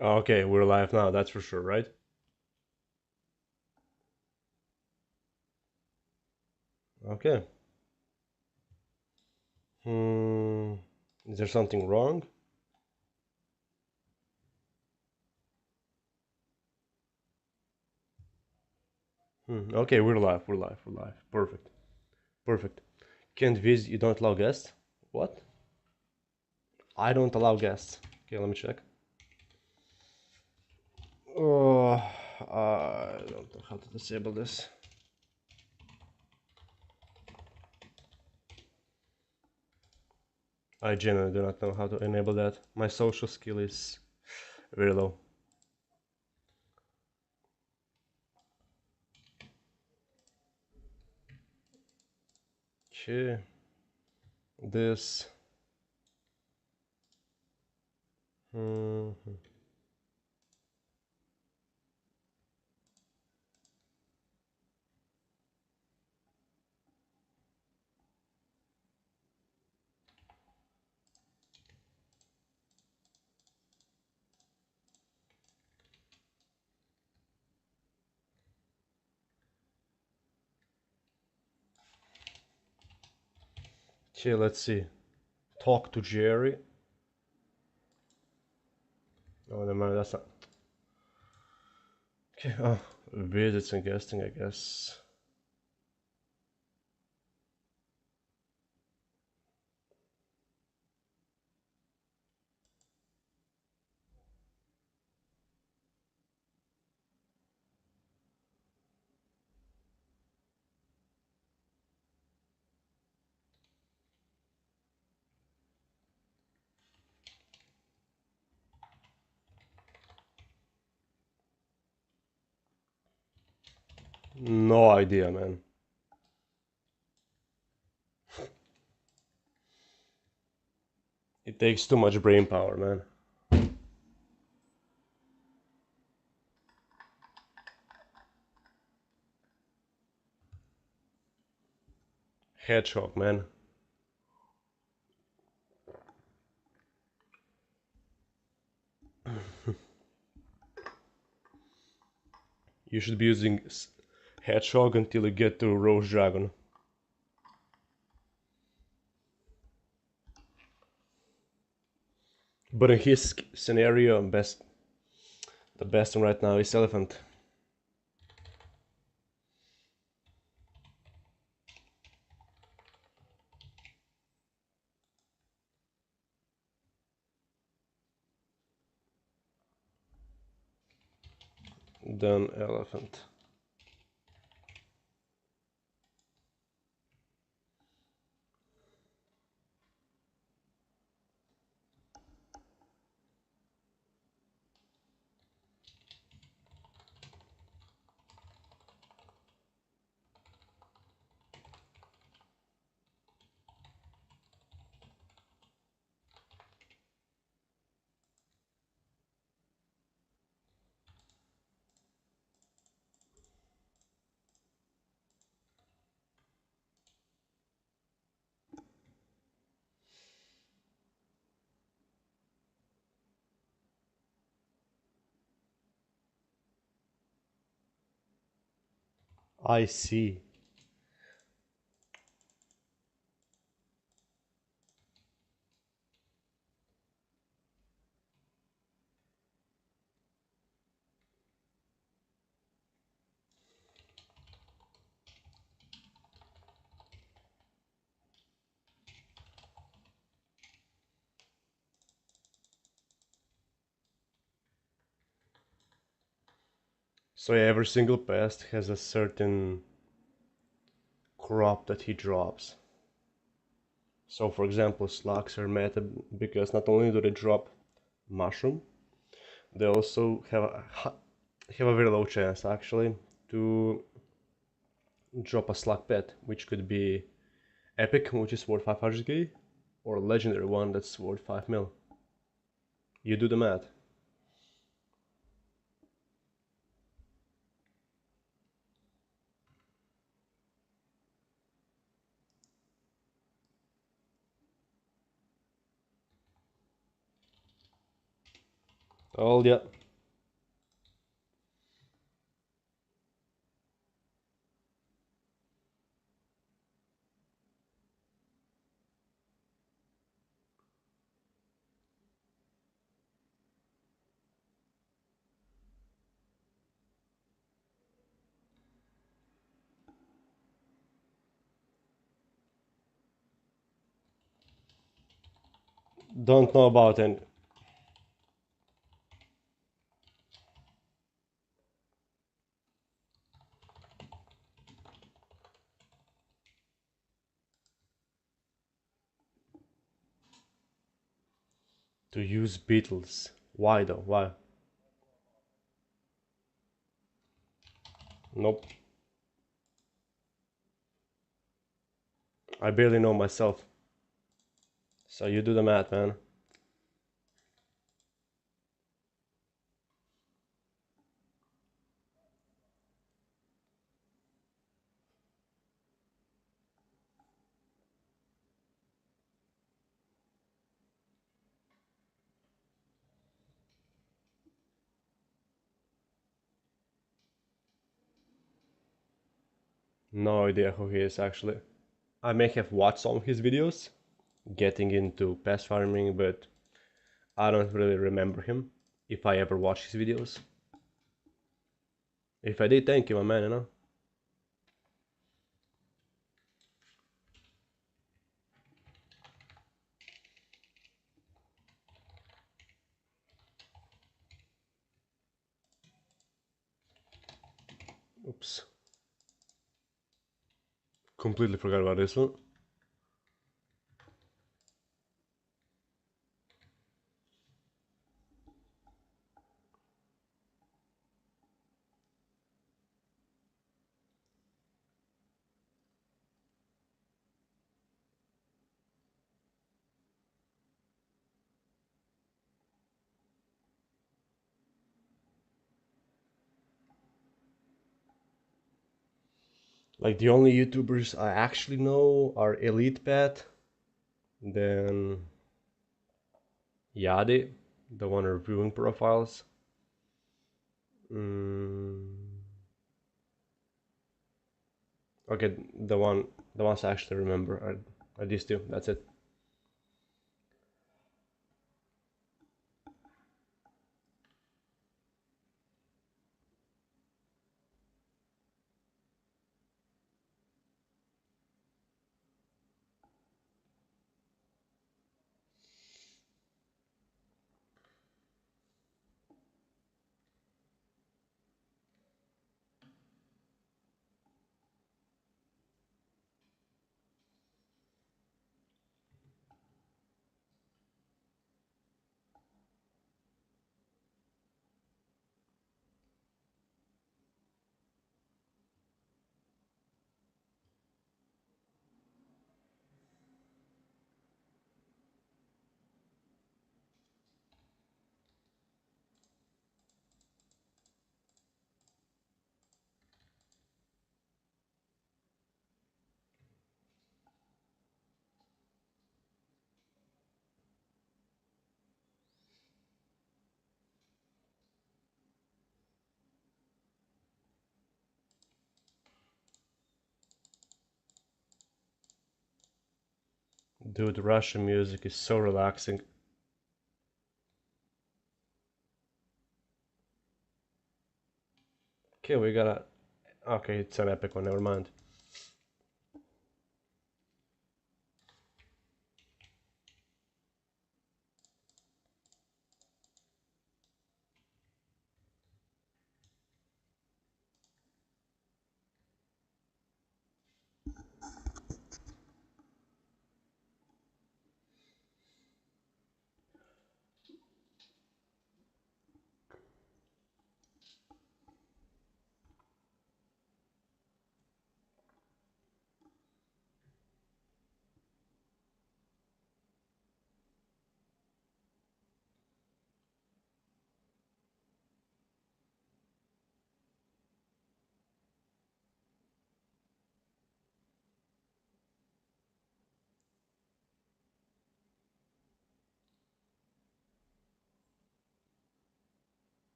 Okay, we're live now, that's for sure, right? Okay. Hmm. Is there something wrong? Okay, we're live, we're live, we're live. Perfect. Perfect. Can't visit, you don't allow guests? What? I don't allow guests. Okay, let me check. Oh, I don't know how to disable this. I genuinely do not know how to enable that. My social skill is very low. Okay. This. Hmm. Okay, let's see. Talk to Jerry. Oh, never mind, that's not. Okay, oh, visits and guesting, I guess. No idea, man. It takes too much brain power, man. Hedgehog, man. You should be using Hedgehog until you get to Rose Dragon. But in his scenario, the best one right now is Elephant. Then Elephant. I see. So yeah, every single pest has a certain crop that he drops. So for example, slugs are meta because not only do they drop mushroom, they also have a very low chance actually to drop a slug pet, which could be epic, which is worth 500k, or a legendary one that's worth 5 mil. You do the math. Oh yeah. Don't know about any. To use beetles. Why though? Why? Nope. I barely know myself. So you do the math, man. No idea who he is actually. I may have watched some of his videos, getting into pest farming, but I don't really remember him, if I ever watched his videos. If I did, thank you, my man. Oops. Completely forgot about this one. Like the only YouTubers I actually know are Elite Pet, then Yadi, the one reviewing profiles. Mm, okay, the ones I actually remember are these two. That's it. Dude, Russian music is so relaxing. Okay, we gotta. Okay, it's an epic one. Never mind.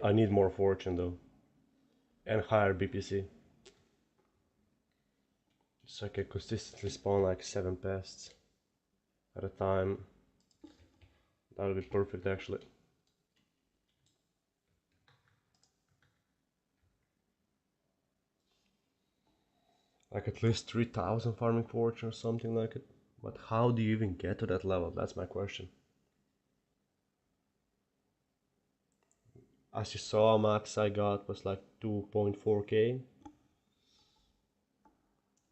I need more fortune though. And higher BPC. So I can consistently spawn like 7 pests at a time. That would be perfect actually. Like at least 3000 farming fortune or something like it. But how do you even get to that level? That's my question. As you saw, max I got was like 2.4k.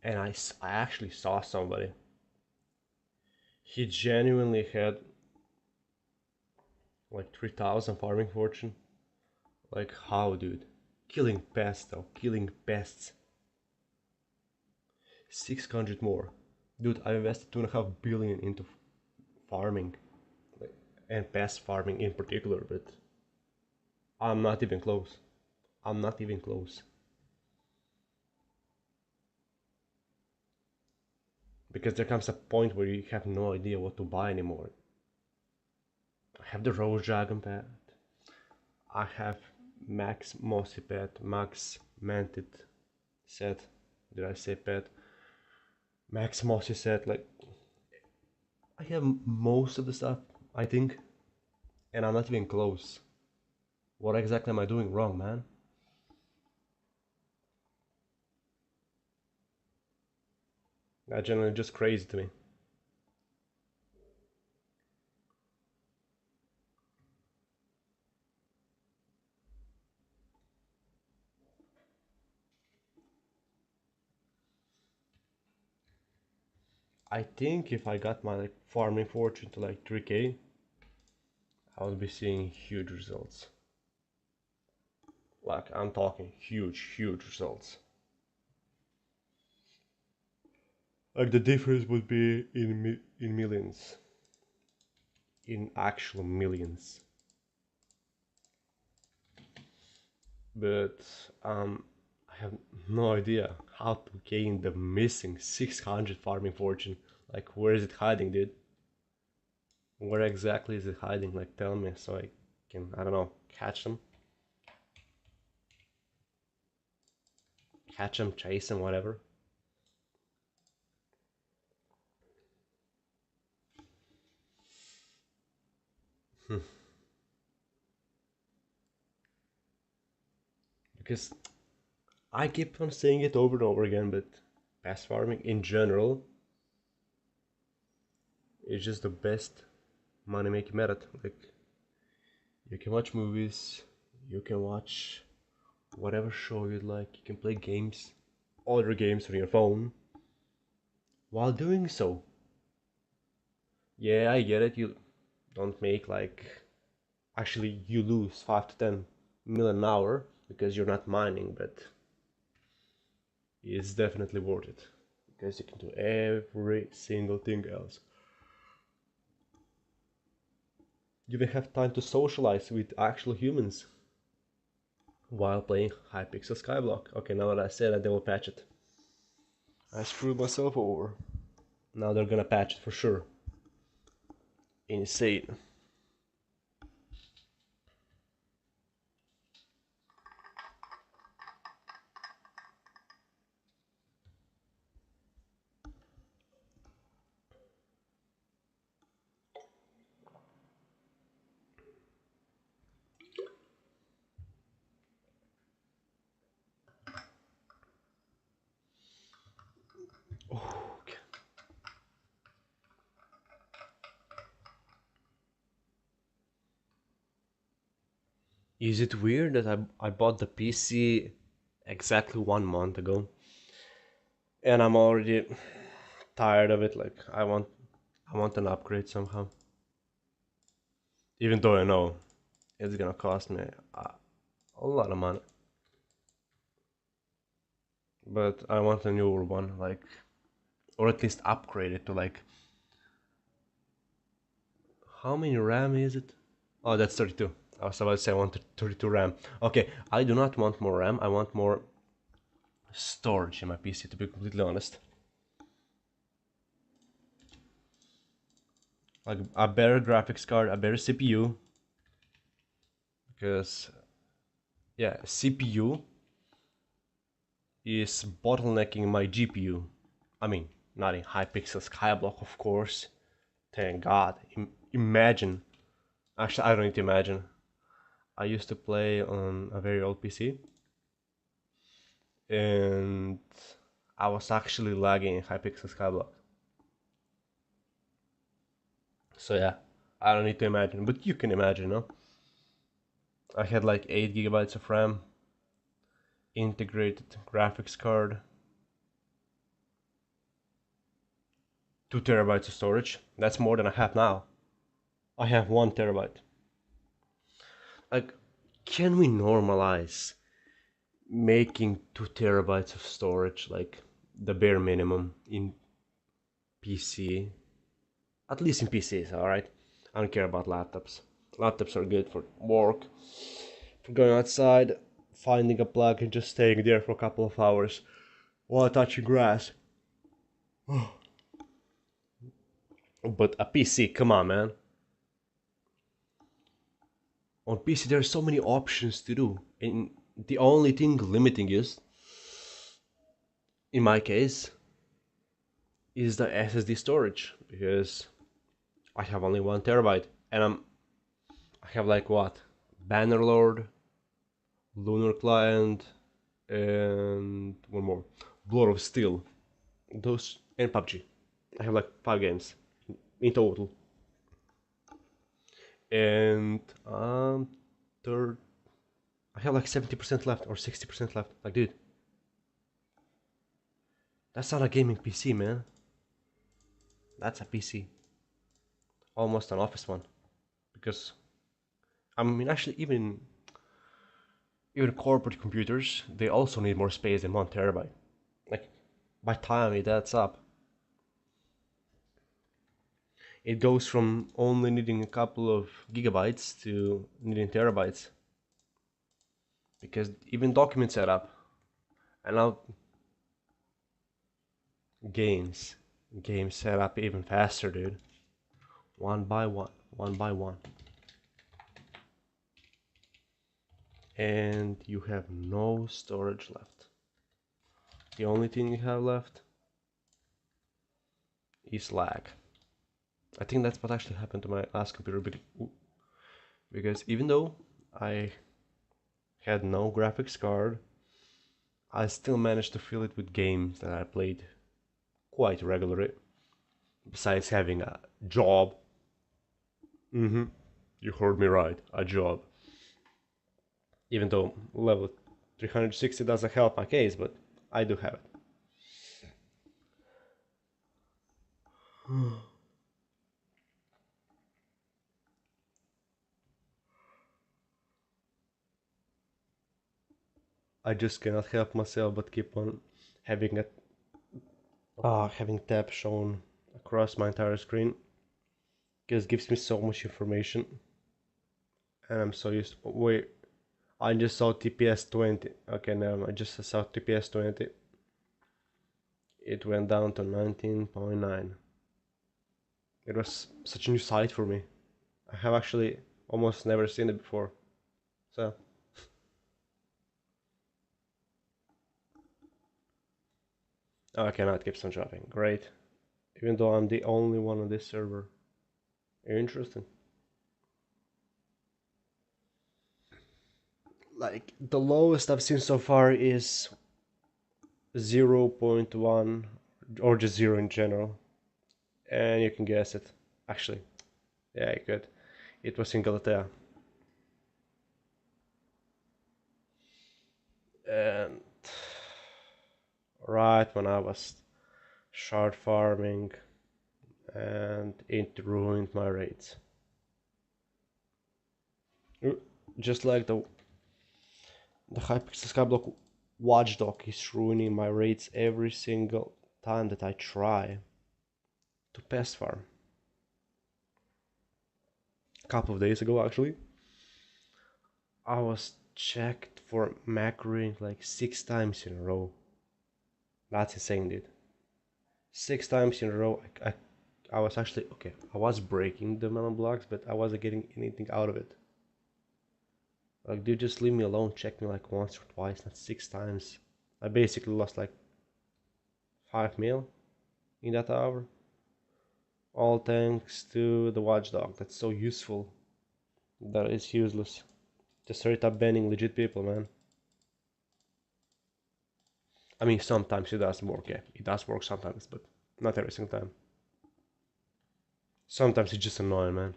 And I actually saw somebody. He genuinely had like 3000 farming fortune. Like how, dude? Killing pests though, killing pests. 600 more. Dude, I invested 2.5 billion into farming. Like, and pest farming in particular, but I'm not even close. I'm not even close. Because there comes a point where you have no idea what to buy anymore. I have the Rose Dragon pet. I have Max Mossy pet, Max Manted set. Did I say pet? Max Mossy set. Like, I have most of the stuff, I think. And I'm not even close. What exactly am I doing wrong, man? That generally just crazy to me. I think if I got my like farming fortune to like 3k, I would be seeing huge results. Like I'm talking huge results. Like the difference would be in millions, in actual millions. But I have no idea how to gain the missing 600 farming fortune. Like where is it hiding, dude? Where exactly is it hiding? Like tell me so I can, I don't know, catch them. Catch them, chase them, whatever. Because I keep on saying it over and over again, but pest farming in general is just the best money making method. Like you can watch movies, you can watch whatever show you'd like, you can play games, other games on your phone while doing so. Yeah, I get it, you don't make like, actually you lose 5 to 10 million an hour because you're not mining, but it's definitely worth it because you can do every single thing else. You even have time to socialize with actual humans while playing Hypixel SkyBlock. Okay, now that I said that, they will patch it. I screwed myself over. Now they're gonna patch it for sure. Insane. Oh, okay. Is it weird that I bought the PC exactly 1 month ago and I'm already tired of it? Like I want an upgrade somehow, even though I know it's gonna cost me a lot of money, but I want a newer one, like, or at least upgrade it to like, how many RAM is it? Oh, that's 32. I was about to say I want 32 RAM. Okay, I do not want more RAM, I want more storage in my PC, to be completely honest. Like a better graphics card, a better CPU, because yeah, CPU is bottlenecking my GPU. I mean, not in Hypixel SkyBlock, of course. Thank God. Imagine. Actually, I don't need to imagine. I used to play on a very old PC, and I was actually lagging in Hypixel Skyblock. So yeah, I don't need to imagine, but you can imagine, no? I had like 8 gigabytes of RAM, integrated graphics card, 2 terabytes of storage. That's more than I have now. I have 1 terabyte. Like, can we normalize making 2 terabytes of storage like the bare minimum in PC? At least in PCs, alright? I don't care about laptops. Laptops are good for work, for going outside, finding a plug and just staying there for a couple of hours while touching grass. But a PC, come on, man. On PC there are so many options to do, and the only thing limiting is, in my case, is the SSD storage, because I have only 1 terabyte, and I have like what? Bannerlord, Lunar Client, and one more, Blood of Steel. Those and PUBG. I have like 5 games in total, and third, I have like 70% left or 60% left. Like, dude, that's not a gaming PC, man. That's a PC, almost an office one, because I mean, actually, even corporate computers, they also need more space than 1 terabyte. Like, by time it adds up, it goes from only needing a couple of gigabytes to needing terabytes, because even documents add up. And now games set up even faster, dude. One by one, one by one. And you have no storage left. The only thing you have left is lag. I think that's what actually happened to my last computer, because even though I had no graphics card, I still managed to fill it with games that I played quite regularly, besides having a job. You heard me right, a job. Even though level 360 doesn't help my case, but I do have it. I just cannot help myself but keep on having having tab shown across my entire screen, because it gives me so much information, and I'm so used to, wait, I just saw TPS 20. Okay, now I just saw TPS 20. It went down to 19.9. It was such a new sight for me. I have actually almost never seen it before. So okay, now it keeps on dropping. Great. Even though I'm the only one on this server. Interesting. Like, the lowest I've seen so far is 0.1, or just 0 in general. And you can guess it. Actually, yeah, you could. It was in Galatea. And right when I was shard farming, and it ruined my raids. Just like the Hypixel Skyblock watchdog is ruining my raids every single time that I try to pest farm. A couple of days ago, actually, I was checked for macroing like 6 times in a row. That's insane, dude. 6 times in a row. I was actually, okay, I was breaking the melon blocks, but I wasn't getting anything out of it. Like, dude, just leave me alone. Check me like once or twice, not 6 times. I basically lost like 5 mil in that hour. All thanks to the watchdog. That's so useful. That is useless. Just straight up banning legit people, man. I mean, sometimes it does work, yeah. It does work sometimes, but not every single time. Sometimes it's just annoying, man.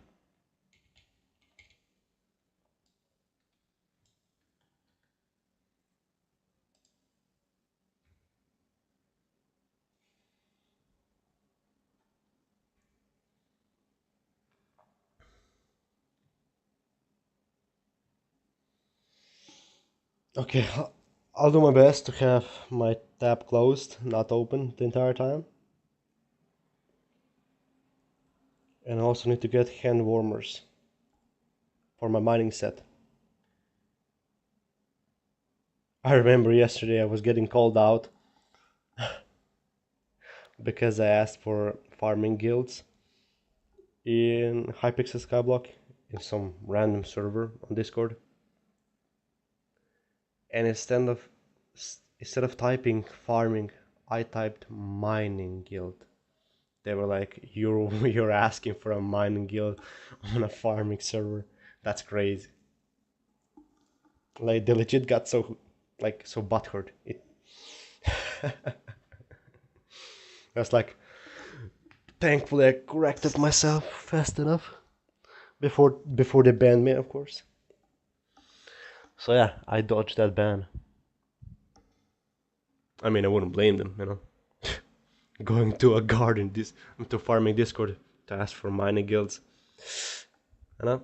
Okay, I'll do my best to have my tab closed, not open the entire time. And I also need to get hand warmers for my mining set. I remember yesterday I was getting called out because I asked for farming guilds in Hypixel SkyBlock in some random server on Discord. And instead of typing farming, I typed mining guild. They were like, you're asking for a mining guild on a farming server. That's crazy. Like, they legit got so butthurt. It That's like, thankfully I corrected myself fast enough before they banned me, of course. So yeah, I dodged that ban. I mean, I wouldn't blame them, you know. Going to a garden, to farming Discord to ask for mining guilds, you know.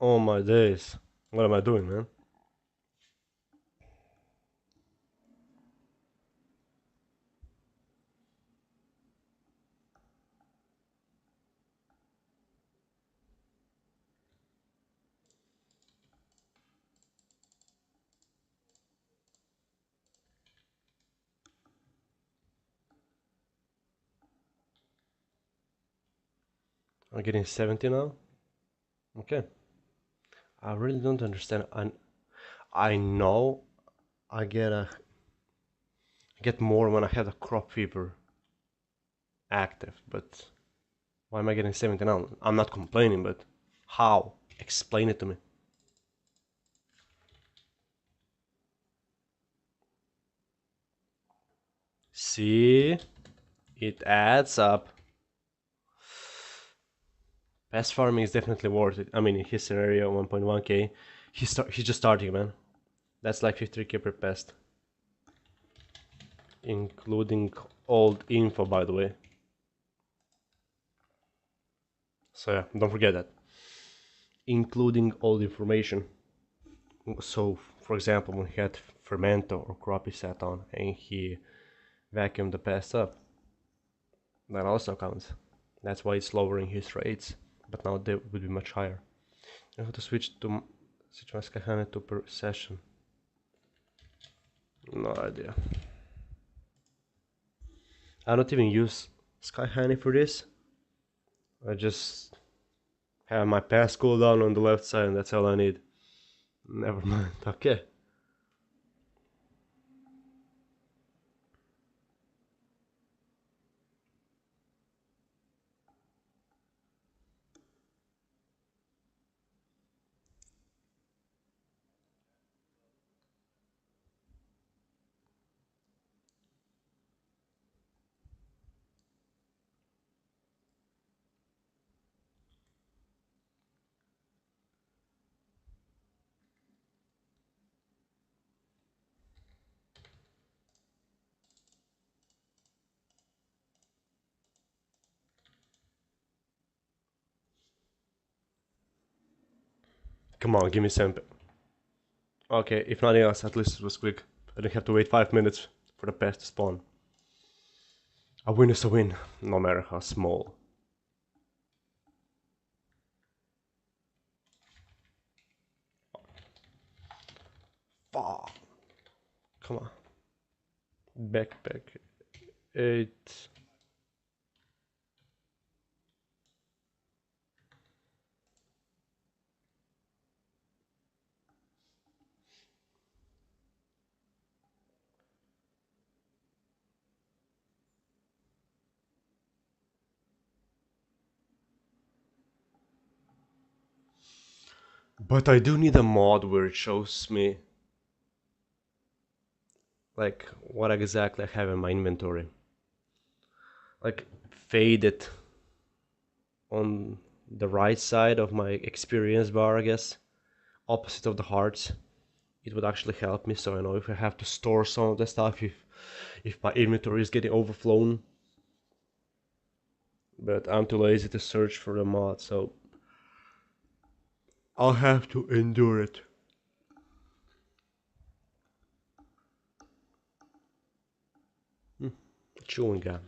Oh my days, what am I doing, man? I'm getting 70 now. Okay, I really don't understand. I know I get more when I have the crop fever active, but why am I getting 70 now? I'm not complaining, but how? Explain it to me. See, it adds up. Pest farming is definitely worth it. I mean, in his scenario, 1.1k, he's just starting, man. That's like 53k per pest, including old info, by the way. So yeah, don't forget that. Including old information. So, for example, when he had Fermento or Crappie set on and he vacuumed the pest up, that also counts. That's why it's lowering his rates, but now they would be much higher. I have to switch my Skyhane to per session. No idea. I don't even use Skyhane for this. I just have my pass cooldown on the left side and that's all I need. Never mind. Okay. Come on, give me some. Okay, if nothing else, at least it was quick. I didn't have to wait 5 minutes for the pest to spawn. A win is a win, no matter how small. Fuck. Come on. Backpack. 8. But I do need a mod where it shows me like what exactly I have in my inventory. Like faded on the right side of my experience bar, I guess, opposite of the hearts. It would actually help me, so I know if I have to store some of the stuff, if my inventory is getting overflown. But I'm too lazy to search for the mod, so I'll have to endure it. Chewing gum.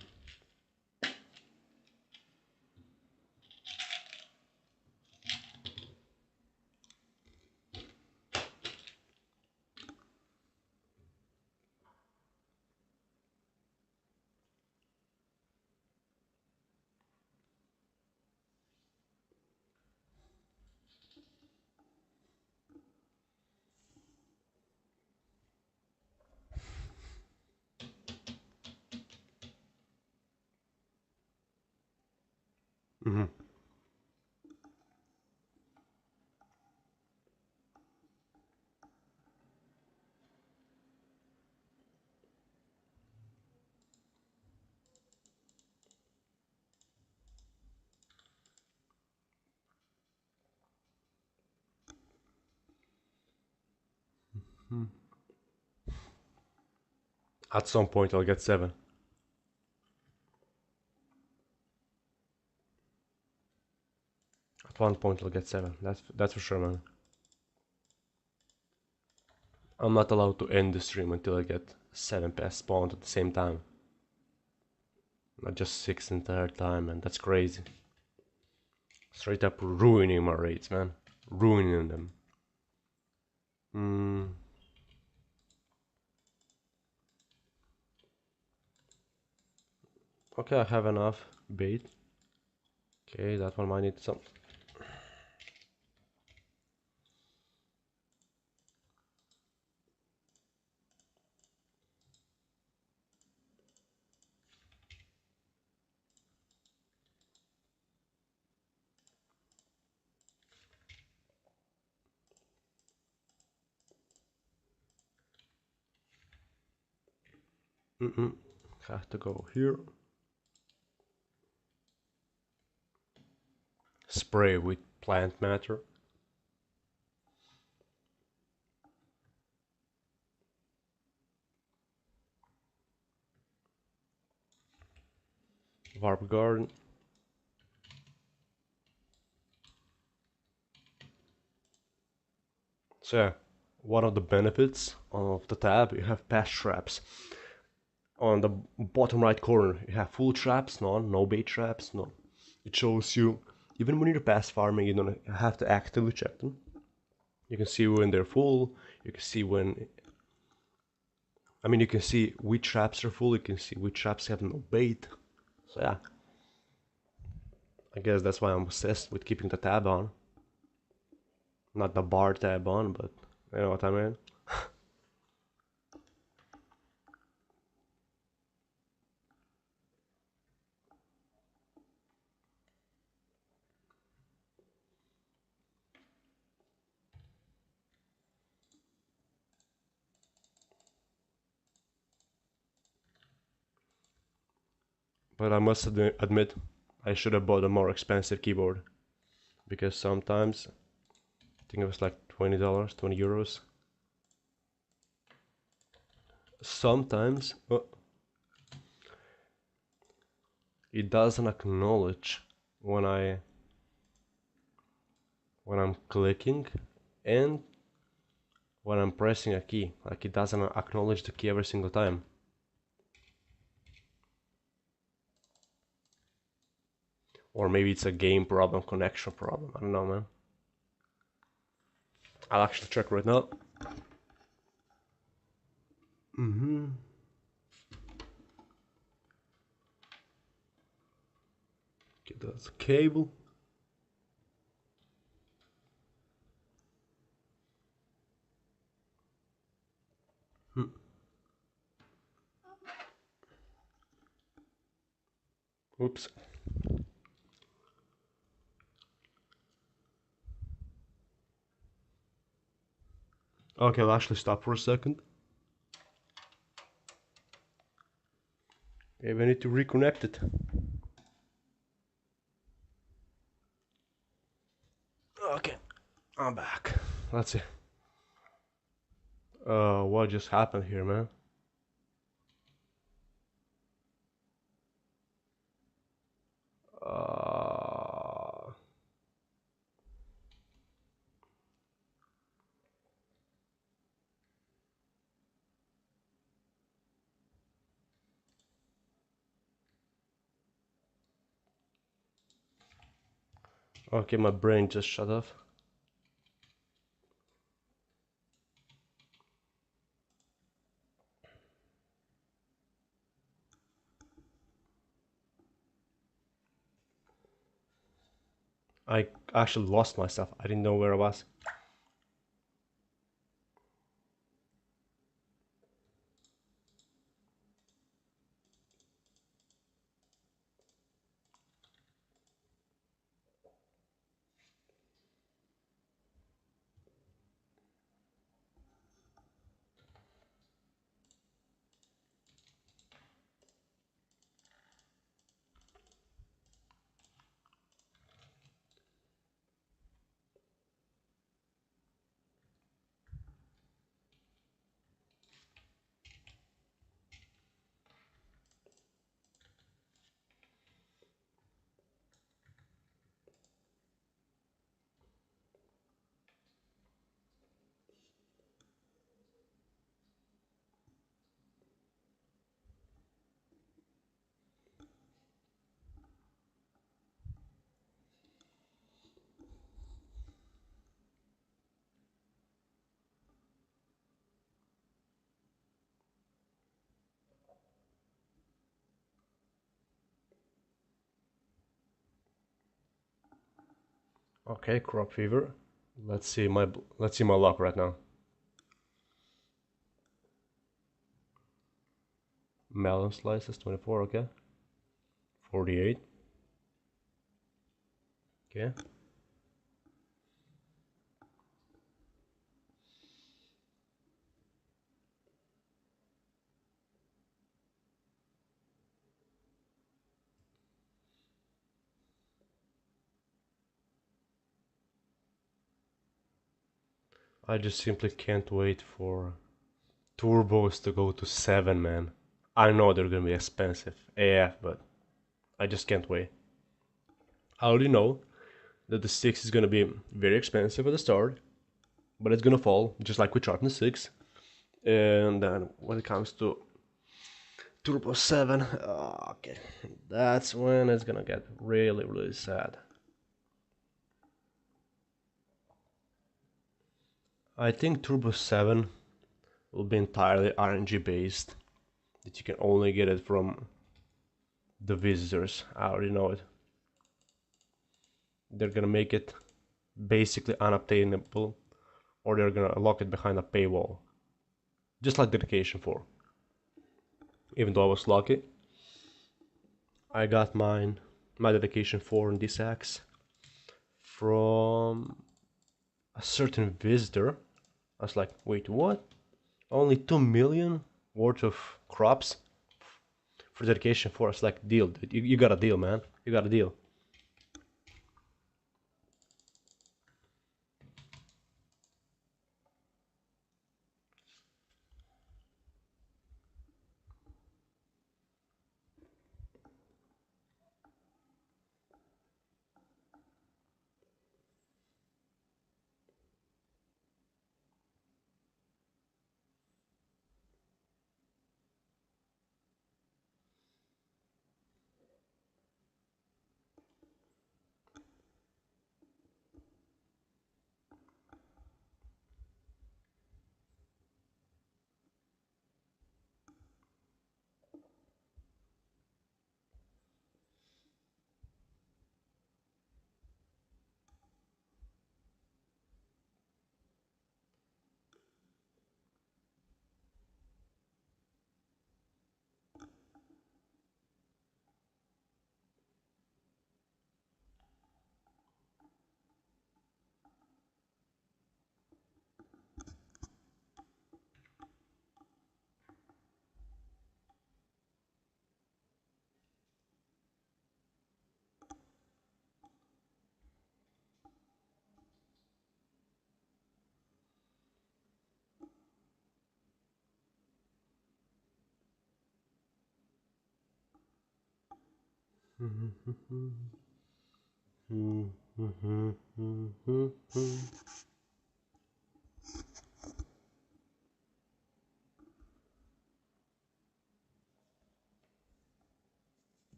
Mm-hmm. At some point I'll get 7. At one point I'll get 7. That's for sure, man. I'm not allowed to end the stream until I get 7 pests spawned at the same time. Not just 6 the entire time, and that's crazy. Straight up ruining my raids, man. Ruining them. Okay, I have enough bait. Okay, that one might need some. Have to go here. Spray with plant matter. Warp garden. So yeah, one of the benefits of the tab, you have pest traps. On the bottom right corner, you have full traps, no bait traps, no. It shows you, even when you're pest farming, you don't have to actively check them. You can see when they're full, you can see when, I mean, you can see which traps are full, you can see which traps have no bait. So yeah, I guess that's why I'm obsessed with keeping the tab on. Not the bar tab on, but you know what I mean. But I must admit, I should have bought a more expensive keyboard. Because sometimes, I think it was like $20, 20 euros. Sometimes, it doesn't acknowledge when I'm clicking, and when I'm pressing a key. Like it doesn't acknowledge the key every single time. Or maybe it's a game problem, connection problem. I don't know, man. I'll actually check right now. Okay, that's a cable. Oops. Okay, I'll actually stop for a second. Okay, we need to reconnect it. Okay, I'm back. Let's see. What just happened here, man? Okay, my brain just shut off. I actually lost myself. I didn't know where I was. Okay, crop fever. Let's see my luck right now. Melon slices 24. Okay. 48. Okay. I just simply can't wait for turbos to go to 7, man. I know they're gonna be expensive AF, but I just can't wait. I already know that the 6 is gonna be very expensive at the start, but it's gonna fall, just like with Sharpness 6. And then when it comes to Turbo 7, okay, that's when it's gonna get really, really sad. I think Turbo 7 will be entirely RNG based, that you can only get it from the visitors. I already know it. They're gonna make it basically unobtainable, or they're gonna lock it behind a paywall, just like Dedication 4. Even though I was lucky, I got my Dedication 4 in this axe from a certain visitor. I was like, wait, what? Only 2 million worth of crops for Dedication 4? It's like, deal, dude. You got a deal, man. You got a deal.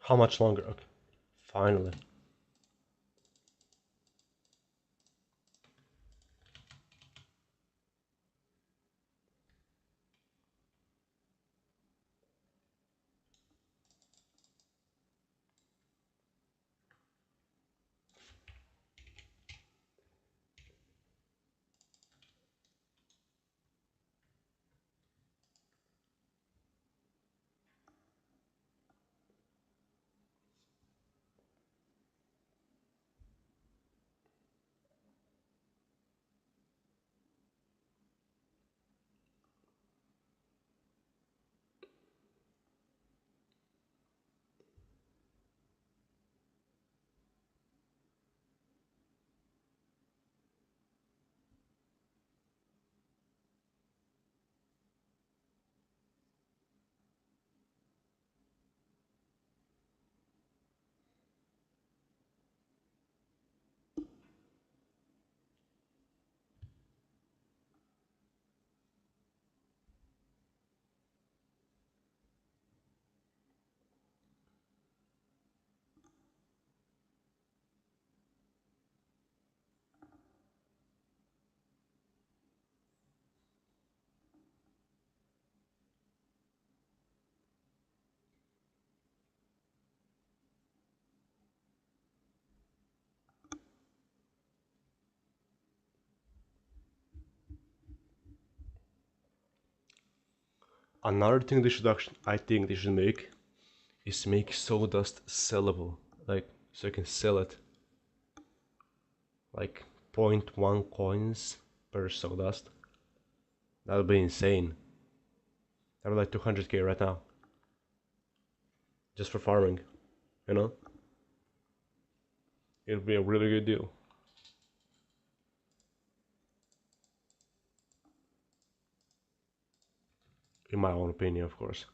How much longer? Okay. Finally. Another thing they should actually, I think they should make, is make sawdust sellable, like so you can sell it, like 0.1 coins per sawdust. That would be insane. That would be like 200k right now, just for farming, you know? It would be a really good deal. In my own opinion, of course.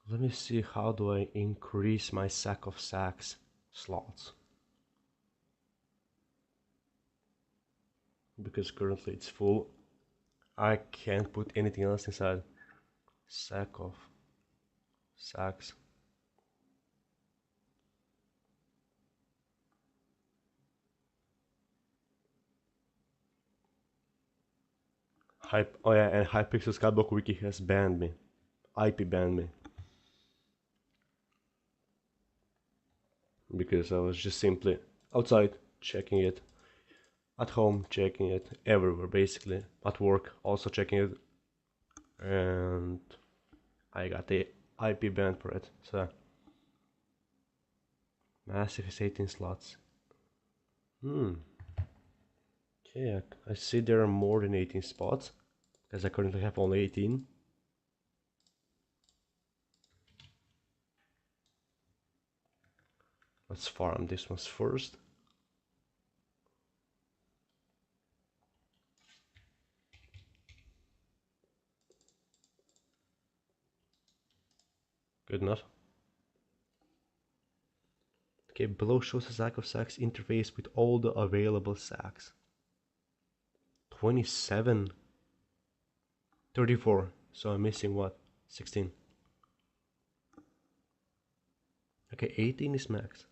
Let me see, how do I increase my sack of sacks slots? Because currently it's full. I can't put anything else inside. Sack of sacks. Oh yeah, and Hypixel SkyBlock Wiki has banned me. IP banned me. Because I was just simply outside checking it. At home checking it. Everywhere basically. At work also checking it. And I got the IP ban for it. So massive is 18 slots. Okay, I see there are more than 18 spots, because I currently have only 18. Let's farm this one first. Good enough. Okay, below shows a sack of sacks interface with all the available sacks. 27. 34. So I'm missing what? 16. Okay, 18 is max.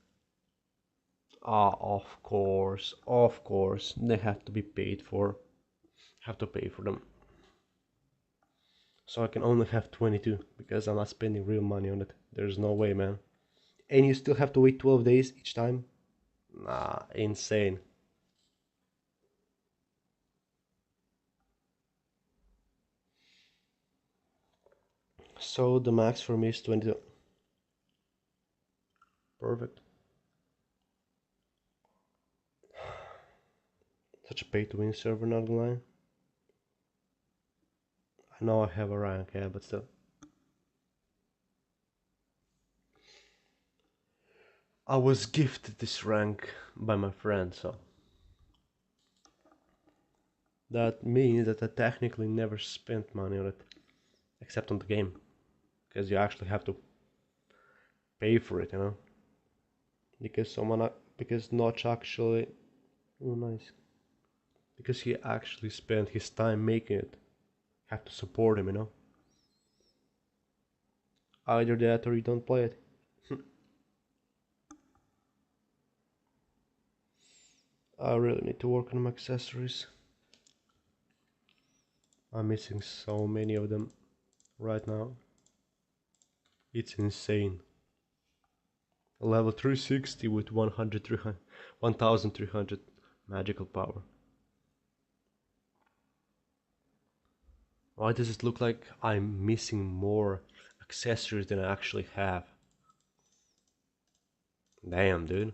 Ah, of course, of course. They have to be paid for. Have to pay for them. So I can only have 22 because I'm not spending real money on it. There's no way, man. And you still have to wait 12 days each time? Nah, insane. So the max for me is 22. Perfect. Such a pay to win server, not gonna lie. I know I have a rank, yeah, but still. I was gifted this rank by my friend, so that means that I technically never spent money on it, except on the game, because you actually have to pay for it, you know. Because Notch actually, oh nice, because he actually spent his time making it. Have to support him, you know. Either that or you don't play it. I really need to work on my accessories. I'm missing so many of them right now. It's insane. Level 360 with 1300 magical power. Why does it look like I'm missing more accessories than I actually have? Damn, dude.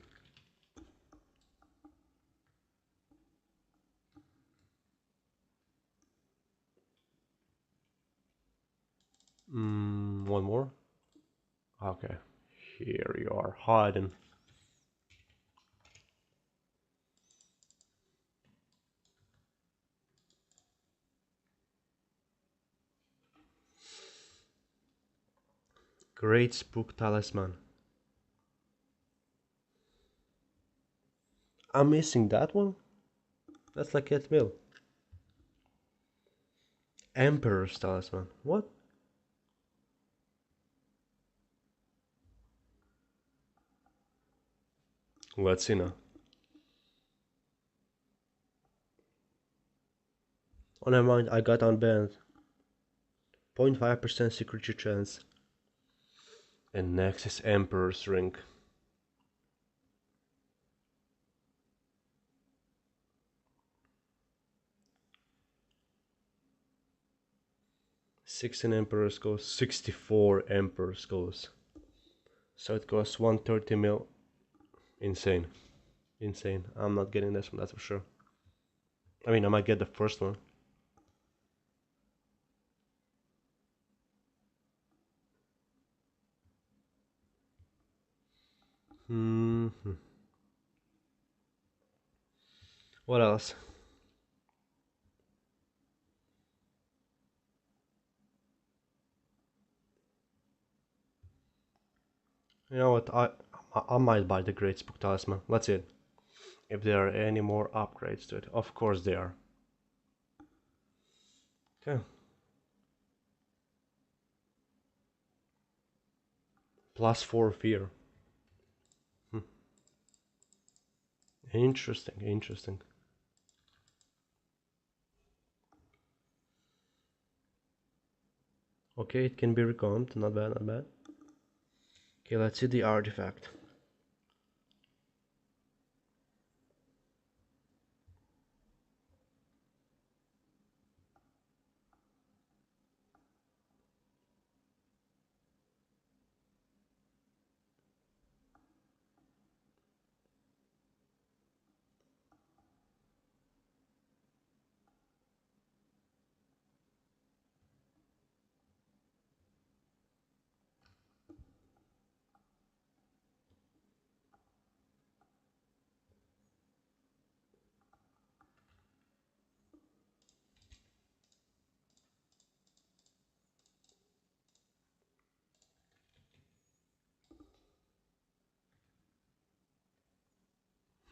One more? Okay. Here you are, hiding. Great Spook Talisman. I'm missing that one? That's like 8 mil. Emperor's Talisman. What? Let's see now. Oh, never mind, I got unbanned. 0.5% security chance. And next is Emperor's Ring. Sixteen Emperor's goes, 64 Emperor's goes. So it costs 130 mil. Insane. Insane. I'm not getting this one, that's for sure. I mean, I might get the first one. What else? You know what? I might buy the Great Spook Talisman. Let's see if there are any more upgrades to it. Of course there are. Okay. +4 fear. Interesting, interesting. Okay, it can be recombed. Not bad, not bad. Okay, let's see the artifact.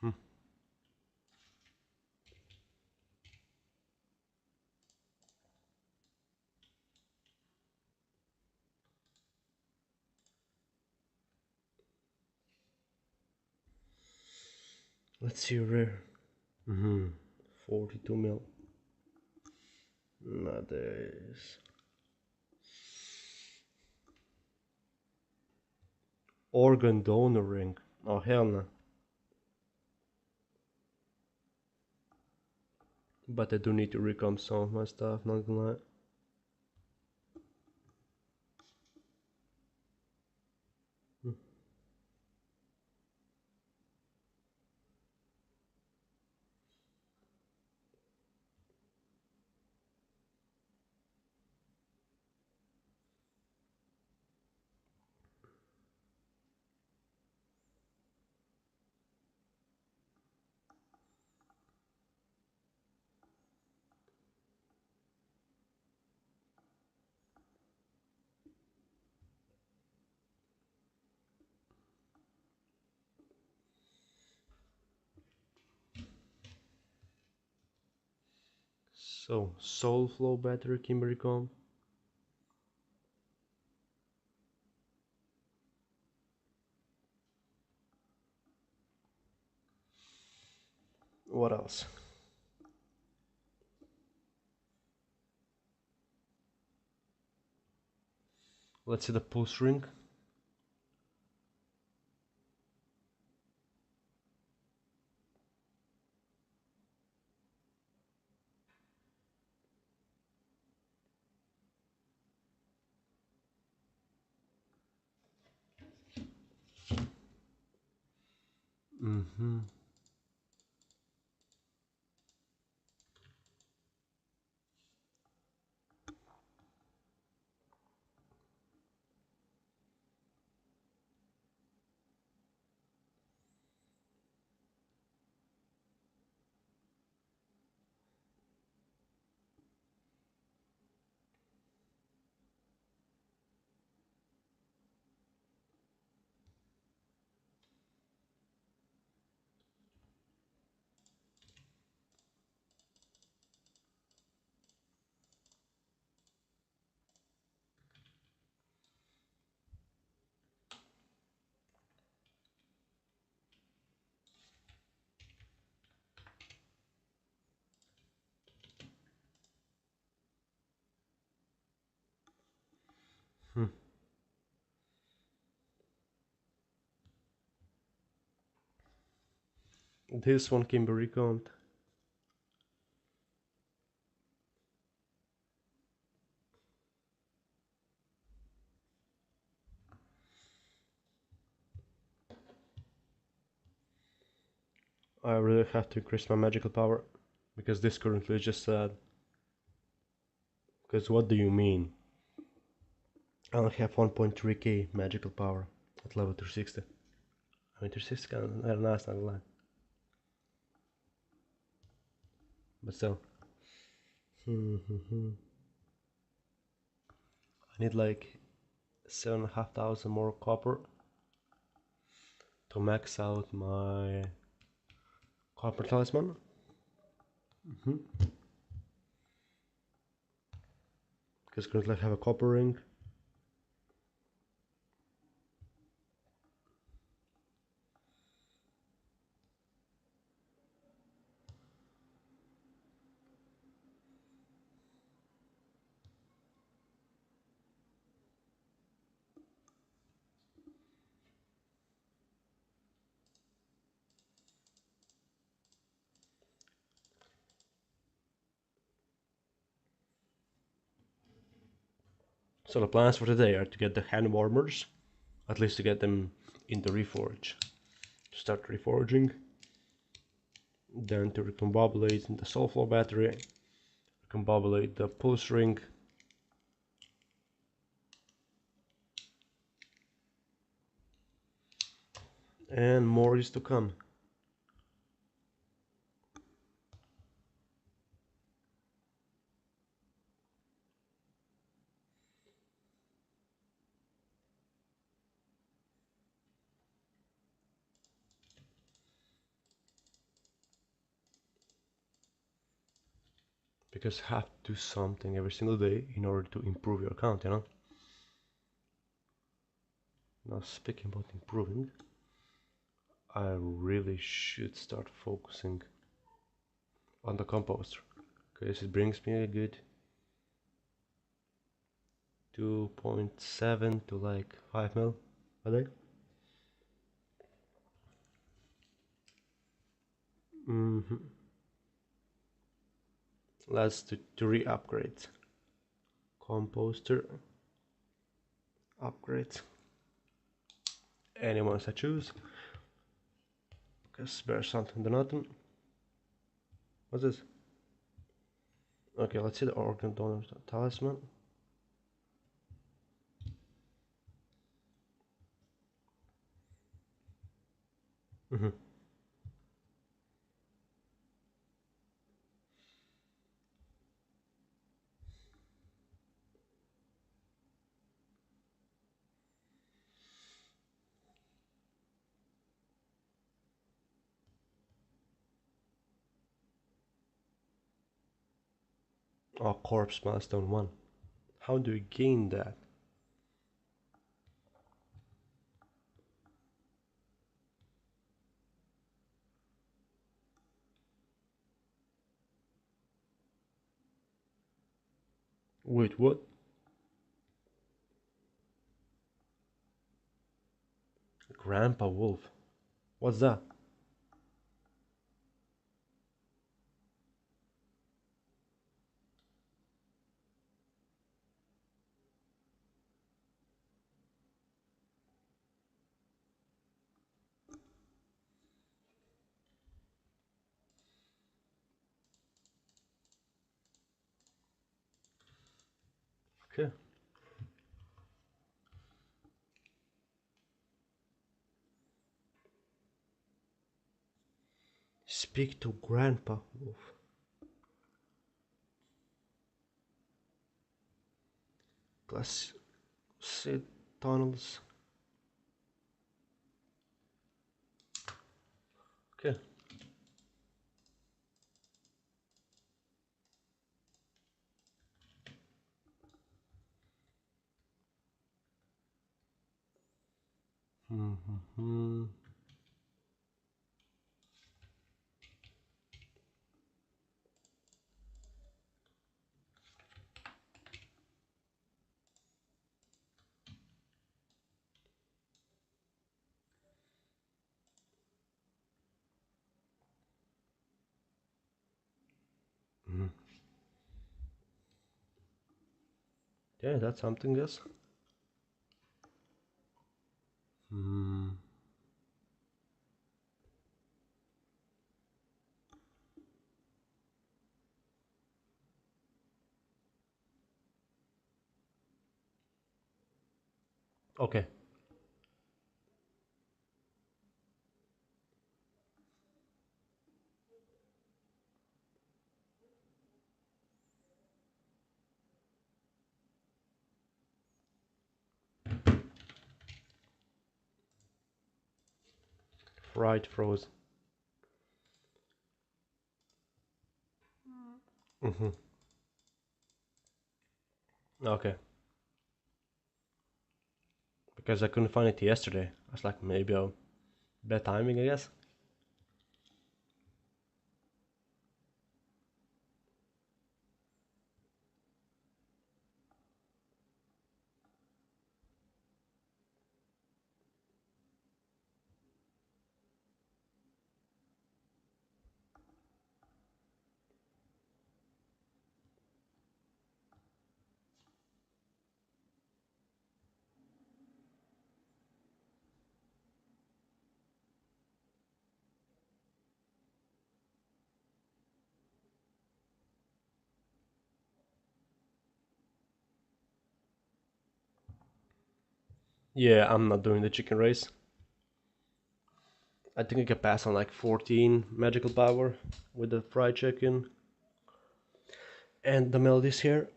Hmm. Let's see rare. 42 mil. Not this. Organ donor ring. Oh hell no. But I do need to recomp some of my stuff, not gonna lie. So, Soul Flow battery can be recombed. What else? Let's see the pulse ring. Mm-hmm. Hmm. This one can be recombed. I really have to increase my magical power because this currently is just sad. Because what do you mean? I only have 1.3k magical power at level 360. I mean 360 kind of nice, not gonna lie. But still. I need like 7,500 more copper to max out my copper talisman. Because currently I have a copper ring. So the plans for today are to get the hand warmers, at least to get them in the reforge, to start reforging, then to recombobulate the soulflow battery, recombobulate the pulse ring, and more is to come. Because you have to do something every single day in order to improve your account, you know? Now speaking about improving, I really should start focusing on the composter, because it brings me a good 2.7 to like 5 mil a day. Let's to re-upgrade. Composter upgrade. Any ones I choose. Because there's something to nothing. What's this? Okay, let's see the organ donor talisman. Oh, corpse milestone 1. How do we gain that? Wait, what? Grandpa Wolf. What's that? Okay. Speak to Grandpa Wolf. Glass seed tunnels. Okay. Yeah, that's something, yes. Okay. Right, froze. Mm-hmm. Okay. Because I couldn't find it yesterday. I was like, maybe a bad timing, I guess. Yeah, I'm not doing the chicken race. I think I can pass on like 14 magical power with the fried chicken and the melodies here.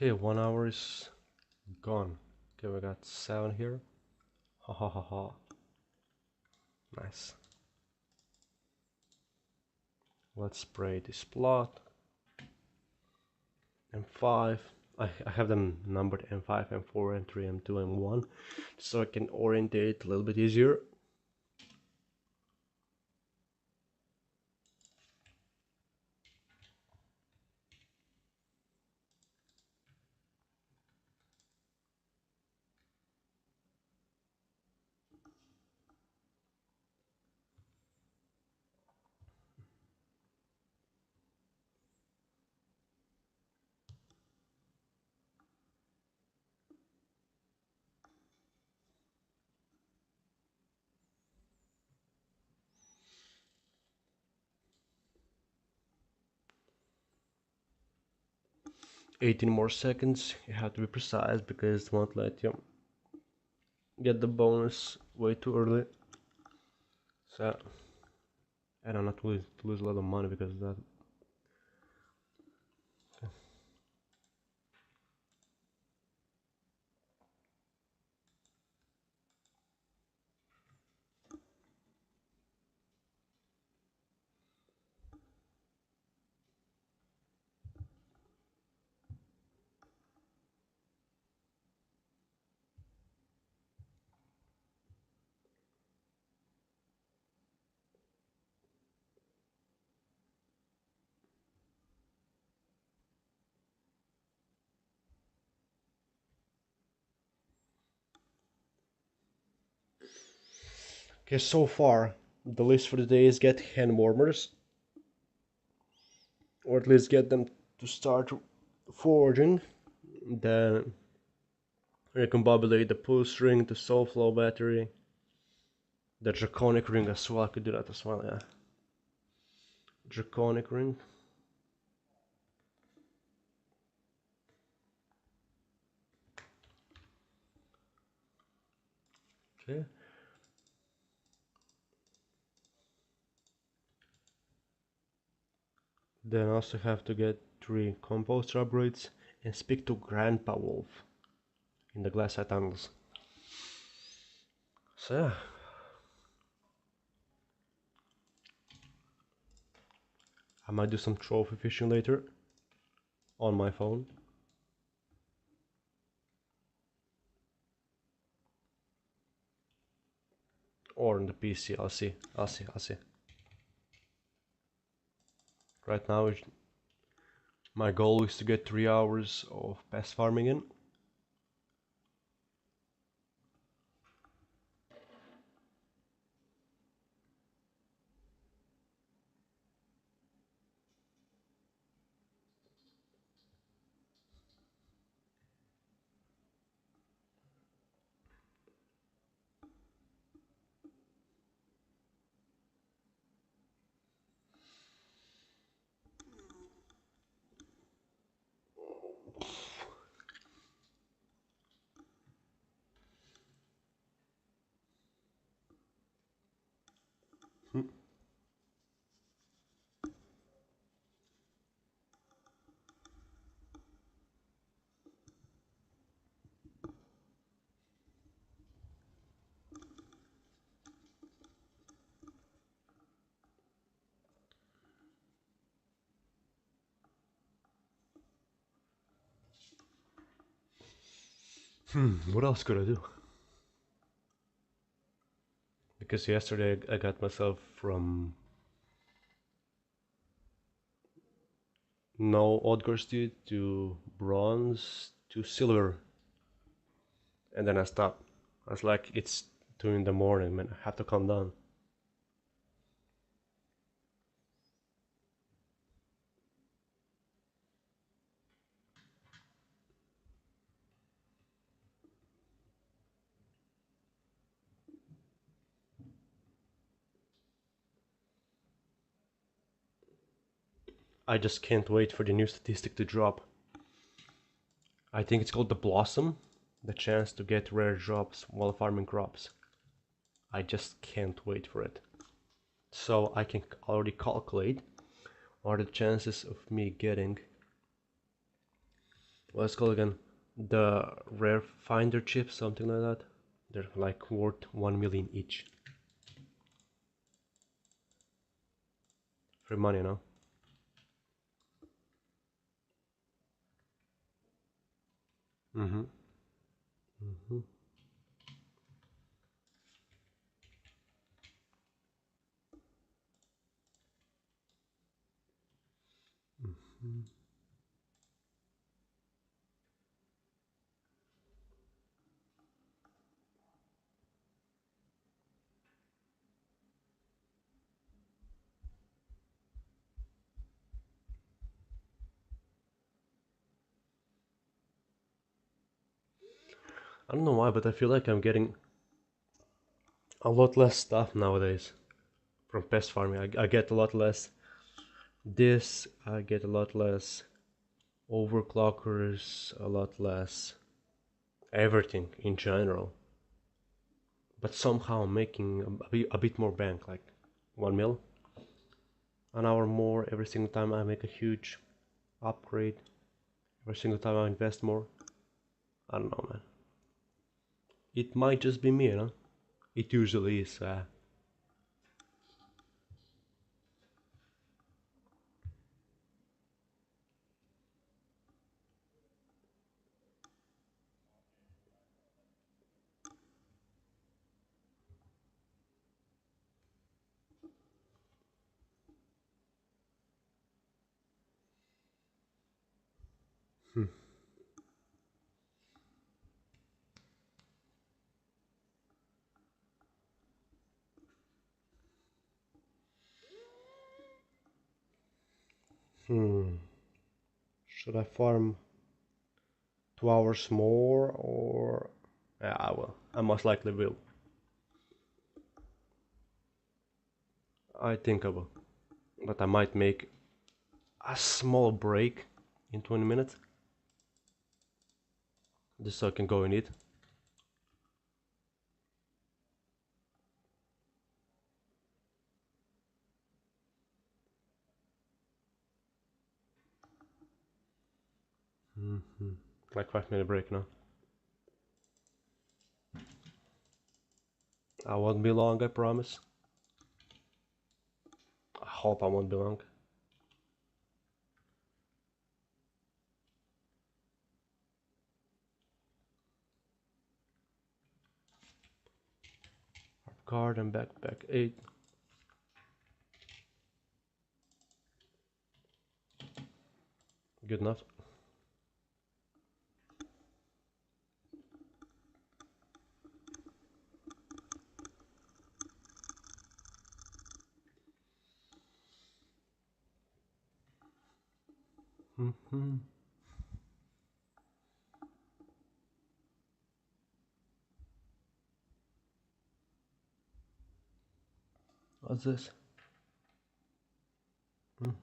Okay, 1 hour is gone. Okay, we got 7 here. Ha ha ha ha. Nice. Let's spray this plot. M5. I have them numbered M5, M4, M3, M2, M1, so I can orientate a little bit easier. "18 more seconds." You have to be precise because it won't let you get the bonus way too early. So I don't want to lose a lot of money because of that. Okay, so far the list for the day is get hand warmers, or at least get them to start forging. Then recombobulate the pulse ring, the soul flow battery, the draconic ring as well. I could do that as well, yeah. Draconic ring. Okay. Then also have to get 3 composter upgrades and speak to Grandpa Wolf in the glassite tunnels. So yeah. I might do some trophy fishing later on my phone. Or on the PC, I'll see. Right now, my goal is to get 3 hours of pest farming in. What else could I do? Because yesterday I got myself from no Odgorsti to bronze to silver, and then I stopped. I was like, it's 2 in the morning, man. I have to calm down. I just can't wait for the new statistic to drop. I think it's called the Blossom, the chance to get rare drops while farming crops. I just can't wait for it. So I can already calculate what are the chances of me getting, what's called again, the rare finder chips, something like that. They're like worth 1 million each. Free money, no? Mm-hmm. Mm-hmm. Mm-hmm. I don't know why, but I feel like I'm getting a lot less stuff nowadays from pest farming. I get a lot less this, I get a lot less overclockers, a lot less everything in general. But somehow I'm making a bit more bank, like 1 mil an hour more every single time I make a huge upgrade, every single time I invest more. I don't know, man. It might just be me, you know? It usually is. Hmm. Hmm. Should I farm 2 hours more or... Yeah, I will. I most likely will. I think I will. But I might make a small break in 20 minutes. Just so I can go and eat. Mm-hmm. Like 5 minute break now. I won't be long, I promise. I hope I won't be long. Card and backpack 8. Good enough. Mm-hmm. What's this? Mm.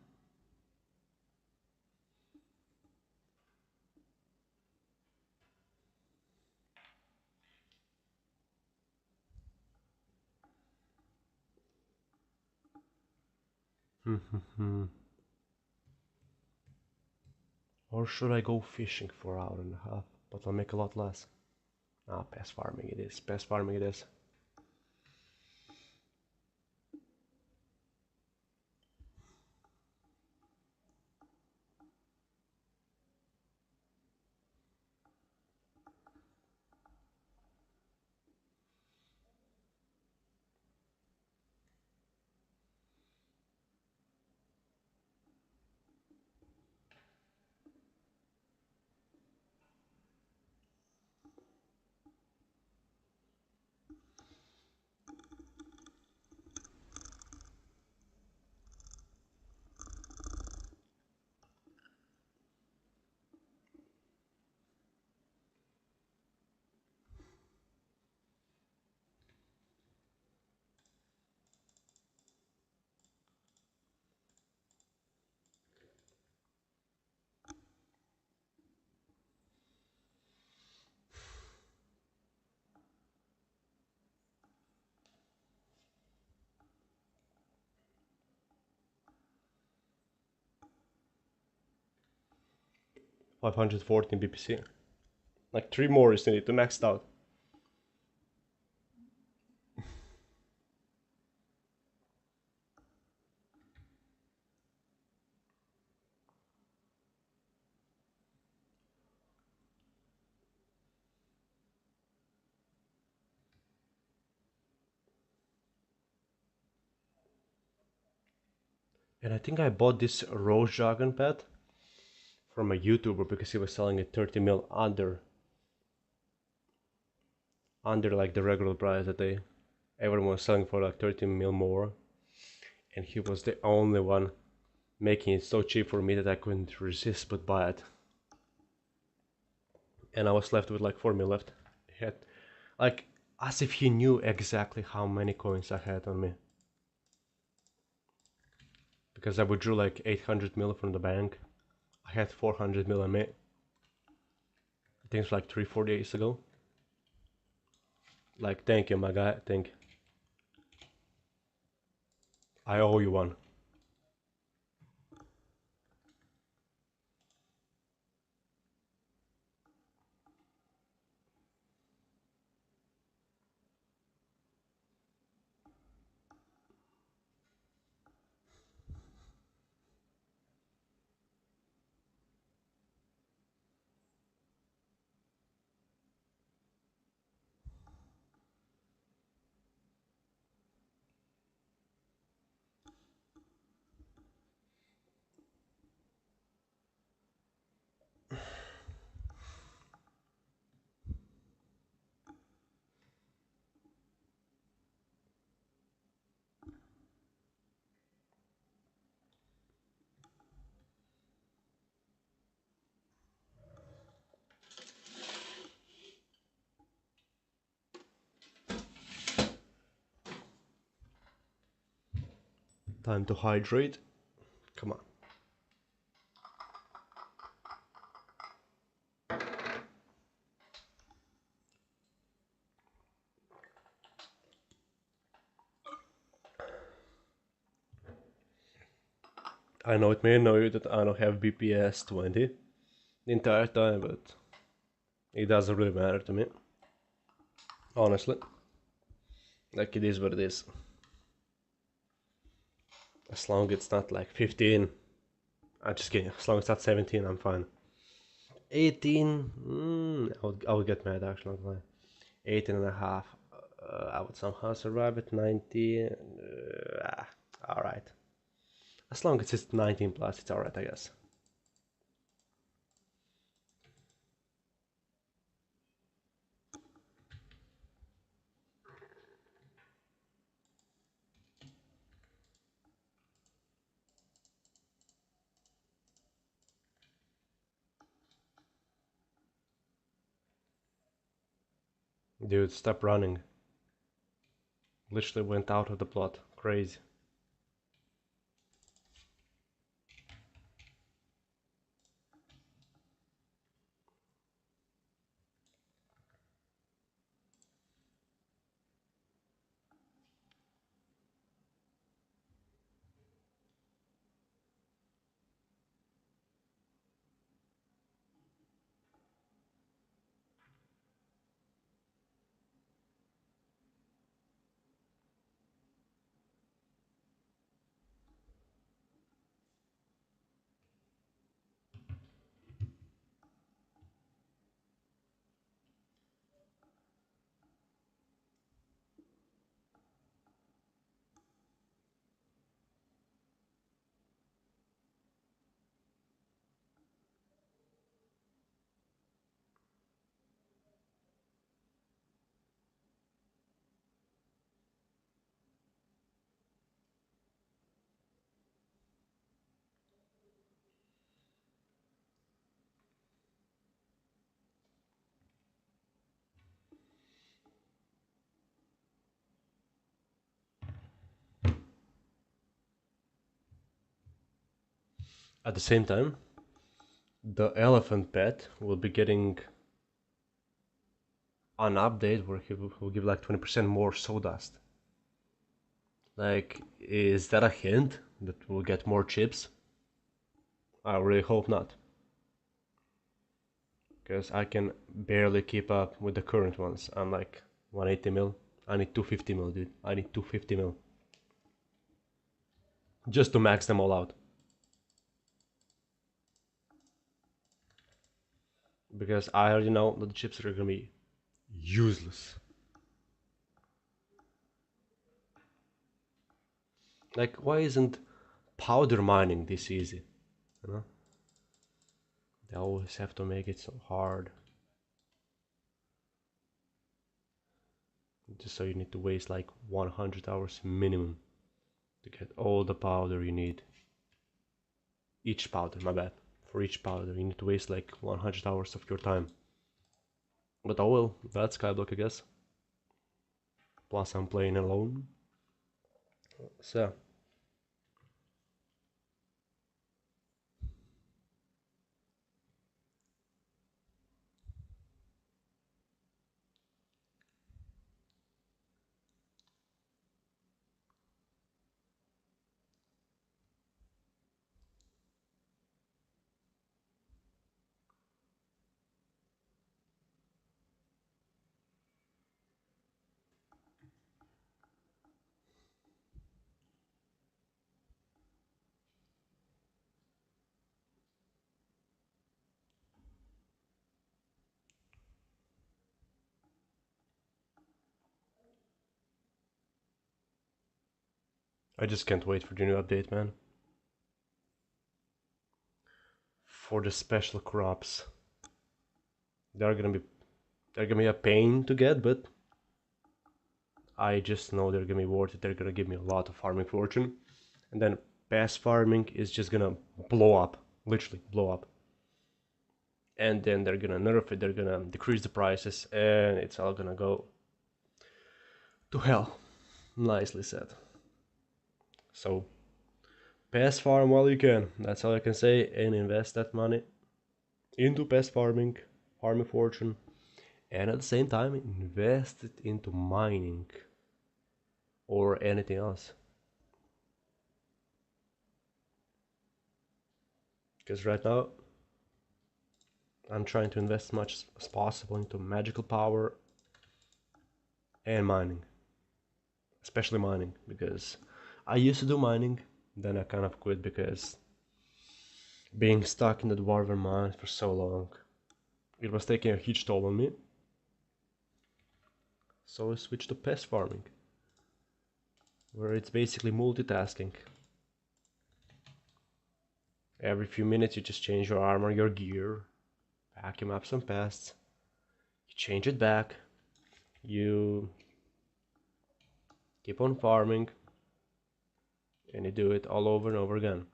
Or should I go fishing for an hour and a half? But I'll make a lot less. Ah, pest farming it is. Pest farming it is. $514 BPC. Like 3 more is needed to max out. And I think I bought this rose dragon pet from a YouTuber because he was selling it 30 mil under like the regular price that everyone was selling for like 30 mil more, and he was the only one making it so cheap for me that I couldn't resist but buy it. And I was left with like 4 mil left. He had like as if he knew exactly how many coins I had on me, because I withdrew like 800 mil from the bank. I had 400 mil on me. I think it's like 3-4 days ago. Like, thank you, my guy. Thank you. I owe you one. Time to hydrate. Come on. I know it may annoy you that I don't have BPS 20 the entire time, but it doesn't really matter to me. Honestly. Like, it is what it is. As long as it's not like 15. I'm just kidding. As long as it's not 17, I'm fine. 18. I would get mad actually. 18 and a half. I would somehow survive at 90. Alright. As long as it's 19 plus, it's alright, I guess. Dude, stop running. Literally went out of the plot. Crazy. At the same time, the elephant pet will be getting an update where he will give like 20% more sawdust. Like, is that a hint that we'll get more chips? I really hope not. Because I can barely keep up with the current ones. I'm like 180 mil. I need 250 mil, dude. I need 250 mil. Just to max them all out. Because I already know that the chips are gonna be useless. Like, why isn't powder mining this easy? You know? They always have to make it so hard. Just so you need to waste like 100 hours minimum to get all the powder you need. Each powder, my bad. For each powder, you need to waste like 100 hours of your time. But oh well, that's SkyBlock, I guess. Plus, I'm playing alone. So. I just can't wait for the new update, man. For the special crops. They're gonna be a pain to get, but I just know they're gonna be worth it. They're gonna give me a lot of farming fortune. And then pest farming is just gonna blow up. Literally blow up. And then they're gonna nerf it, they're gonna decrease the prices, and it's all gonna go to hell. Nicely said. So, pest farm while you can. That's all I can say. And invest that money into pest farming, farming fortune, and at the same time invest it into mining or anything else. Because right now I'm trying to invest as much as possible into magical power and mining. Especially mining, because I used to do mining, then I kind of quit because being stuck in the dwarven mine for so long, it was taking a huge toll on me. So I switched to pest farming, where it's basically multitasking. Every few minutes you just change your armor, your gear, vacuum up some pests, you change it back, you keep on farming, and you do it all over and over again.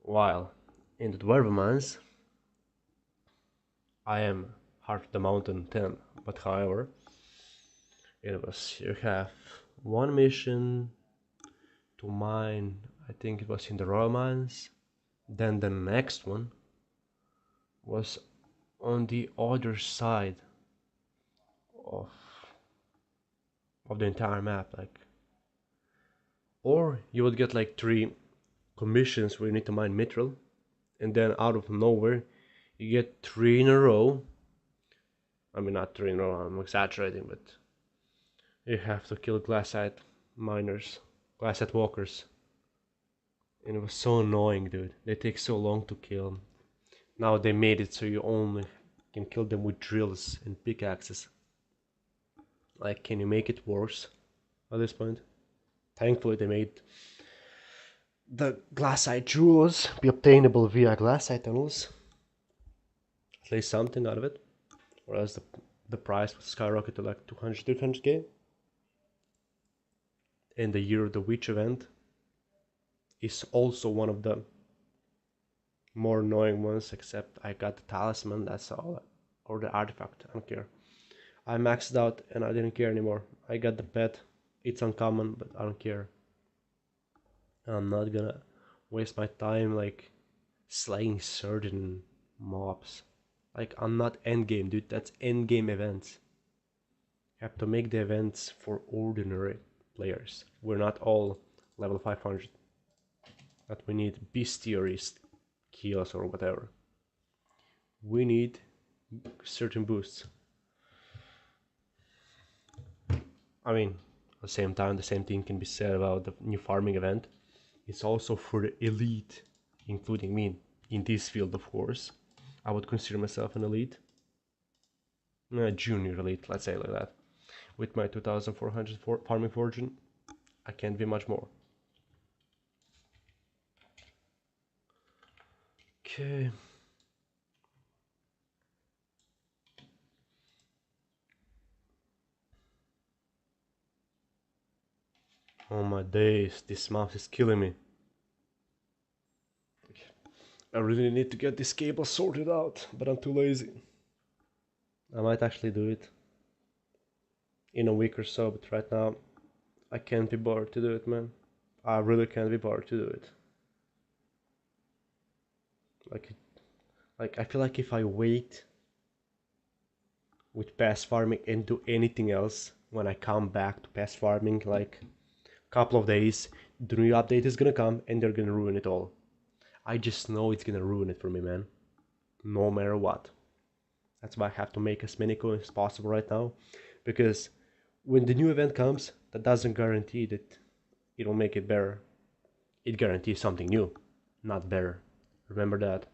While in the dwarven mines, I am Heart of the Mountain 10, but however, it was, you have one mission to mine, I think it was in the Royal Mines, then the next one was on the other side of the entire map, like, or you would get like 3 commissions where you need to mine mithril, and then out of nowhere you get 3 in a row. I mean, not 3 in a row, I'm exaggerating, but you have to kill glassite miners, glassite walkers, and it was so annoying, dude. They take so long to kill. Now they made it so you only can kill them with drills and pickaxes. Like, can you make it worse at this point? Thankfully they made the glassite jewels be obtainable via glassite tunnels. At least something out of it. Or else the price would skyrocket to like 200-300k. And the Year of the Witch event is also one of the more annoying ones, except I got the talisman, that's all. Or the artifact, I don't care. I maxed out and I didn't care anymore. I got the pet, it's uncommon, but I don't care. I'm not gonna waste my time like slaying certain mobs. Like, I'm not endgame, dude. That's endgame events. You have to make the events for ordinary players. We're not all level 500. That we need bestiary kills or whatever. We need certain boosts. I mean, at the same time, the same thing can be said about the new farming event. It's also for the elite, including me, in this field, of course. I would consider myself an elite. Junior elite, let's say like that. With my 2400 farming fortune, I can't be much more. Okay. Oh my days, this mouse is killing me. I really need to get this cable sorted out, but I'm too lazy. I might actually do it in a week or so, but right now I can't be bothered to do it, man. I really can't be bothered to do it. Like I feel like if I wait with pest farming and do anything else, when I come back to pest farming, like a couple of days, the new update is gonna come and they're gonna ruin it all. I just know it's gonna ruin it for me, man. No matter what. That's why I have to make as many coins as possible right now, because when the new event comes, that doesn't guarantee that it'll make it better. It guarantees something new, not better. Remember that.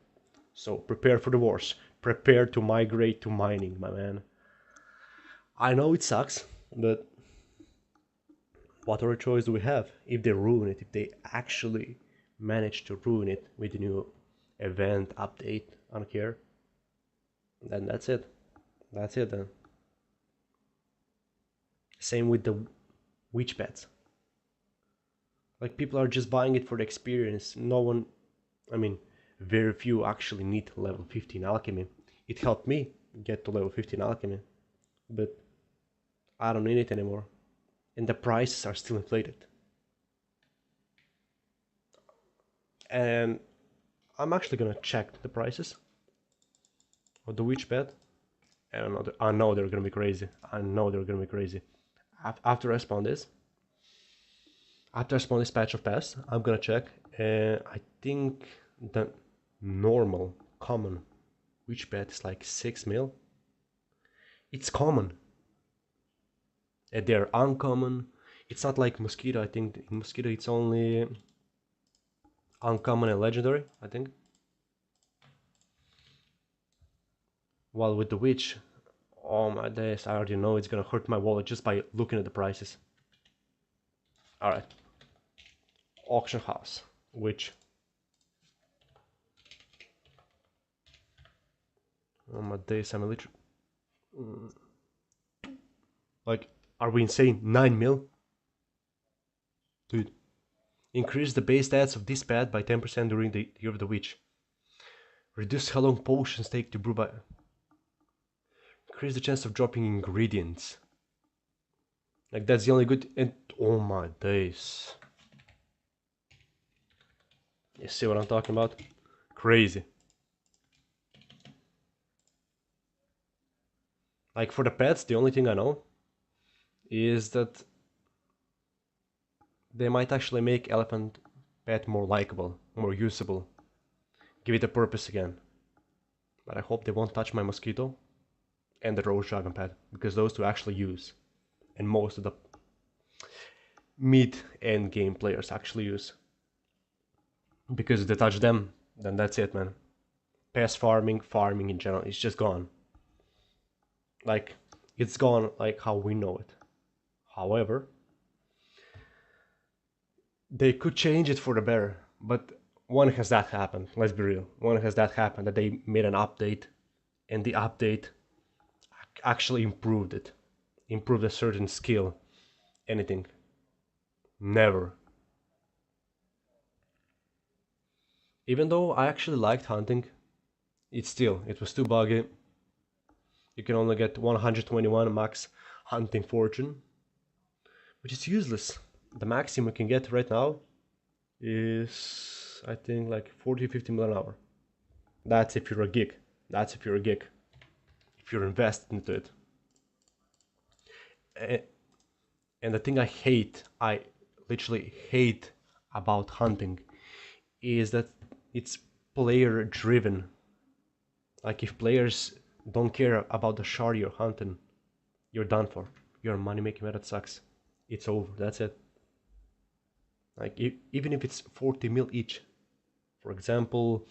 So prepare for the wars. Prepare to migrate to mining, my man. I know it sucks, but what other choice do we have? If they ruin it, if they actually manage to ruin it with the new event update on here, then that's it. That's it then. Same with the witch pets. Like, people are just buying it for the experience. No one, I mean, very few actually need level 15 alchemy. It helped me get to level 15 alchemy, but I don't need it anymore. And the prices are still inflated. And I'm actually gonna check the prices of the witch pet. I know they're gonna be crazy. I know they're gonna be crazy. After I spawn this patch of Pest, I'm gonna check. I think the normal, common witch pet is like 6 mil. It's common. And they're uncommon. It's not like Mosquito. I think in Mosquito it's only uncommon and legendary, I think. While with the witch, oh my days, I already know it's gonna hurt my wallet just by looking at the prices. Alright. Auction house. Witch. Oh my days, I'm literally... Like, are we insane? 9 mil? Dude. Increase the base stats of this pet by 10% during the Year of the Witch. Reduce how long potions take to brew by... Increase the chance of dropping ingredients. Like, that's the only good... And oh my days. You see what I'm talking about? Crazy. Like, for the pets, the only thing I know is that they might actually make elephant pet more likable, more usable. Give it a purpose again. But I hope they won't touch my mosquito and the rose dragon pet, because those two actually use. And most of the mid-end game players actually use. Because if they touch them, then that's it, man. Pest farming, farming in general, it's just gone. Like, it's gone like how we know it. However, they could change it for the better, but when has that happened? Let's be real. When has that happened, that they made an update and the update actually improved it? Improved a certain skill? Anything? Never. Even though I actually liked hunting, it was too buggy. You can only get 121 max hunting fortune, which is useless. The maximum you can get right now is makes, I think, like 40-50 mil an hour. That's if you're a geek. That's if you're a geek. If you're invested into it. And the thing I literally hate about hunting is that it's player driven. Like if players don't care about the shard you're hunting, you're done for. Your money making method sucks. It's over. That's it. Like even if it's 40 mil each. For example,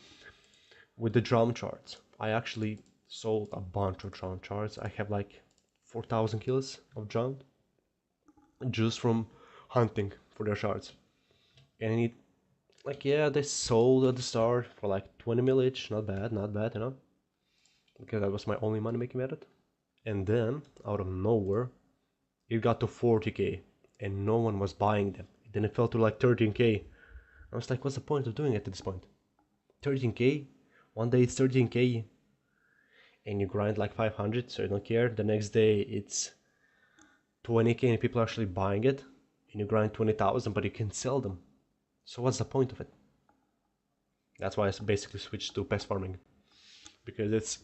with the drum charts, I actually sold a bunch of drum charts. I have like 4,000 kills of drum just from hunting for their shards. And it, like, yeah, they sold at the start for like 20 mil each. Not bad, not bad, you know, because that was my only money making method. And then out of nowhere it got to 40k and no one was buying them. Then it fell to like 13k. I was like, what's the point of doing it at this point? 13k? One day it's 13k and you grind like 500, so you don't care. The next day it's 20k and people are actually buying it, and you grind 20,000 but you can't sell them. So what's the point of it? That's why I basically switched to pest farming, because it's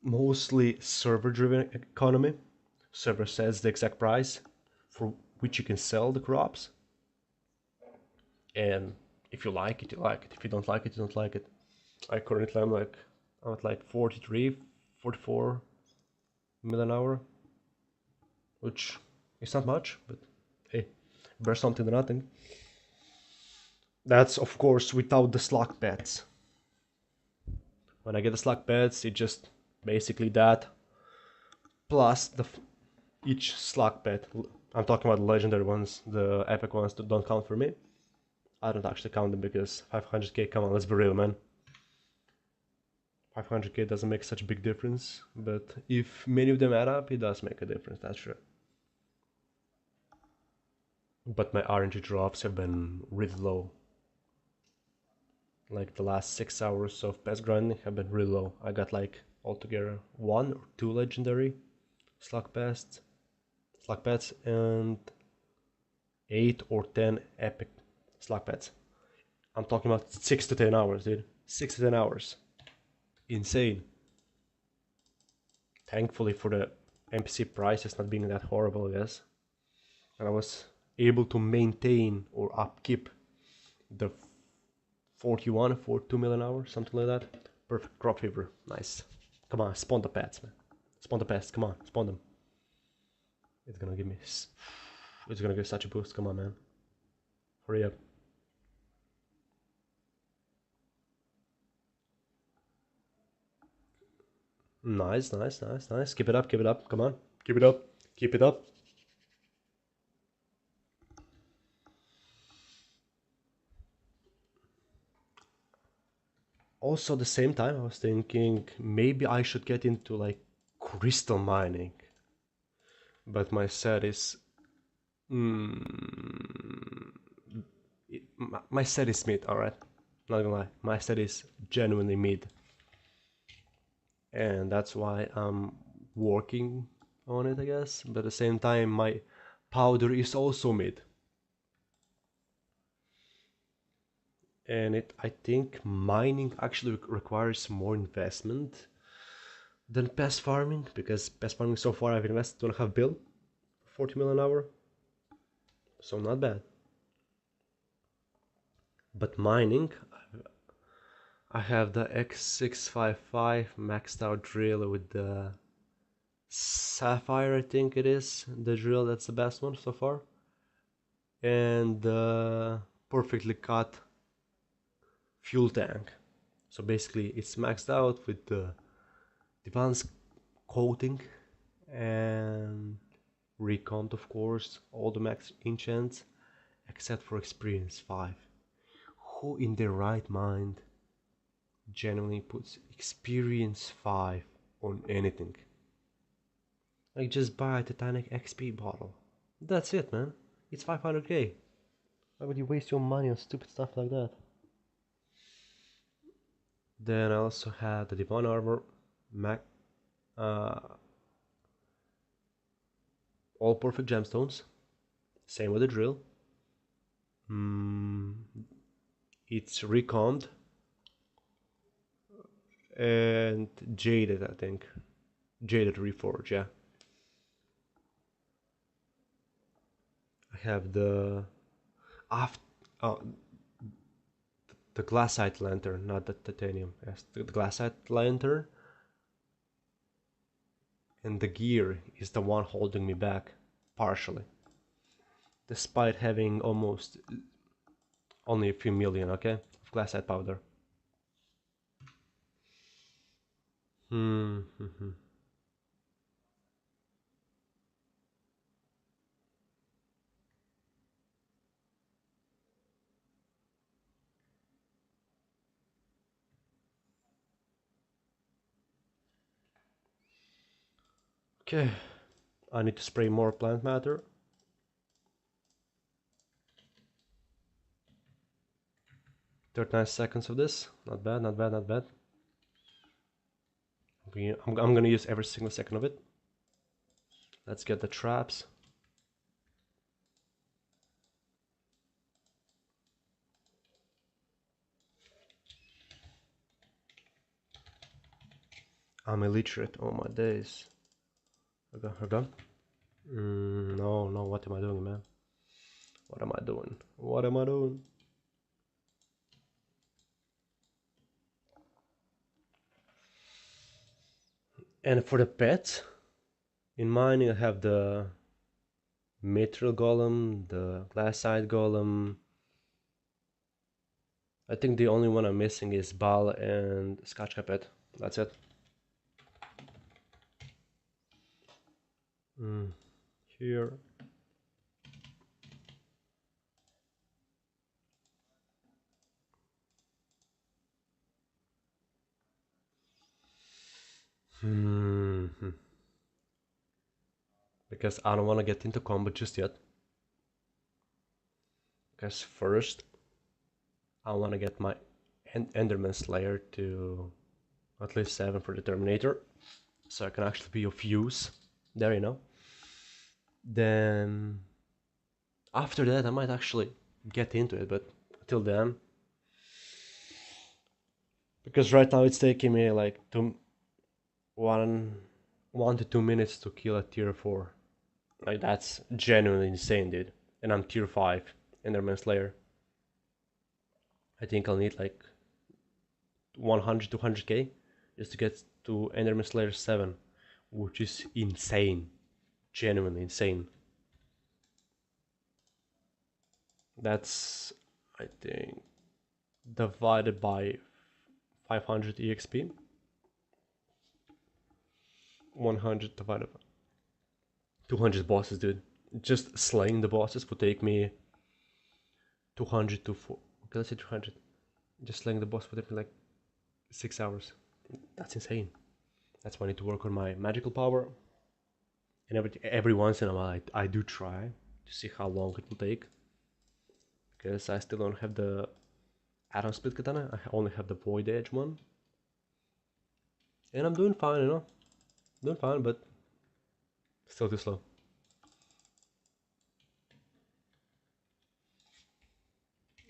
mostly server driven economy. Server sets the exact price for which you can sell the crops, and if you like it, you like it. If you don't like it, you don't like it. I currently I'm at like 43, 44 mil an hour, which is not much, but hey, better something than nothing. That's of course without the slug pets. When I get the slug pets, it just basically that plus each slug pet. I'm talking about the legendary ones. The epic ones that don't count for me. I don't actually count them because 500k, come on, let's be real, man. 500k doesn't make such a big difference, but if many of them add up, it does make a difference, that's true. But my RNG drops have been really low. Like the last 6 hours of pest grinding have been really low. I got like altogether 1 or 2 legendary slug pets and 8 or 10 epic slug pets. I'm talking about 6 to 10 hours, dude. 6 to 10 hours. Insane. Thankfully for the NPC prices not being that horrible, I guess. And I was able to maintain or upkeep the 42 mil an hour, something like that. Perfect. Crop fever. Nice. Come on, spawn the pets, man. Spawn the pests. Come on, spawn them. It's gonna give me... It's gonna give such a boost. Come on, man. Hurry up. Nice, nice, nice, nice. Keep it up, keep it up. Come on. Keep it up. Keep it up. Also, at the same time, I was thinking maybe I should get into like crystal mining. But my set is... my set is mid, alright? Not gonna lie. My set is genuinely mid. And that's why I'm working on it, I guess. But at the same time, my powder is also mid. And I think mining actually requires more investment than pest farming, because pest farming so far I've invested 2.5 bill, 40 mil an hour, so not bad. But mining, I have the X655 maxed out drill with the Sapphire, I think it is, the drill that's the best one so far, and the perfectly cut fuel tank. So basically it's maxed out with the advanced coating and recount, of course, all the max enchants except for experience 5. Who in their right mind genuinely puts experience 5 on anything? Like, just buy a Titanic XP bottle. That's it, man. It's 500k. Why would you waste your money on stupid stuff like that? Then I also had the Divine Armor, all perfect gemstones. Same with the drill. It's recombed and jaded, I think. Jaded reforge, yeah. I have the aft oh, the glassite lantern, not the titanium. Yes, the glassite lantern, and the gear is the one holding me back partially, despite having almost only a few million, okay, of glassite powder. Hmm. Okay, I need to spray more plant matter. 39 seconds of this. Not bad, not bad, not bad. I'm gonna use every single second of it. Let's get the traps. I'm illiterate. Oh my days. Okay. No, no, what am I doing, man? What am I doing? What am I doing? And for the pets, in mine I have the mithril golem, the glassite golem. I think the only one I'm missing is Bal and Scotch Pet. That's it. Here. Because I don't want to get into combat just yet. Because first, I want to get my Enderman Slayer to at least 7 for the Terminator, so I can actually be of use. There, you know. Then, after that, I might actually get into it, but till then, because right now it's taking me like 1 to 2 minutes to kill a tier 4. Like, that's genuinely insane, dude. And I'm tier 5 Enderman Slayer. I think I'll need like 100 to 100k just to get to Enderman Slayer 7, which is insane. Genuinely insane. That's, I think, divided by 500 EXP. 100 divided by 200 bosses, dude. Just slaying the bosses would take me 200 to 4. Okay, let's say 200. Just slaying the boss would take me like 6 hours. That's insane. That's why I need to work on my magical power. And every once in a while, I do try to see how long it will take. Because I still don't have the Atom Split Katana. I only have the Void Edge one. And I'm doing fine, you know. Doing fine, but still too slow.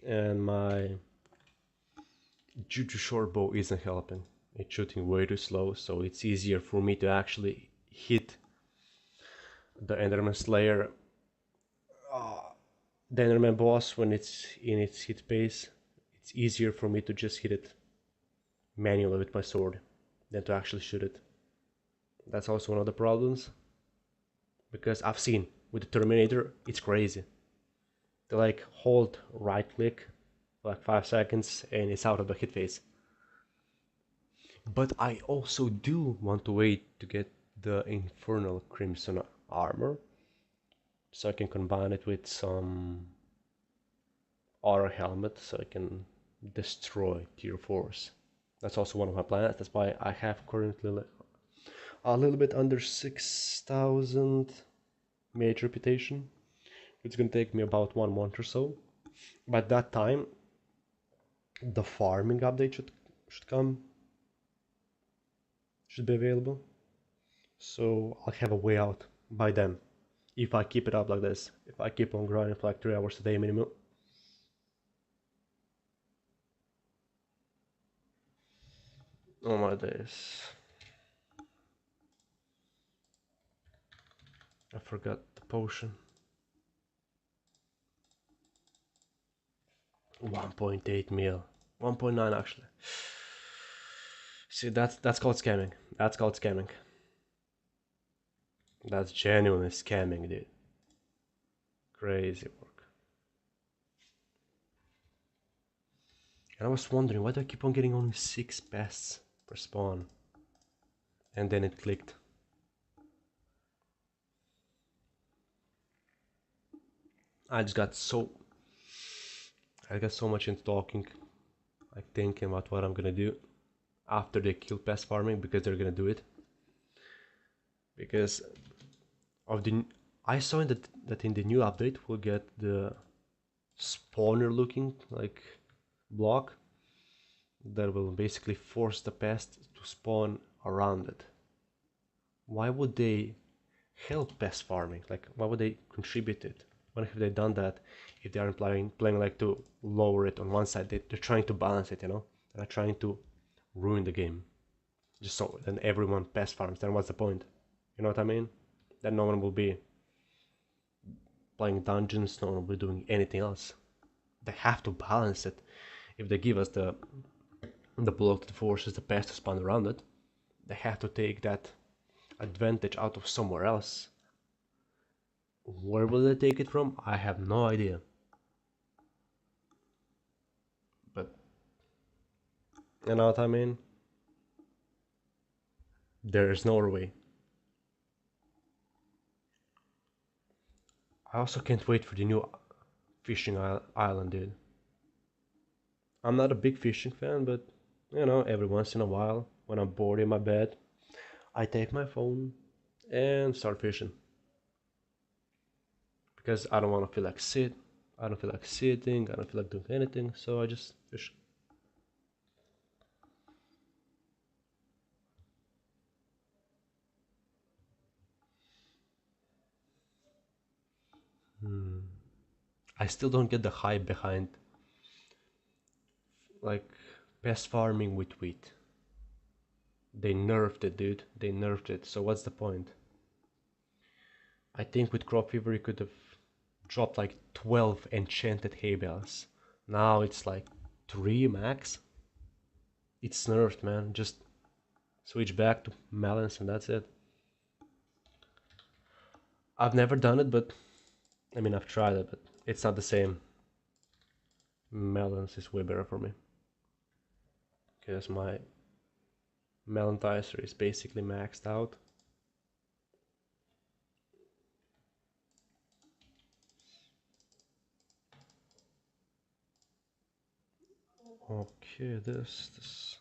And my Juju short bow isn't helping. It's shooting way too slow, so it's easier for me to actually hit the Enderman Slayer, the Enderman boss when it's in its hit pace. It's easier for me to just hit it manually with my sword than to actually shoot it. That's also one of the problems, because I've seen with the Terminator, it's crazy. They like hold right click for like 5 seconds and it's out of the hit phase. But I also do want to wait to get the Infernal Crimson armor, so I can combine it with some Aura helmet so I can destroy tier 4s. That's also one of my plans. That's why I have currently a little bit under 6,000 mage reputation. It's gonna take me about 1 month or so. By that time, the farming update should come. Should be available. So I'll have a way out by then. If I keep it up like this. If I keep on grinding for like 3 hours a day minimum. Oh my days. I forgot the potion. 1.8 mil. 1.9 actually. See, that's called scamming. That's called scamming. That's genuinely scamming, dude. Crazy work. And I was wondering, why do I keep on getting only 6 pests per spawn? And then it clicked. I got so much into talking, like thinking about what I'm gonna do after they kill pest farming, because they're gonna do it. Because of the, I saw that in the new update we'll get the spawner looking like block that will basically force the pest to spawn around it. Why would they help pest farming? Like, why would they contribute it? When have they done that? If they aren't playing like to lower it on one side, they're trying to balance it, you know? They're trying to ruin the game. Just so then everyone pest farms, then what's the point? You know what I mean? Then no one will be playing dungeons, no one will be doing anything else. They have to balance it. If they give us the block that forces the pest to spawn around it, they have to take that advantage out of somewhere else. Where will they take it from? I have no idea. But you know what I mean? There is Norway. I also can't wait for the new fishing island, dude. I'm not a big fishing fan, but you know, every once in a while, when I'm bored in my bed, I take my phone and start fishing. Because I don't want to feel like I don't feel like sitting, I don't feel like doing anything, so I just fish. I still don't get the hype behind like pest farming with wheat. They nerfed it, dude. They nerfed it. So what's the point? I think with crop fever you could have dropped like 12 enchanted hay bales. Now it's like 3 max. It's nerfed, man. Just switch back to melons and that's it. I've never done it, but I mean I've tried it, but it's not the same. Melons is way better for me. Because my melon dicer is basically maxed out. Okay, this.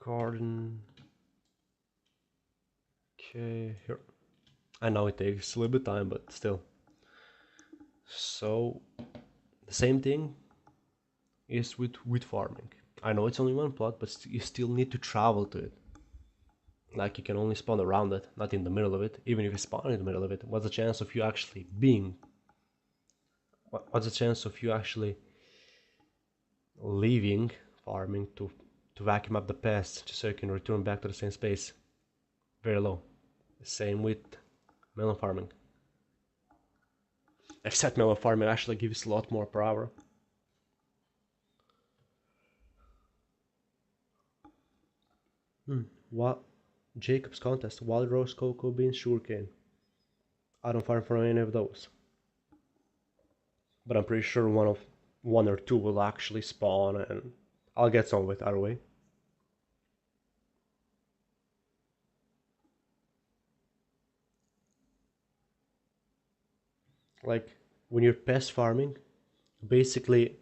Garden. Okay, here. I know it takes a little bit of time, but still. So, the same thing is with farming. I know it's only one plot, but you still need to travel to it. Like, you can only spawn around it, not in the middle of it. Even if you spawn in the middle of it, what's the chance of you actually being... What's the chance of you actually leaving farming to vacuum up the pests just so you can return back to the same space? Very low. Same with melon farming. Except melon farming actually gives a lot more per hour. What? Jacob's contest, wild rose, cocoa beans, sugarcane. I don't farm for any of those. But I'm pretty sure one or two will actually spawn and I'll get some of it either way. Like, when you're pest farming, basically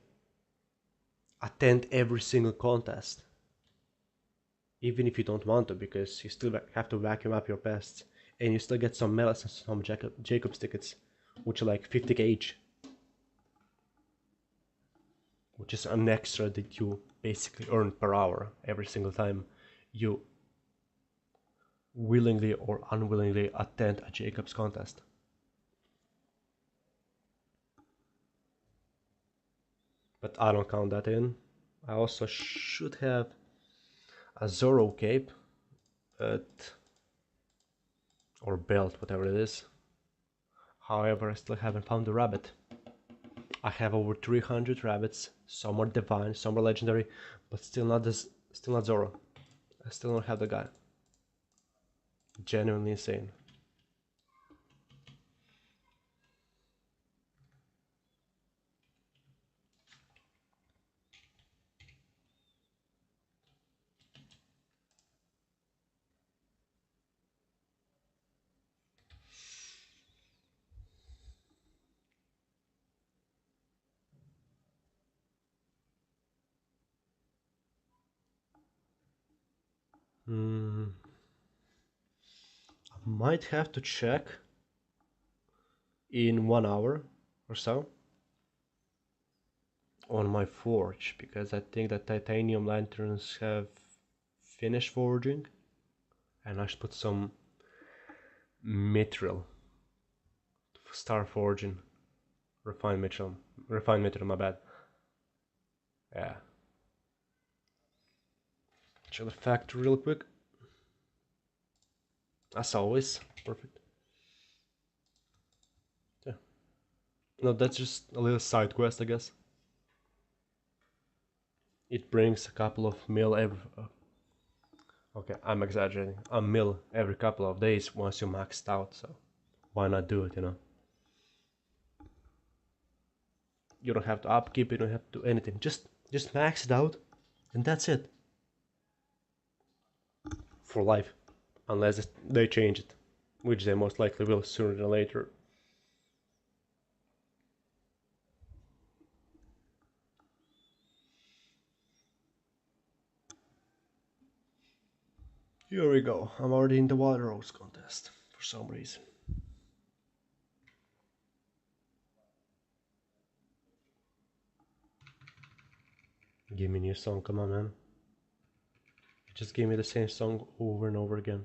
attend every single contest. Even if you don't want to, because you still have to vacuum up your pests. And you still get some medals and some Jacob's tickets, which are like 50k each. Which is an extra that you basically earn per hour every single time you willingly or unwillingly attend a Jacob's contest. but I don't count that in. I also should have a Zoro cape, but or belt, whatever it is. However, I still haven't found the rabbit. I have over 300 rabbits. Some are divine, some are legendary, but still not Zoro. I still don't have the guy. Genuinely insane. I might have to check in 1 hour or so on my forge, because I think that titanium lanterns have finished forging, and I should put some mithril to start forging. Refined mithril, my bad. Yeah. Check the factory real quick. As always, perfect. Yeah. No, that's just a little side quest, I guess. It brings a couple of mil every... okay, I'm exaggerating. A mil every couple of days once you maxed out, so why not do it, you know? You don't have to upkeep, you don't have to do anything. Just max it out, and that's it. For life. Unless they change it, which they most likely will sooner than later. Here we go. I'm already in the water rose contest for some reason. Give me a new song, come on, man. Just give me the same song over and over again.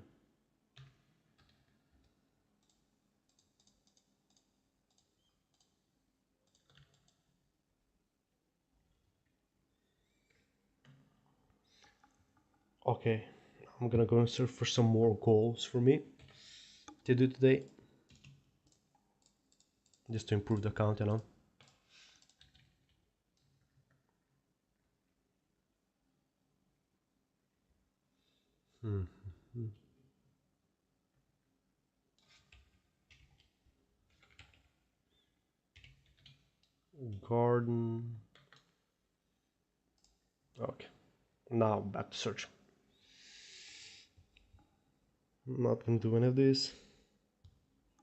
Okay, I'm gonna go and search for some more goals for me to do today. Just to improve the account, you know. Garden. Okay, now back to search. Not gonna do any of these.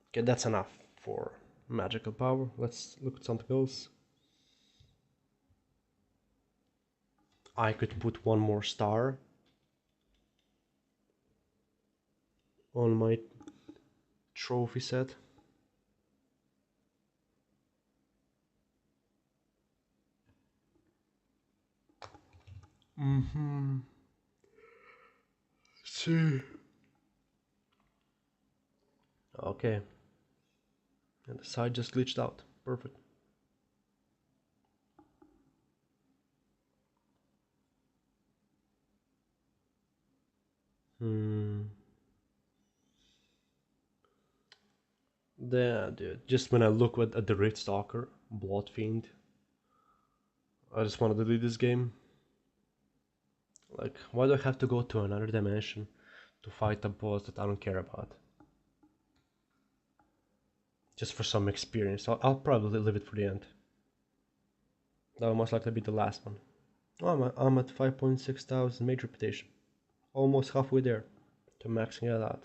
Okay, that's enough for magical power. Let's look at something else. I could put one more star on my trophy set. See. Okay. And the side just glitched out. Perfect. There, dude. Just when I look at the Rift Stalker, Blood Fiend, I just want to delete this game. Like, why do I have to go to another dimension to fight a boss that I don't care about? Just for some experience. I'll probably leave it for the end. That will most likely be the last one. Oh, I'm at 5.6 thousand mage reputation. Almost halfway there to maxing it out.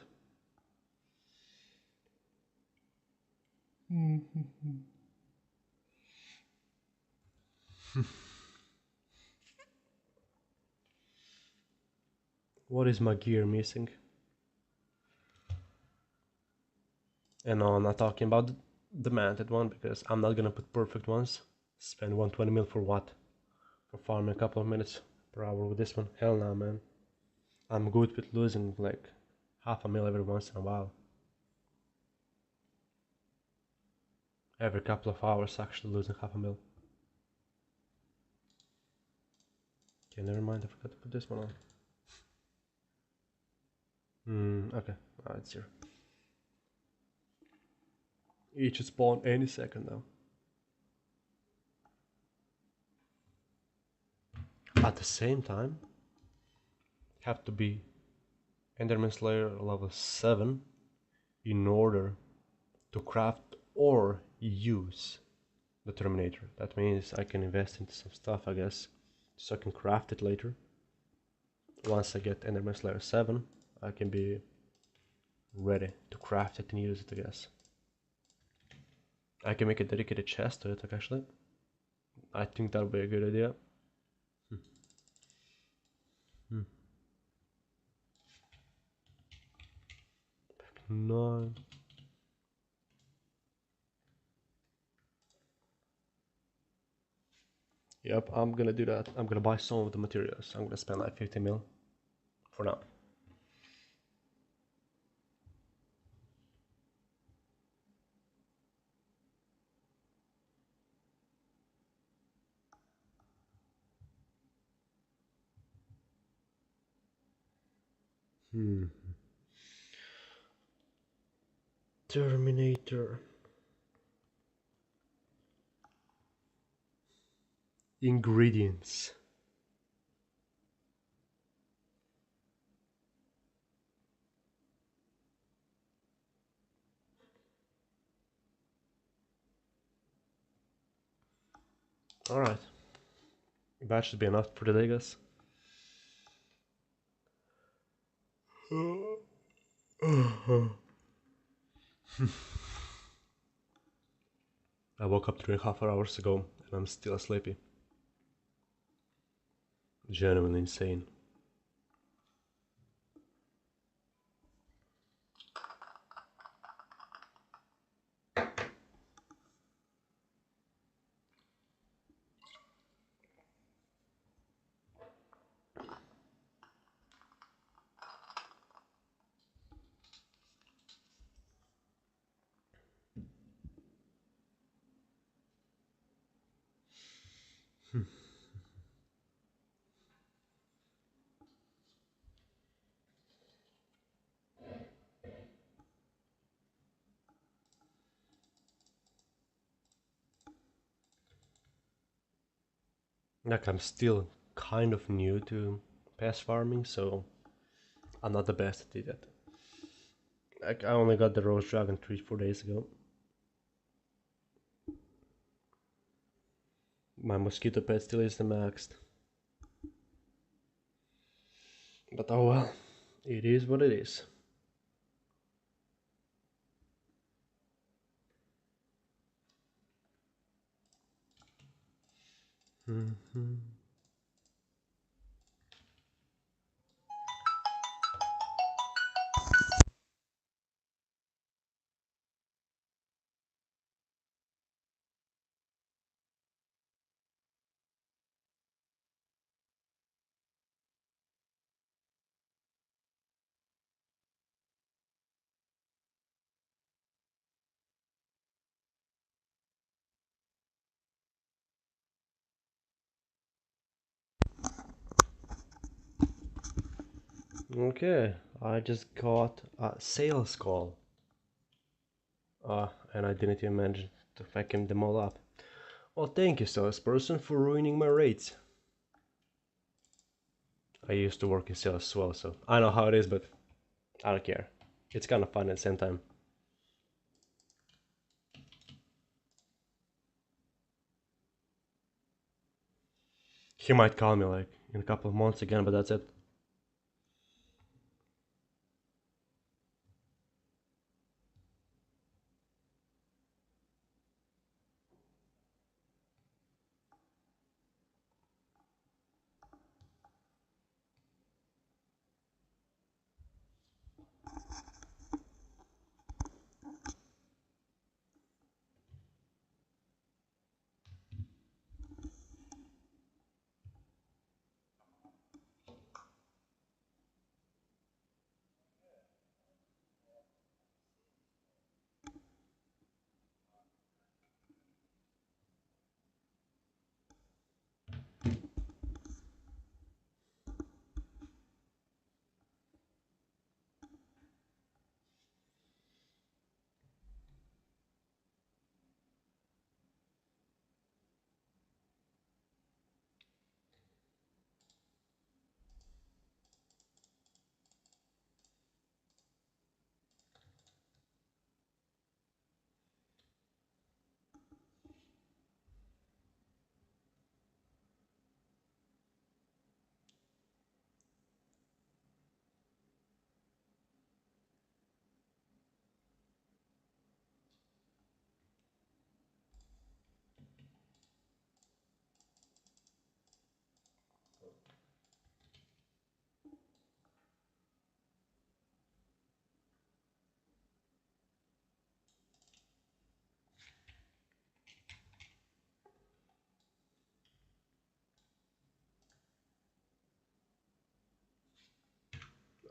What is my gear missing? And no, I'm not talking about the manted one, because I'm not gonna put perfect ones. Spend 120 mil for what? For farming a couple of minutes per hour with this one? Hell no, man. I'm good with losing like half a mil every once in a while. Every couple of hours actually losing half a mil. Okay, never mind, I forgot to put this one on. Okay, it's here. It should spawn any second now. At the same time, have to be Enderman Slayer level 7 in order to craft or use the Terminator. That means I can invest into some stuff, I guess, so I can craft it later. Once I get Enderman Slayer 7, I can be ready to craft it and use it, I guess. I can make a dedicated chest to it, actually. I think that would be a good idea. No. Yep, I'm gonna do that. I'm gonna buy some of the materials. I'm gonna spend like 50 mil for now. Terminator. Ingredients. Alright. That should be enough for today, guys. I woke up 3.5 hours ago and I'm still sleepy. Genuinely insane. Like, I'm still kind of new to pest farming, so I'm not the best at it yet. Like, I only got the rose dragon 3-4 days ago. My mosquito pet still isn't maxed. But oh well, it is what it is. Okay, I just got a sales call. And I didn't even manage to vacuum them all up. Well, thank you, salesperson, for ruining my rates. I used to work in sales as well, so I know how it is, but I don't care. It's kind of fun at the same time. He might call me like in a couple of months again, but that's it.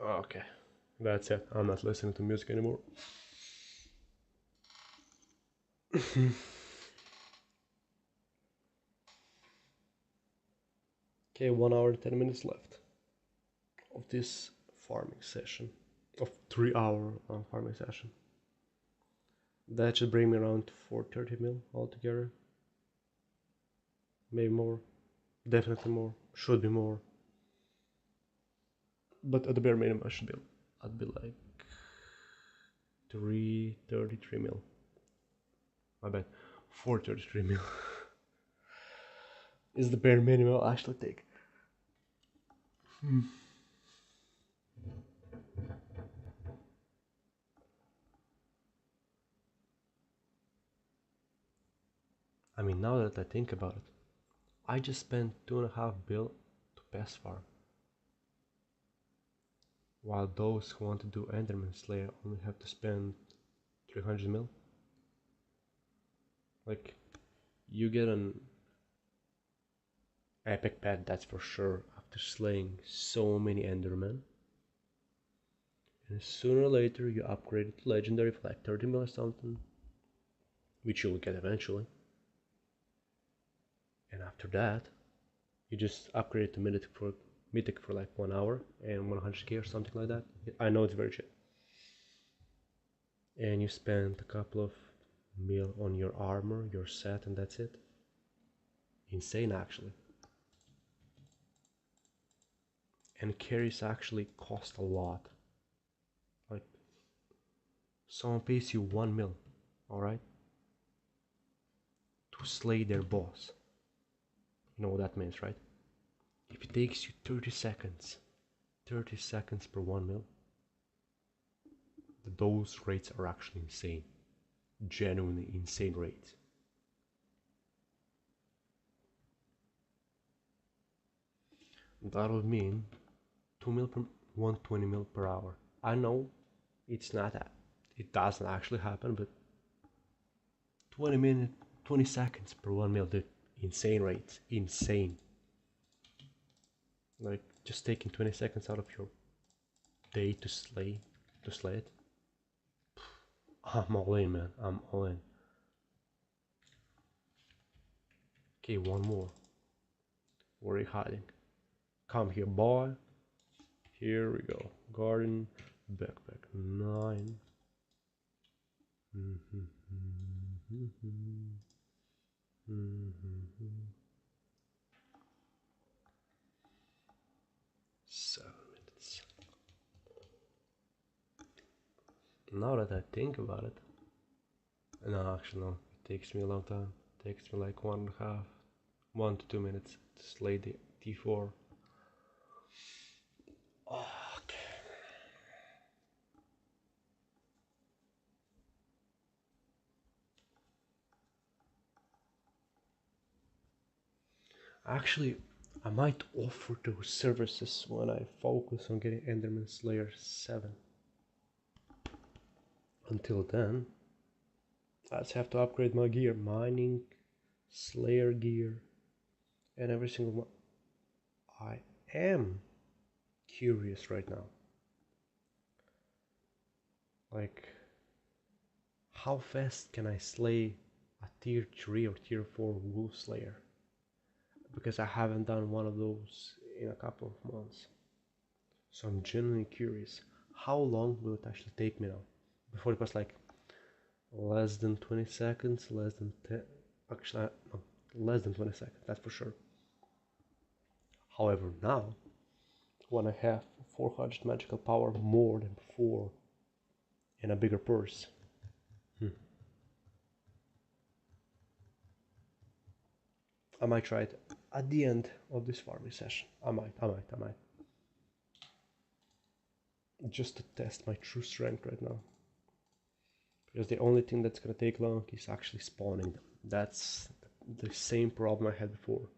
Okay, that's it. I'm not listening to music anymore. Okay, 1 hour and 10 minutes left of this farming session, of 3 hour farming session. That should bring me around 430 mil altogether. Maybe more, definitely more, should be more. But at the bare minimum, I'd be like 333 mil. My bad, 433 mil is the bare minimum I'll actually take. I mean, now that I think about it, I just spent 2.5 bill to Pest farm, while those who want to do Enderman Slayer only have to spend 300 mil. Like, you get an epic pet, that's for sure, after slaying so many Endermen. And sooner or later you upgrade it to legendary for like 30 mil or something, which you'll get eventually. And after that, you just upgrade it to mythic for like 1 hour and 100k or something like that. I know it's very cheap. And you spend a couple of mil on your armor, your set, and that's it. Insane, actually. And carries actually cost a lot. Like, someone pays you 1 mil, alright, to slay their boss. You know what that means, right? If it takes you 30 seconds per 1 mil, those rates are actually insane. Genuinely insane rates. That would mean 2 mil per 120 mil per hour. I know it's not that. It doesn't actually happen, but 20 seconds per 1 mil, dude. Insane rates. Insane. Like, just taking 20 seconds out of your day to slay it. I'm all in, man. I'm all in. Okay, one more. Where are you hiding? Come here, boy. Here we go. Garden, backpack 9. 7 minutes. Now that I think about it, no, actually no, it takes me a long time. It takes me like 1 to 2 minutes to slay the T4. Okay. Actually, I might offer those services when I focus on getting Enderman Slayer 7. Until then, I just have to upgrade my gear, mining, Slayer gear, and every single one. I am curious right now. Like, how fast can I slay a tier 3 or tier 4 wolf slayer? Because I haven't done one of those in a couple of months. So I'm genuinely curious, how long will it actually take me now? Before it was like less than 20 seconds, less than 10, actually no, less than 20 seconds, that's for sure. However, now, when I have 400 magical power more than before and a bigger purse, I might try it at the end of this farming session. I might. Just to test my true strength right now. Because the only thing that's gonna take long is actually spawning them. That's the same problem I had before.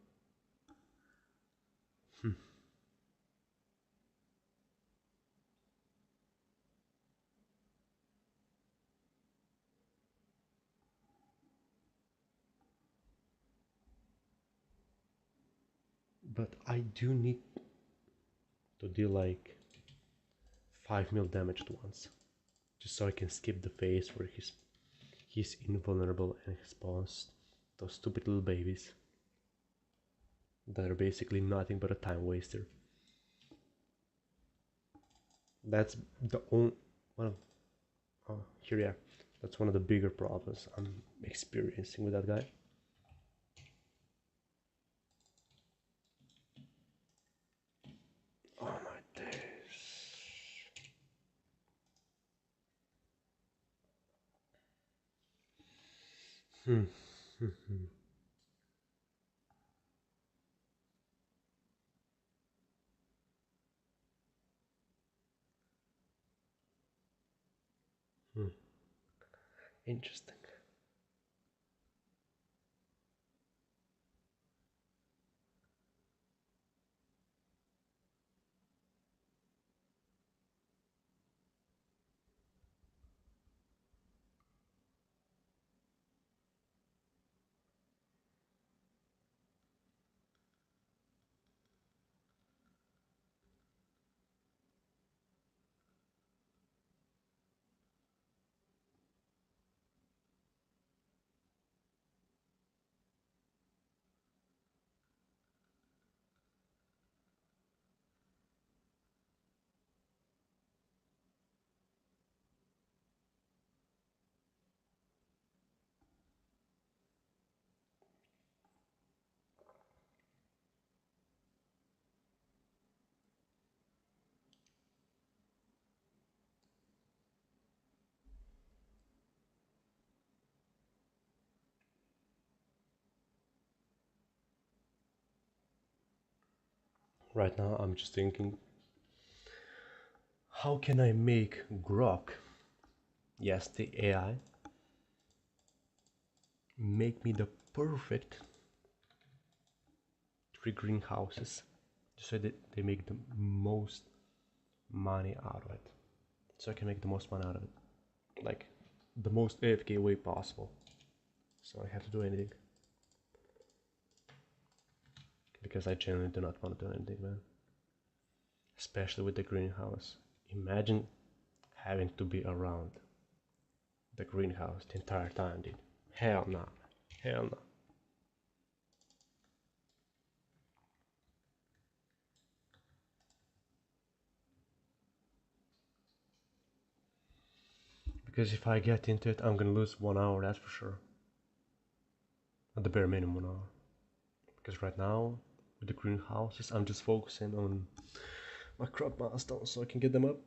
But I do need to do like 5 mil damage at once. Just so I can skip the phase where he's invulnerable and spawns those stupid little babies that are basically nothing but a time waster. That's the only one. Oh, here we are. That's one of the bigger problems I'm experiencing with that guy. Oh my days. Interesting. Right now I'm just thinking, how can I make Grok, yes, the AI, make me the perfect 3 greenhouses so that they make the most money out of it. So I can make the most money out of it. Like the most AFK way possible. So I have to do anything. Because I genuinely do not want to do anything, man. Especially with the greenhouse. Imagine having to be around the greenhouse the entire time, dude. Hell no. Hell no. Because if I get into it, I'm gonna lose 1 hour, that's for sure. At the bare minimum 1 hour. Because right now, with the greenhouses, I'm just focusing on my crop milestones so I can get them up.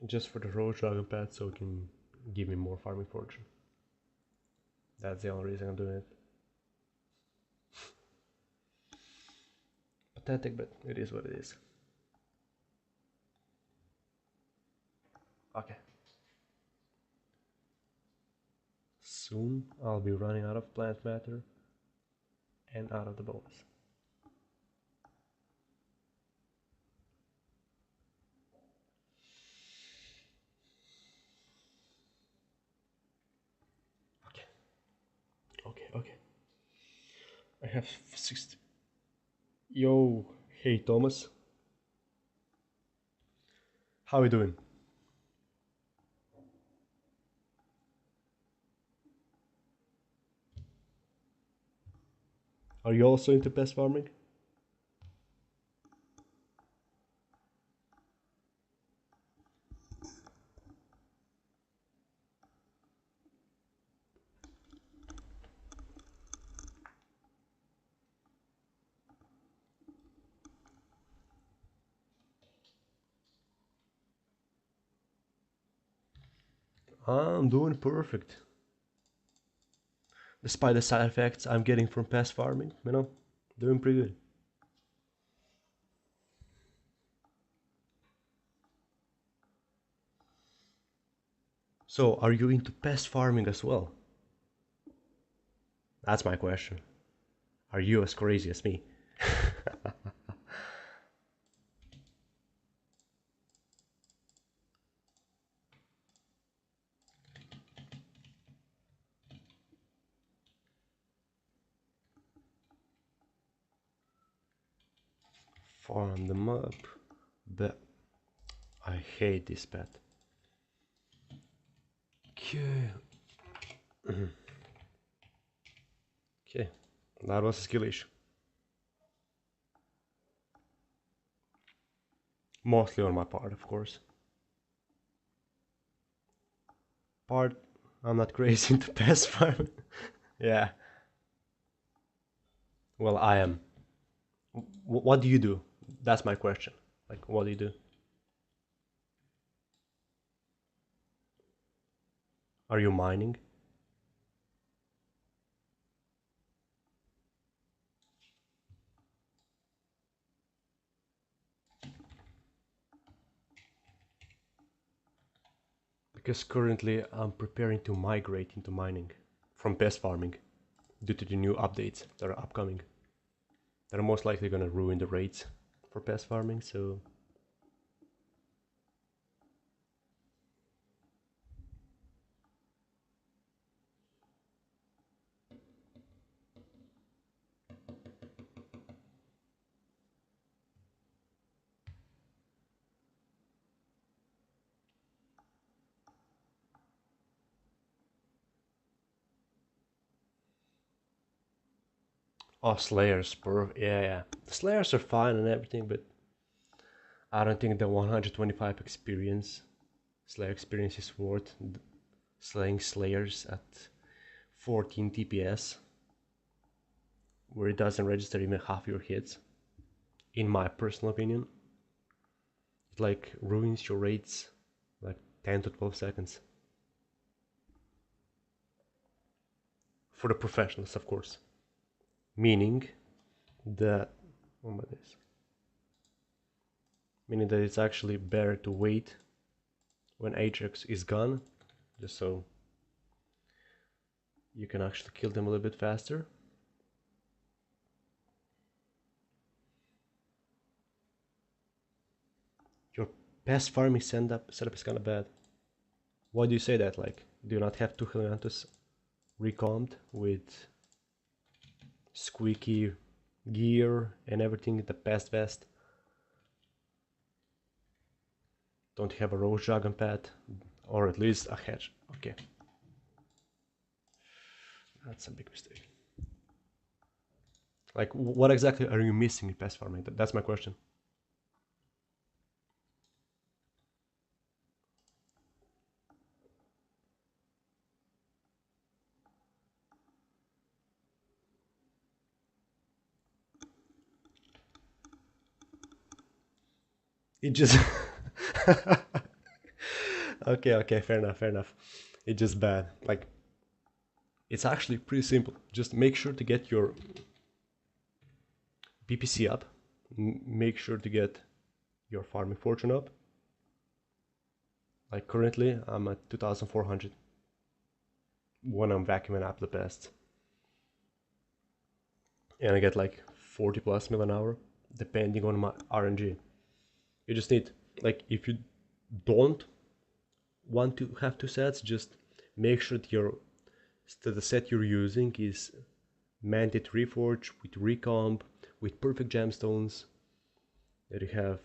Just for the road dragon pet so it can give me more farming fortune. That's the only reason I'm doing it. Pathetic, but it is what it is. Okay. Soon I'll be running out of plant matter and out of the bonus. Okay. I have 60. Yo, hey Thomas. How are you doing? Are you also into pest farming? I'm doing perfect. Despite the side effects I'm getting from pest farming, you know, doing pretty good. So, are you into pest farming as well? That's my question. Are you as crazy as me? Farm them up. But I hate this pet. Okay. Okay, that was a skill issue. Mostly on my part, of course. I'm not crazy into pest farm. Yeah. Well, I am. What do you do? That's my question. Like, what do you do? Are you mining? Because currently I'm preparing to migrate into mining from pest farming due to the new updates that are upcoming. That are most likely gonna ruin the rates for pest farming, so oh, Slayers, yeah. The Slayers are fine and everything, but I don't think the 125 Slayer experience is worth slaying Slayers at 14 TPS, where it doesn't register even half your hits. In my personal opinion, it like ruins your rates like 10 to 12 seconds. For the professionals, of course. Meaning that, oh my days. Meaning that it's actually better to wait when Ajax is gone, just so you can actually kill them a little bit faster. Your pest farming setup is kind of bad. Why do you say that? Like, do you not have two Helianthus recombed with squeaky gear and everything, the pest vest? Don't have a Rose Dragon pet, or at least a hedge. Okay. That's a big mistake. Like, what exactly are you missing in pest farming? That's my question. It just... okay, fair enough. It's just bad. Like, it's actually pretty simple. Just make sure to get your BPC up. Make sure to get your farming fortune up. Like currently, I'm at 2,400 when I'm vacuuming up the pests. And I get like 40 plus mil an hour, depending on my RNG. You just need, like, if you don't want to have two sets, just make sure that the set you're using is Manted Reforge with Recomp, with perfect gemstones, that you have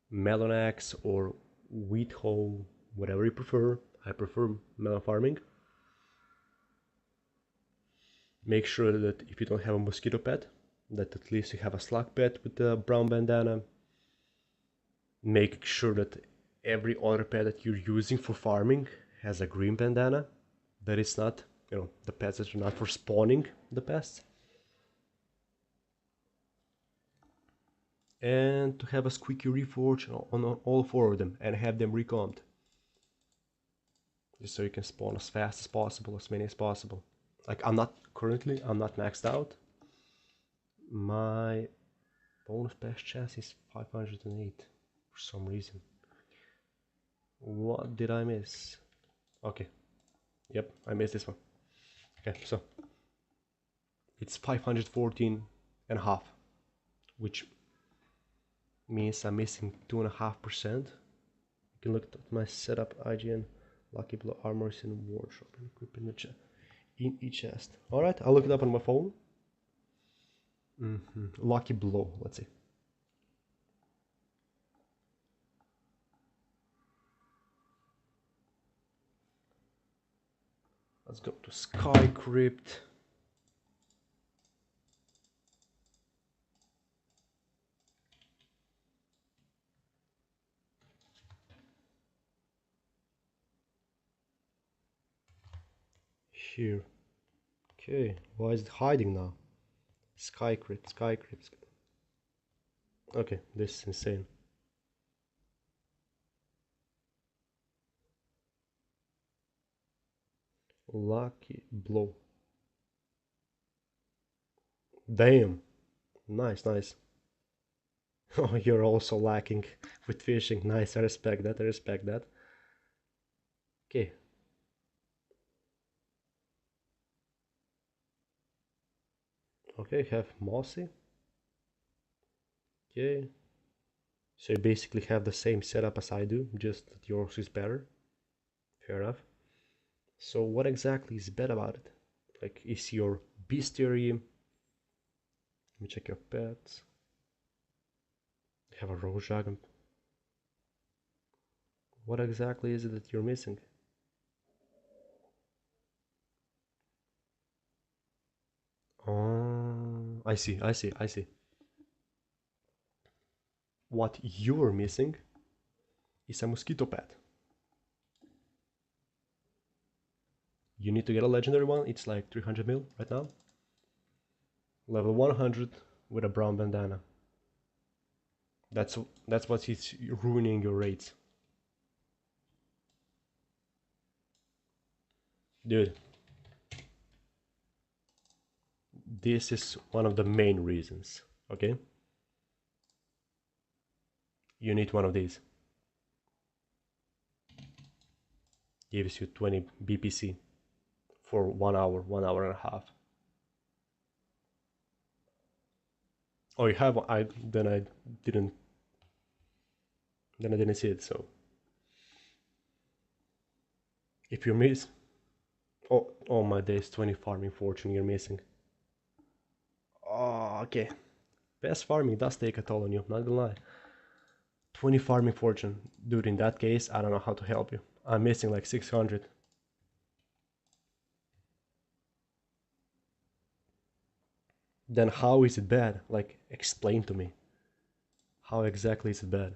Melon Axe or Wheat Hoe, whatever you prefer. I prefer melon farming. Make sure that if you don't have a mosquito pet, that at least you have a slug pet with the brown bandana. Make sure that every other pet that you're using for farming has a green bandana. That it's not, the pets that are not for spawning the pests. And to have a squeaky reforge on all four of them and have them recombed. Just so you can spawn as fast as possible, as many as possible. Like, I'm not maxed out. My bonus pest chest is 508 for some reason. What did I miss? Okay. Yep, I missed this one. Okay, so it's 514 and a half, which means I'm missing 2.5%. You can look at my setup IGN, Lucky Blow armors in wardrobe and equip in each chest. Alright, I'll look it up on my phone. Lucky Blow, let's see. Let's go to Sky Crypt. Here. Okay, why is it hiding now? Sky Crypt, Sky Crypt. Okay, this is insane. Lucky blow. Damn. Nice, nice. Oh, you're also lacking with fishing. Nice, I respect that, I respect that. Okay. Okay, have mossy. Okay. So you basically have the same setup as I do, just that yours is better. Fair enough. So what exactly is bad about it? Like, is your bestiary... Let me check your pets. You have a rose dragon. What exactly is it that you're missing? Oh, I see, I see, I see. What you're missing is a mosquito pet. You need to get a legendary one. It's like 300 mil right now. Level 100 with a brown bandana. That's what is ruining your rates. Dude. This is one of the main reasons, okay? You need one of these. Gives you 20 BPC for 1 hour, 1 hour and a half. Oh, you have one? I didn't see it. So if you miss, oh my days, 20 farming fortune you're missing. Oh, okay. Pest farming does take a toll on you, not gonna lie. 20 farming fortune, dude. In that case, I don't know how to help you. I'm missing like 600. Then how is it bad? Like, explain to me. How exactly is it bad?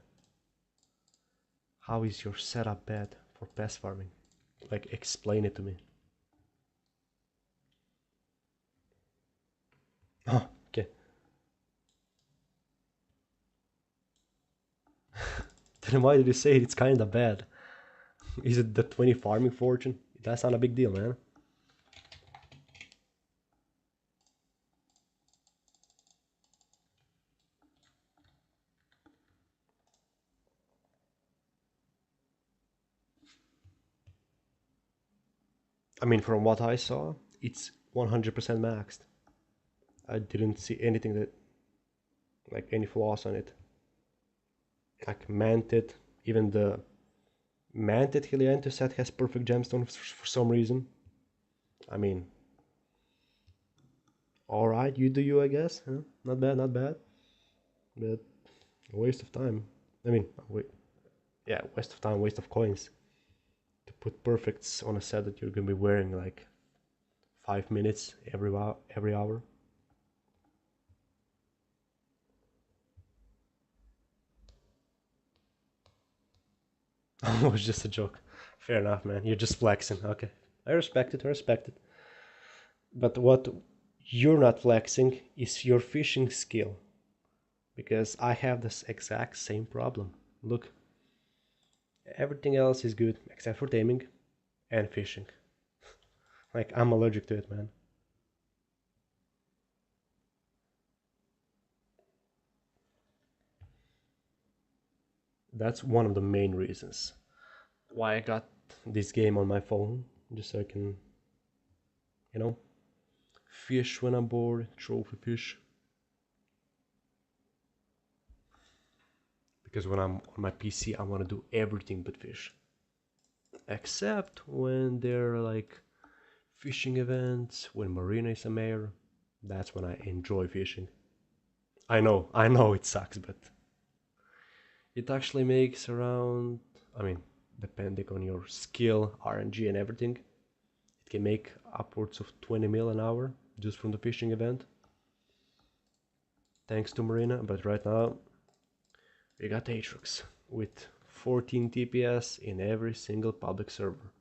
How is your setup bad for pest farming? Like, explain it to me. Oh, okay. Then why did you say it's kinda bad? Is it the 20 farming fortune? That's not a big deal, man. I mean, from what I saw, it's 100% maxed. I didn't see anything that, like, any flaws on it. Like, Manted, even the Manted Helianthus set has perfect gemstones for some reason. I mean, alright, you do you, I guess. Huh? Not bad, not bad. But a waste of time. I mean, yeah, waste of time, waste of coins. To put perfects on a set that you're gonna be wearing like 5 minutes every hour. It was just a joke. Fair enough, man. You're just flexing. Okay, I respect it. I respect it. But what you're not flexing is your fishing skill, because I have this exact same problem. Look, everything else is good except for taming and fishing. Like, I'm allergic to it, man. That's one of the main reasons why I got this game on my phone, just so I can, you know, fish when I'm bored, trophy fish. Because when I'm on my PC, I want to do everything but fish. Except when they're like fishing events, when Marina is a mayor, that's when I enjoy fishing. I know it sucks, but it actually makes around, I mean, depending on your skill, RNG and everything, it It can make upwards of 20 mil an hour just from the fishing event. Thanks to Marina, but right now we got Aatrox with 14 TPS in every single public server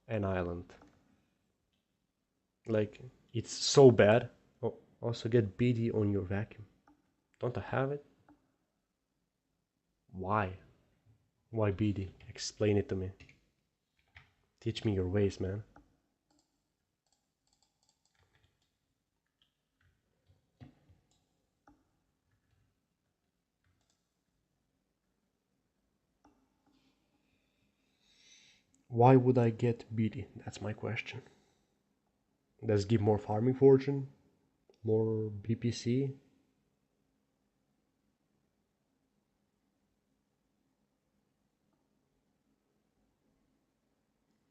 and island. Like, it's so bad. Oh, also get BD on your vacuum. Don't I have it? Why? Why BD? Explain it to me. Teach me your ways, man. Why would I get BD? That's my question. Does it give more farming fortune? More BPC?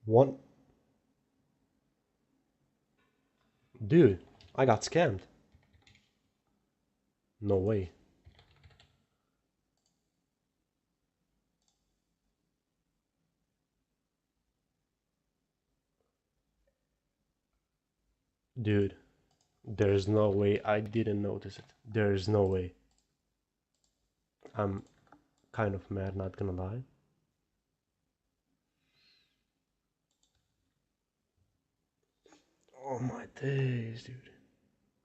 One. Dude, I got scammed. No way. Dude, there's no way I didn't notice it. There's no way. I'm kind of mad, not gonna lie. Oh my days, dude.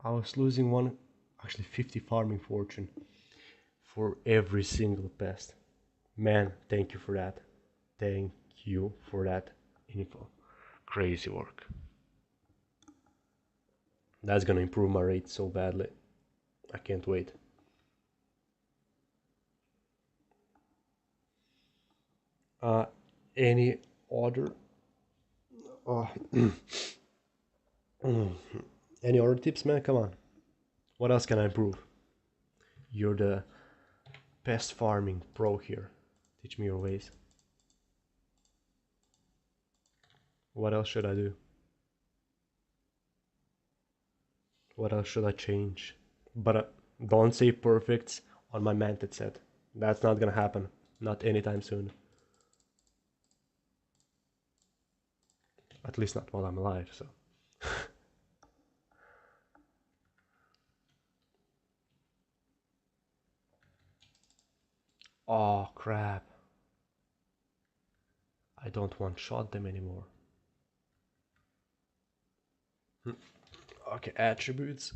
I was losing actually 50 farming fortune for every single pest. Man, thank you for that. Thank you for that info. Crazy work. That's gonna improve my rate so badly. I can't wait. Any other any other tips, man? Come on. What else can I improve? You're the pest farming pro here. Teach me your ways. What else should I do? What else should I change? But don't say perfects on my manted set. That's not gonna happen. Not anytime soon. At least not while I'm alive, so. Oh crap. I don't one-shot them anymore. Okay, attributes.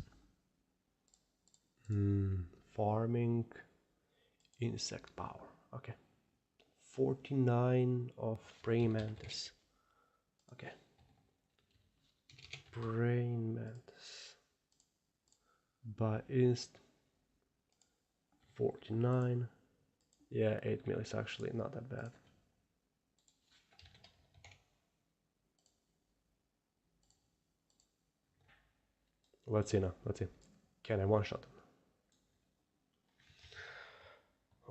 Farming, insect power. Okay. 49 of praying mantis. Okay. Praying mantis. By inst 49. Yeah, 8 mil is actually not that bad. Let's see now. Let's see. Can I one shot them?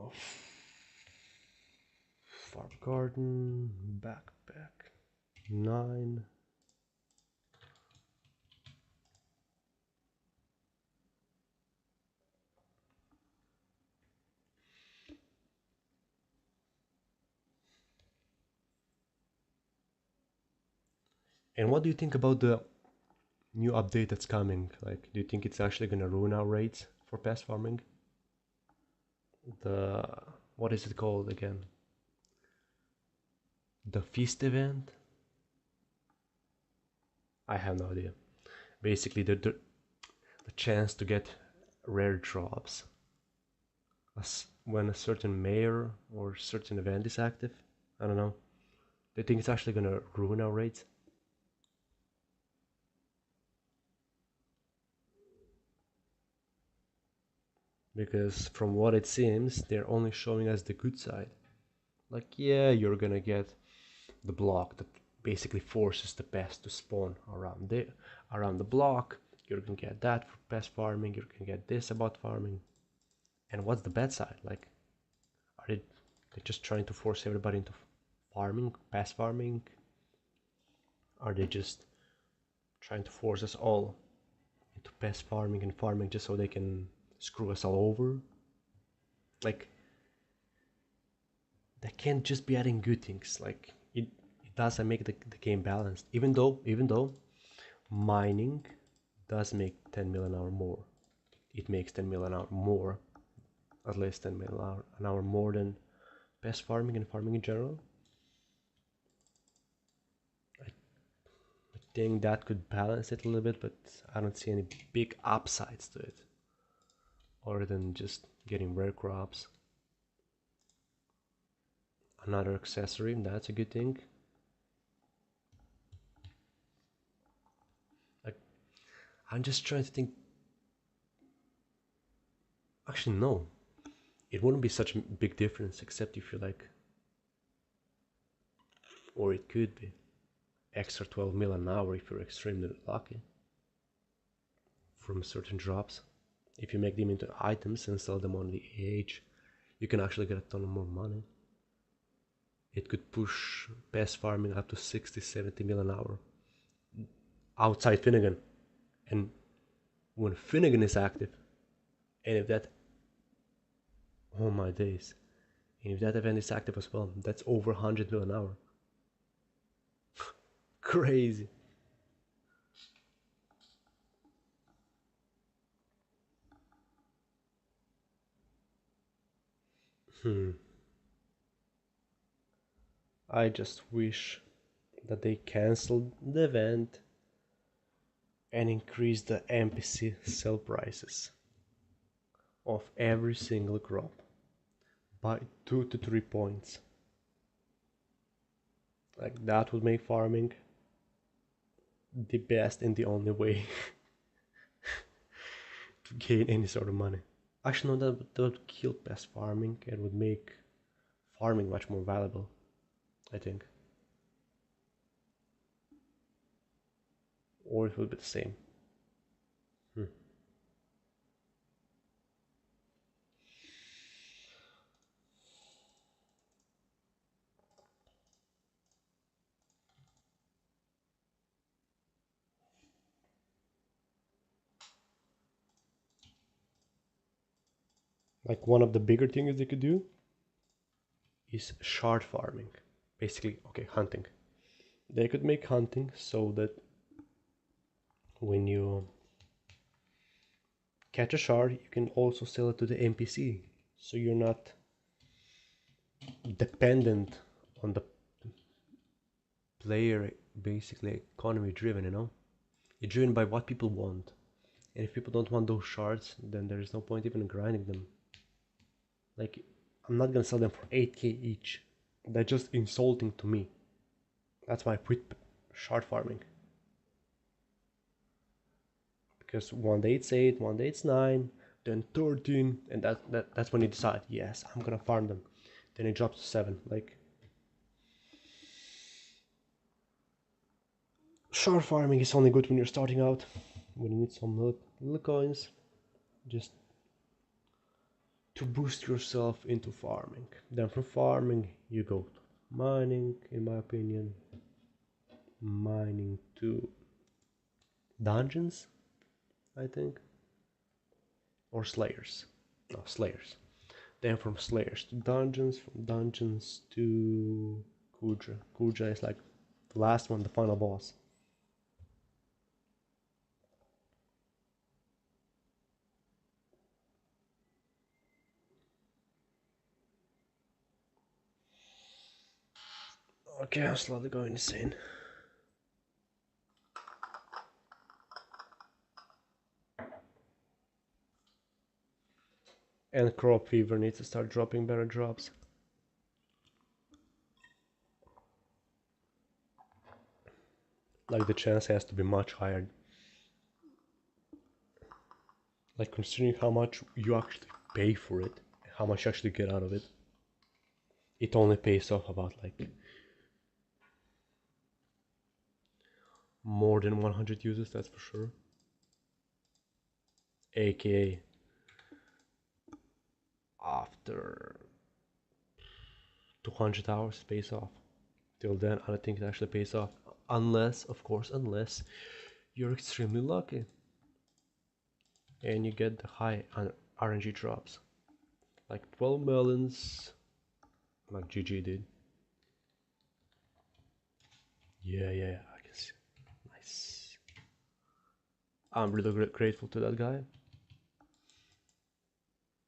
Oh. Farm garden, backpack, 9. And what do you think about the new update that's coming? Like, do you think it's actually gonna ruin our rates for pest farming? The, what is it called again? The feast event? I have no idea. Basically, the chance to get rare drops when a certain mayor or certain event is active. I don't know. Do you think it's actually gonna ruin our rates? Because from what it seems, they're only showing us the good side. Like, yeah, you're gonna get the block that basically forces the pest to spawn around the block. You're gonna get that for pest farming. You're gonna get this about farming. And what's the bad side? Like, are they just trying to force everybody into farming, pest farming? Are they just trying to force us all into pest farming and farming just so they can screw us all over? Like, they can't just be adding good things. Like, it doesn't make the game balanced. Even though mining does make 10 million an hour more. It makes 10 million an hour more, at least 10 million an hour more than pest farming and farming in general. I think that could balance it a little bit, but I don't see any big upsides to it, other than just getting rare crops. Another accessory, that's a good thing. Like, I'm just trying to think. Actually, no. It wouldn't be such a big difference, except if you like, or it could be extra 12 mil an hour if you're extremely lucky from certain drops. If you make them into items and sell them on the AH, you can actually get a ton of more money. It could push pest farming up to 60-70 mil an hour outside Finnegan. And when Finnegan is active, and if that, oh my days, and if that event is active as well, that's over 100 mil an hour. Crazy. I just wish that they canceled the event and increased the NPC sell prices of every single crop by 2 to 3 points. Like, that would make farming the best and the only way to gain any sort of money. Actually, no, that would kill pest farming and would make farming much more valuable, I think. Or it would be the same. Like, one of the bigger things they could do is shard farming. Basically, okay, hunting. They could make hunting so that when you catch a shard, you can also sell it to the NPC. So you're not dependent on the player, basically economy driven, you know? You're driven by what people want. And if people don't want those shards, then there is no point even grinding them. Like, I'm not gonna sell them for 8k each. That's just insulting to me. That's why I quit shard farming. Because one day it's 8, one day it's 9, then 13, and that's when you decide, yes, I'm gonna farm them. Then it drops to 7. Like, shard farming is only good when you're starting out, when you need some little coins, just to boost yourself into farming. Then from farming you go to mining, in my opinion. Mining to dungeons, I think. Or slayers. No, slayers. Then from slayers to dungeons, from dungeons to Kudra. Kudra is like the last one, the final boss. Okay, I'm slowly going insane. And crop fever needs to start dropping better drops. Like, the chance has to be much higher. Like, considering how much you actually pay for it, how much you actually get out of it, it only pays off about like more than 100 users, that's for sure. AKA after 200 hours pays off. Till then, I don't think it actually pays off. Unless, of course, unless you're extremely lucky and you get the high RNG drops. Like 12 melons, like GG did. Yeah, yeah, I can see. Nice. I'm really grateful to that guy.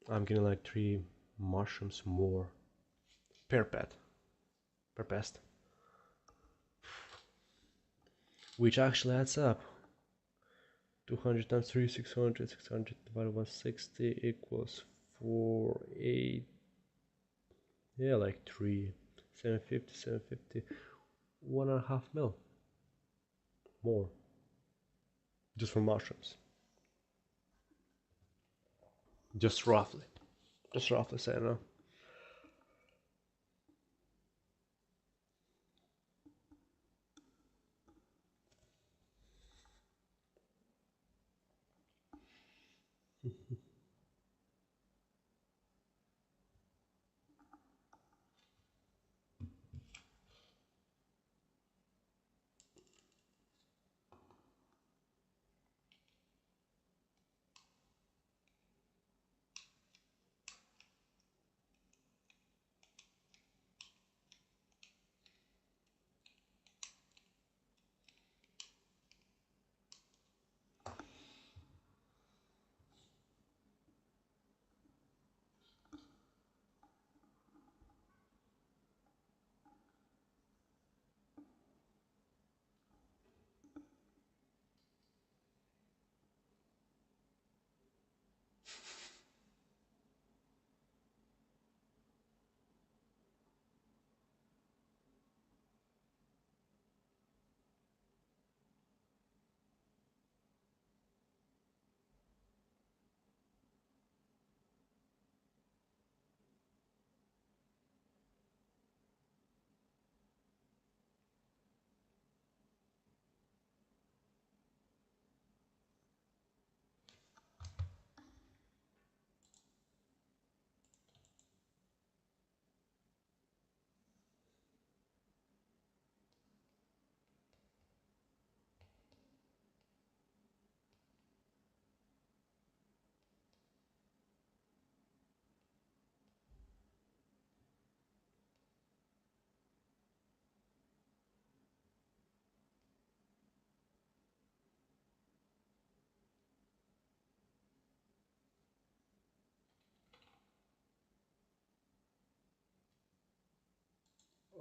I'm getting like 3 mushrooms more per pet, per pest, which actually adds up. 200 times 3, 600, 600 divided by 60 equals 4, 8, yeah, like 3, 750, 750, 1.5 mil more, just from mushrooms. Just roughly saying, no?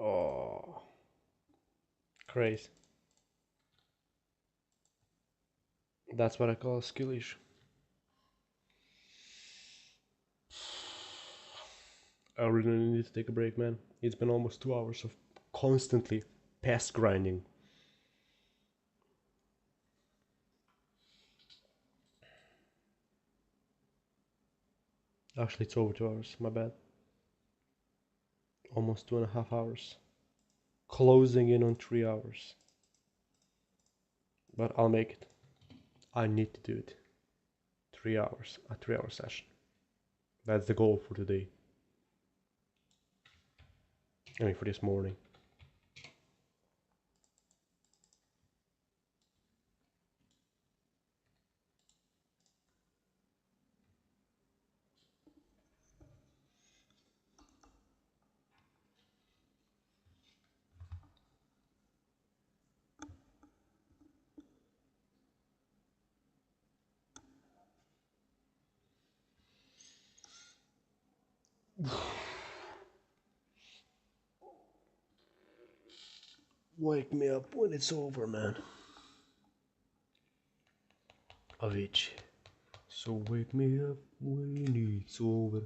Oh, crazy. That's what I call skillish. I really need to take a break, man. It's been almost 2 hours of constantly pest grinding. Actually, it's over 2 hours, my bad. Almost 2.5 hours. Closing in on 3 hours. But I'll make it. I need to do it. 3 hours, a 3 hour session. That's the goal for today. I mean, for this morning. Wake me up when it's over, man. Avicii. So wake me up when it's over.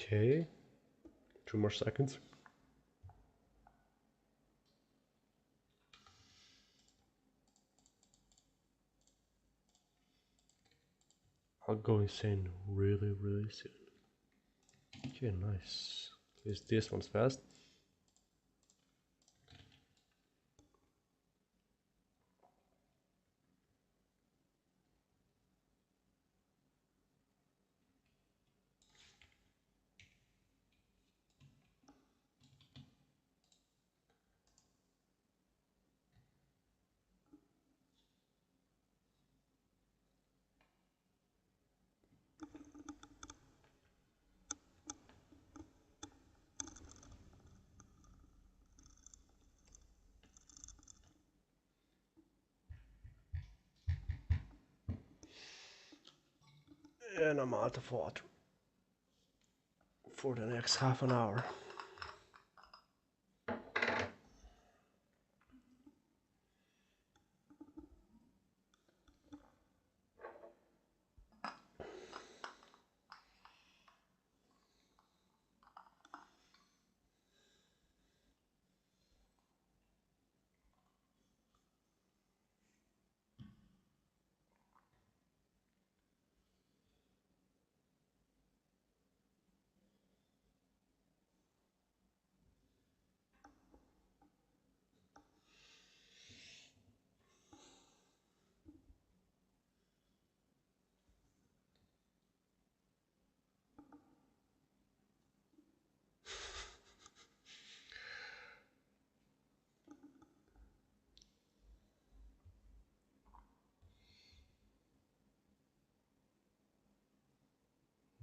Okay, 2 more seconds. I'll go insane really, really soon. Okay, nice. At least this one's fast. And I'm out of water for the next half an hour.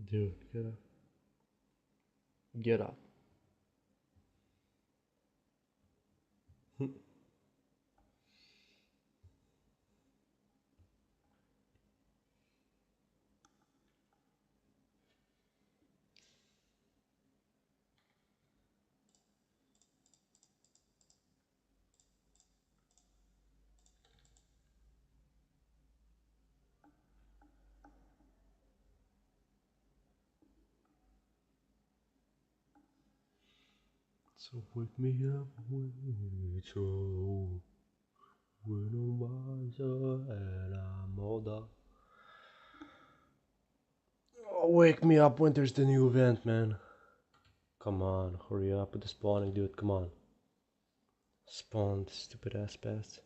Dude, get up. Get up. So wake me up when it's all when I'm wiser and I'm older. Oh, wake me up when there's the new event, man. Come on, hurry up with the spawning, dude. Come on. Spawn, stupid ass pest.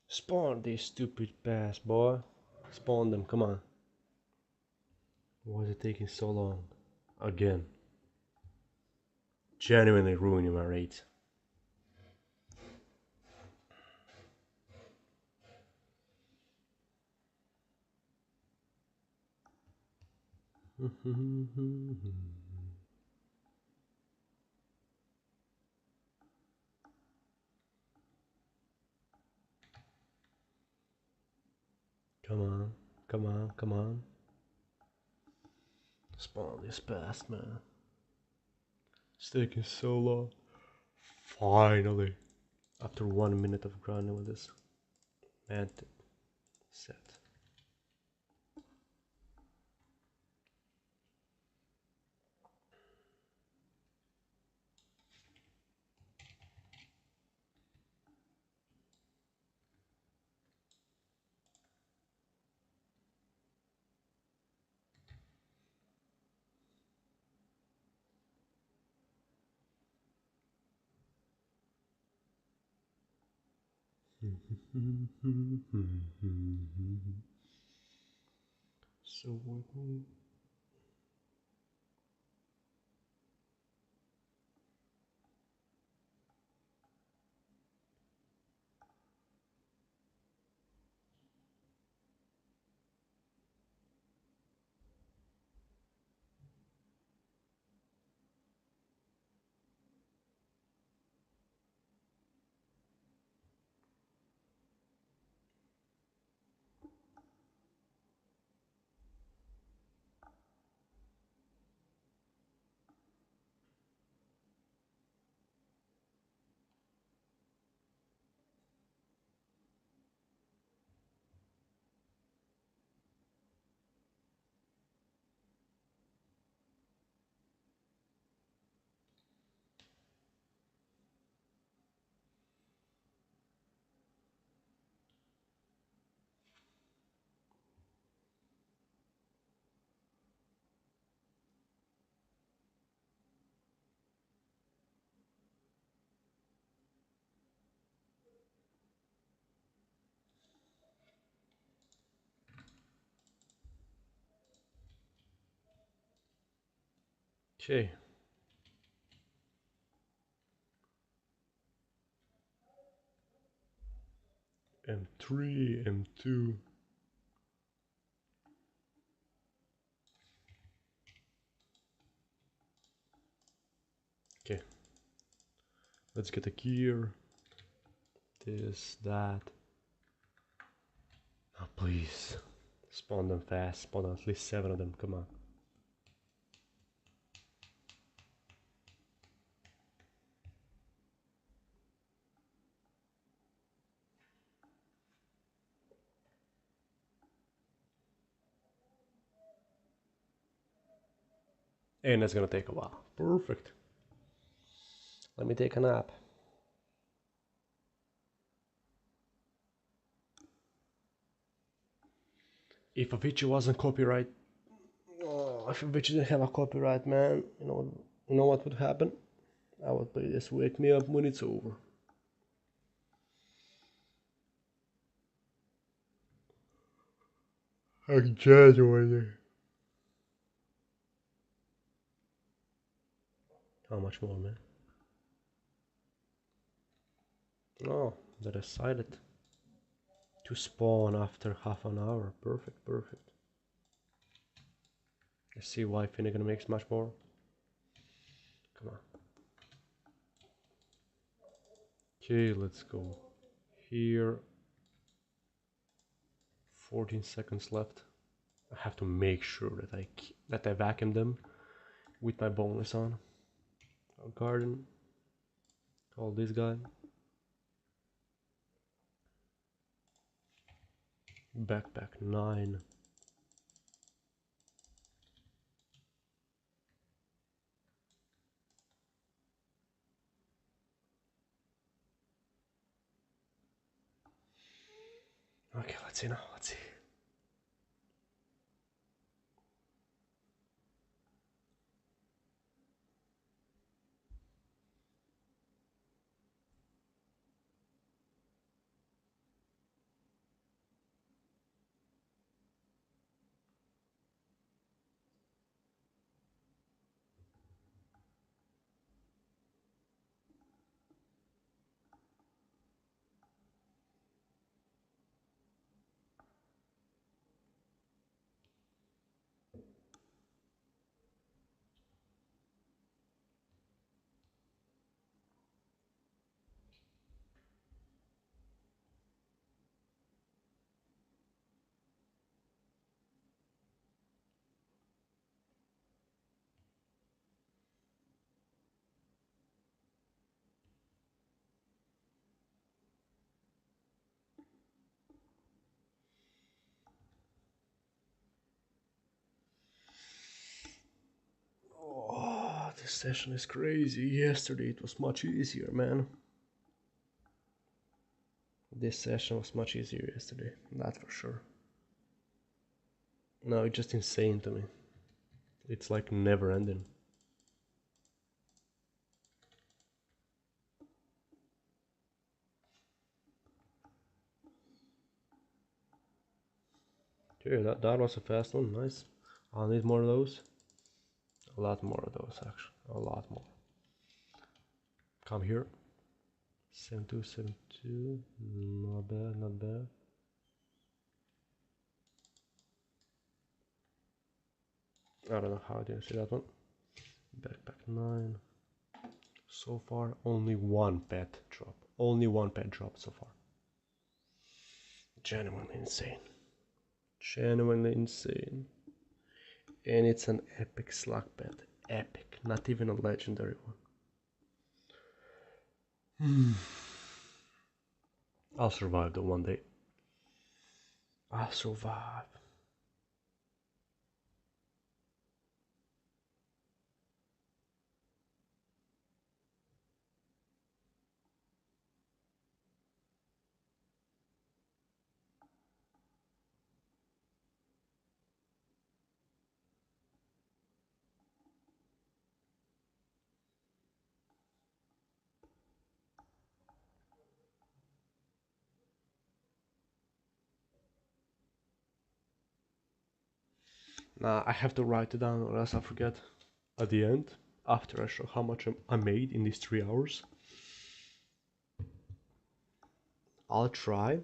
Spawn these stupid pests, boy. Spawn them, come on. Why is it taking so long? Again. Genuinely ruining my rate. Come on, come on, come on. Spawn this pest, man. It's taking so long. Finally. After 1 minute of grinding with this mantic set. So what we Okay. M3, M2. Okay. Let's get a gear. This, that. Oh, please. Spawn them fast. Spawn at least 7 of them. Come on. And it's gonna take a while. Perfect. Let me take a nap. If a video wasn't copyright, oh, if a video didn't have a copyright, man, you know what would happen? I would play this Wake Me Up when it's over. I genuinely. How much more, man? Oh, they decided to spawn after half an hour. Perfect, perfect. I see why Finnegan makes much more. Come on. Okay, let's go here. 14 seconds left. I have to make sure that I vacuum them with my bonus on. A garden. Call this guy. Backpack 9. Okay, let's see now. Let's see. Oh, this session is crazy. Yesterday it was much easier, man. This session was much easier yesterday, that's for sure. No, it's just insane to me. It's like never ending. Okay, that was a fast one, nice. I'll need more of those. A lot more of those, actually. A lot more. Come here. 7272. Not bad, not bad. I don't know how I didn't see that one. Backpack 9. So far, only one pet drop. Only one pet drop so far. Genuinely insane. Genuinely insane. And it's an epic slug pet. Epic. Not even a legendary one. I'll survive the one day. I'll survive. Nah, I have to write it down or else I forget. at the end, after I show how much I made in these 3 hours, I'll try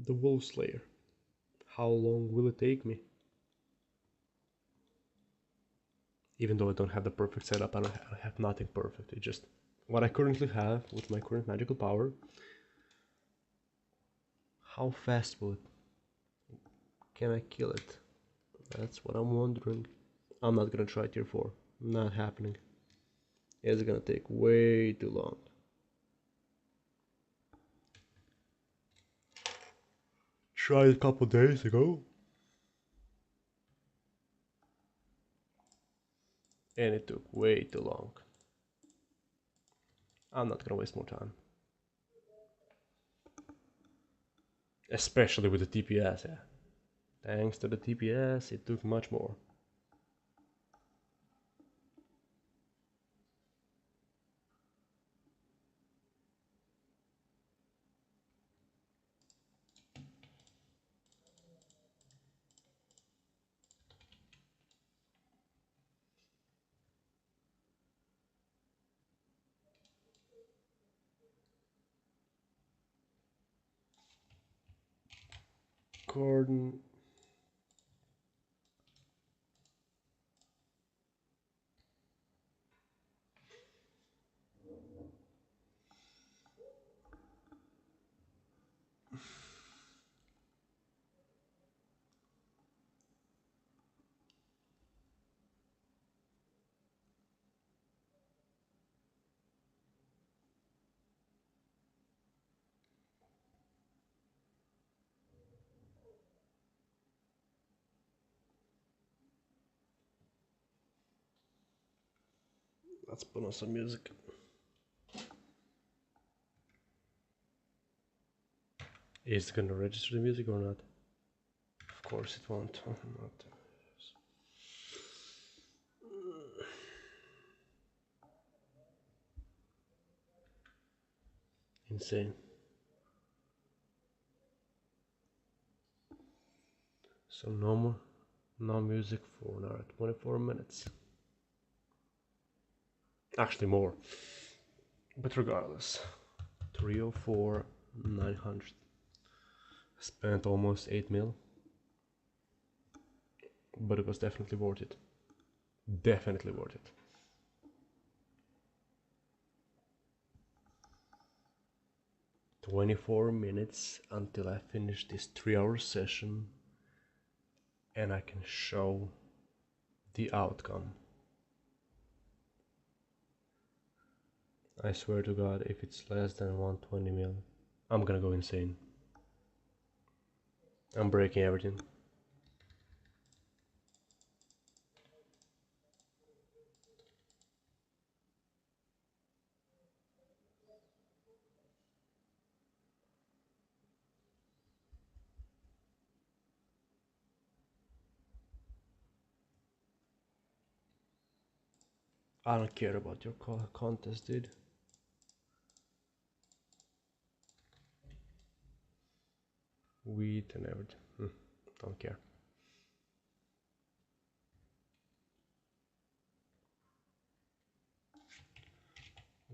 the Wolf Slayer. How long will it take me? Even though I don't have the perfect setup, I have nothing perfect. It's just what I currently have with my current magical power. How fast will it? Can I kill it? That's what I'm wondering. I'm not gonna try tier 4. Not happening. It's gonna take way too long. Tried a couple days ago. And it took way too long. I'm not gonna waste more time. Especially with the TPS, yeah. Thanks to the TPS, it took much more. Gordon. Let's put on some music. Is it gonna register the music or not? Of course it won't. Not. Insane. So no music for another 24 minutes. Actually more. But regardless. 304, 900. Spent almost 8 mil. But it was definitely worth it. Definitely worth it. "24 minutes until I finish this 3-hour session and I can show the outcome. I swear to God, if it's less than 120 mil, I'm gonna go insane. I'm breaking everything. I don't care about your contest, dude. Wheat and everything. Don't care.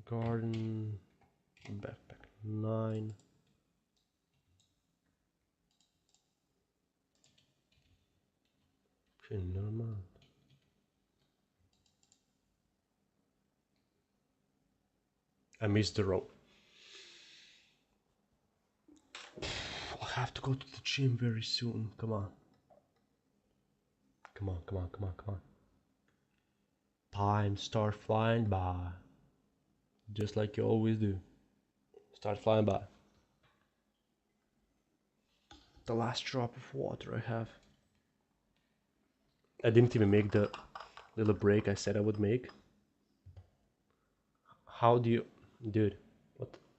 Garden. Backpack 9. Normal. I missed the rope. I'll have to go to the gym very soon. Come on. Come on, come on, come on, come on. Time start flying by. Just like you always do. Start flying by. The last drop of water I have. I didn't even make the little break I said I would make. How do you... Dude,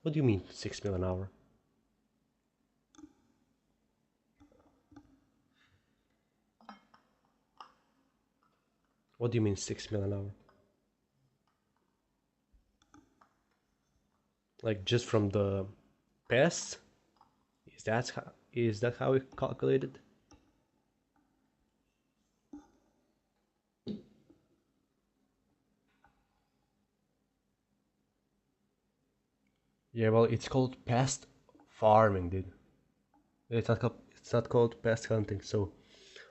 what do you mean 6 mil an hour? What do you mean 6 mil an hour? Like just from the Pest? Is that how we calculated? Yeah, well, it's called pest farming, dude. It's not called pest hunting. So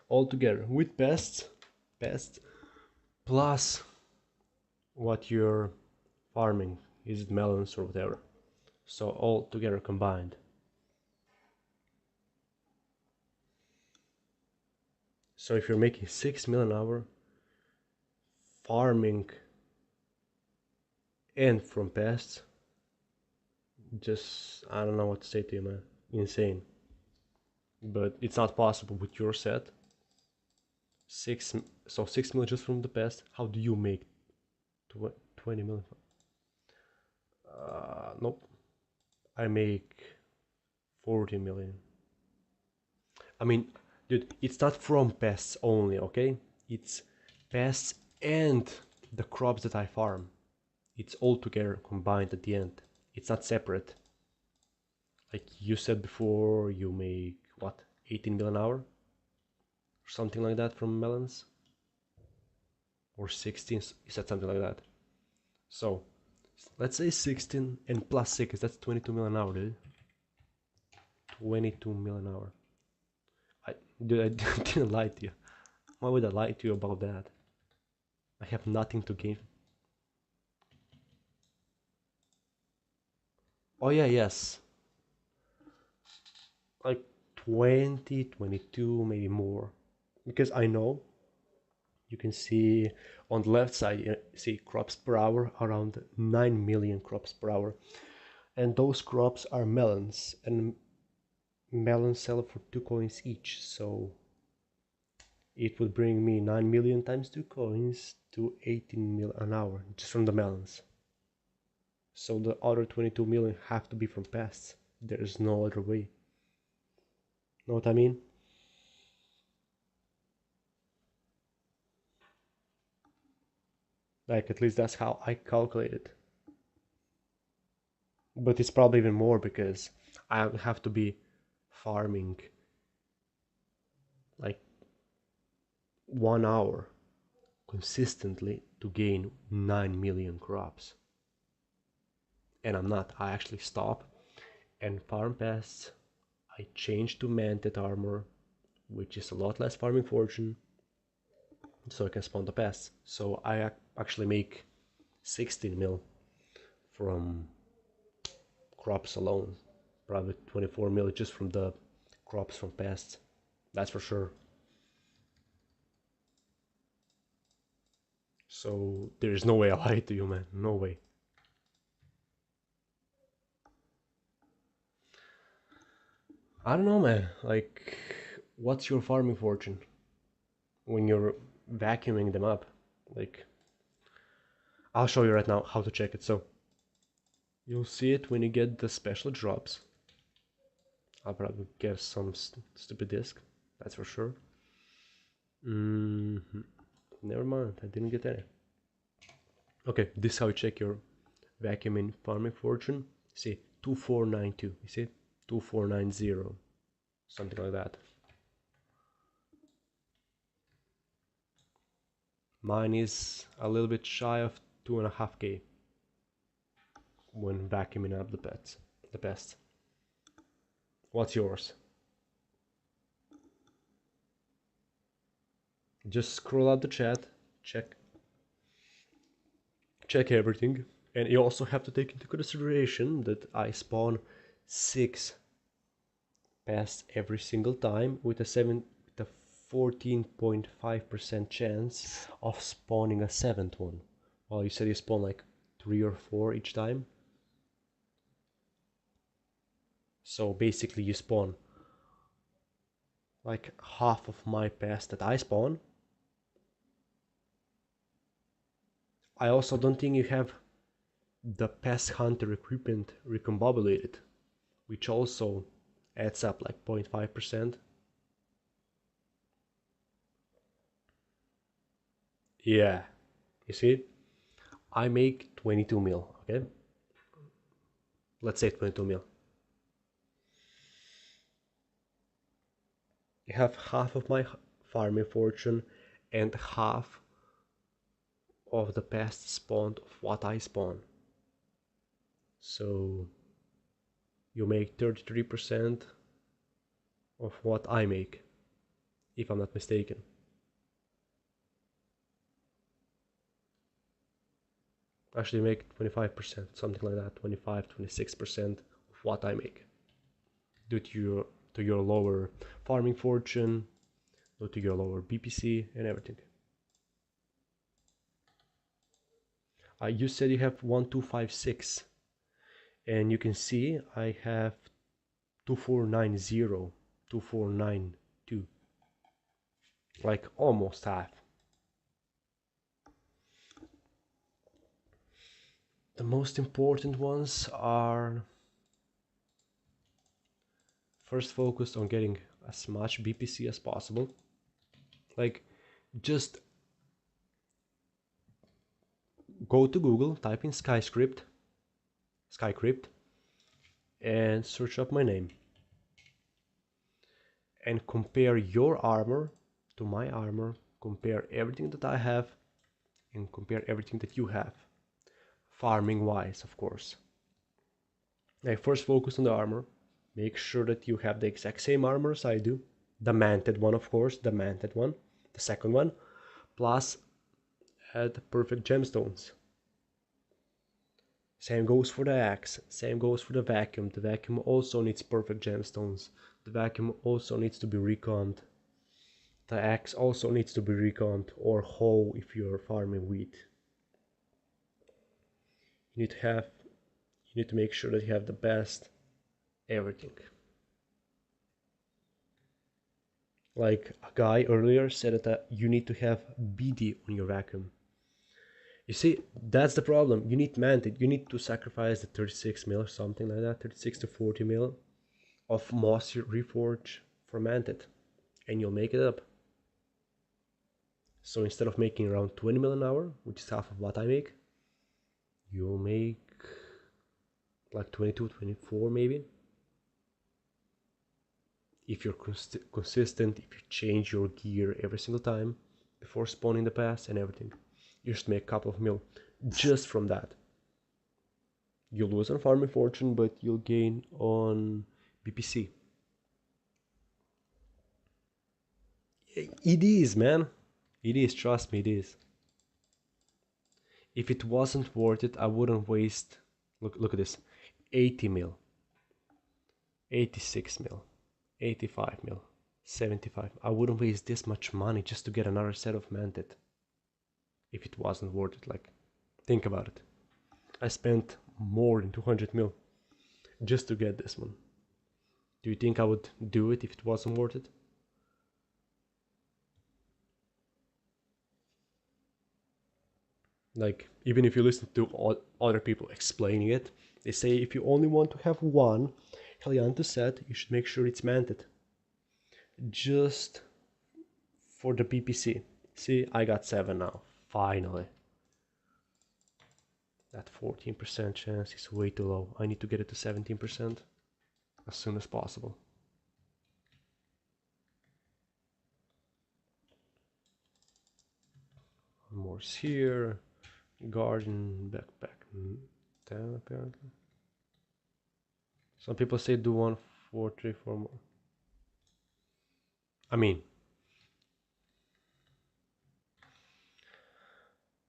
all together with pest plus what you're farming, is it melons or whatever. So all together combined. So if you're making 6 million an hour farming and from pests, just I don't know what to say to you, man. Insane. But it's not possible with your set. 6 million just from the pest. How do you make 20 million? Nope. I make 40 million. I mean, dude, it's not from pests only, okay? It's pests and the crops that I farm. It's all together combined at the end. It's not separate. Like you said before, you make what, 18 million an hour? Or something like that from melons? Or 16, you said something like that. So, let's say 16 and plus 6, that's 22 million an hour, dude. 22 million an hour. Dude, I didn't lie to you. Why would I lie to you about that? I have nothing to gain. Oh yeah, yes. Like 20, 22, maybe more. Because I know, you can see on the left side, you see crops per hour, around 9 million crops per hour. And those crops are melons. And melons sell for 2 coins each. So it would bring me 9 million times 2 coins to 18 mil an hour just from the melons. So the other 22 million have to be from pests. There's no other way. Know what I mean? Like, at least that's how I calculate it. But it's probably even more because I have to be farming like 1 hour consistently to gain 9 million crops. And I'm not. I actually stop and farm pests. I change to manted armor, which is a lot less farming fortune, so I can spawn the pests. So I actually make 16 mil from crops alone. Probably 24 mil just from the crops from pests. That's for sure. So there's no way I lied to you, man. No way. I don't know, man. Like, what's your farming fortune when you're vacuuming them up? Like, I'll show you right now how to check it. So, you'll see it when you get the special drops. I'll probably get some stupid disc, that's for sure. Never mind, I didn't get any. Okay, this is how you check your vacuuming farming fortune. See, 2492. You see, 2490, something like that. Mine is a little bit shy of 2.5k when vacuuming up the pest. What's yours? Just scroll out the chat, check everything, and you also have to take into consideration that I spawn 6 pests every single time with a 14.5% chance of spawning a 7th one. Well, you said you spawn like 3 or 4 each time. So basically you spawn like half of my pests that I spawn. I also don't think you have the pest hunter equipment recombobulated, which also adds up like 0.5%. Yeah, you see, I make 22 mil, okay? Let's say 22 mil. You have half of my farming fortune and half of the past spawned of what I spawn. So you make 33% of what I make, if I'm not mistaken. Actually make 25%, something like that, 25, 26% of what I make, due to your lower farming fortune, due to your lower BPC and everything. You said you have 1256, and you can see I have 2490, 2492, like almost half. The most important ones are first focused on getting as much BPC as possible. Like, just go to Google, type in SkyCrypt, and search up my name. And compare your armor to my armor, compare everything that I have, and compare everything that you have. Farming wise, of course. I first focus on the armor. Make sure that you have the exact same armor as I do. The manted one, of course, the manted one. The second one. Plus, add perfect gemstones. Same goes for the axe. Same goes for the vacuum. The vacuum also needs perfect gemstones. The vacuum also needs to be reconned. The axe also needs to be reconned, or hoe if you're farming wheat. You need to make sure that you have the best everything. Like a guy earlier said that you need to have BD on your vacuum. You see, that's the problem. You need manted. You need to sacrifice the 36 mil or something like that, 36 to 40 mil of mossy reforge for manted, and you'll make it up. So instead of making around 20 mil an hour, which is half of what I make, you'll make like 22, 24 maybe. If you're consistent, if you change your gear every single time before spawning the pass and everything, you just make a couple of mil just from that. You'll lose on farming fortune, but you'll gain on BPC. It is, man. It is, trust me, it is. If it wasn't worth it, I wouldn't waste, look at this, 80 mil, 86 mil, 85 mil, 75. I wouldn't waste this much money just to get another set of manted. If it wasn't worth it, like, think about it. I spent more than 200 mil just to get this one. Do you think I would do it if it wasn't worth it? Like, even if you listen to other people explaining it, they say if you only want to have one Helianthus set, you should make sure it's manted. Just for the BPC. See, I got 7 now, finally. That 14% chance is way too low. I need to get it to 17% as soon as possible. More's here. Garden, backpack, 10 apparently. Some people say do 1, 4, 3, 4 more. I mean,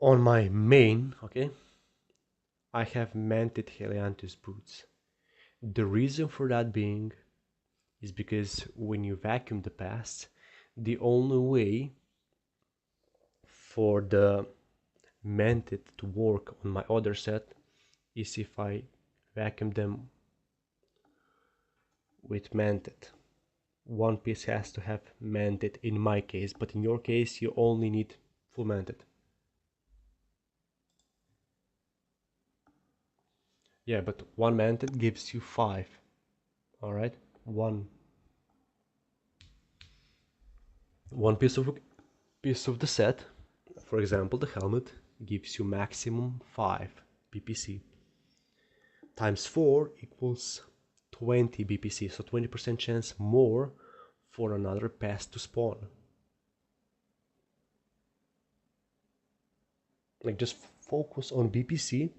on my main, okay, I have manted Helianthus boots. The reason for that being is because when you vacuum the pass, the only way for the manted to work on my other set is if I vacuum them with manted. One piece has to have manted in my case, but in your case you only need full manted. Yeah, but one manted gives you 5. Alright? One piece of the set, for example the helmet, gives you maximum 5 BPC. Times 4 equals 20 BPC, so 20% chance more for another pass to spawn. Like, just focus on BPC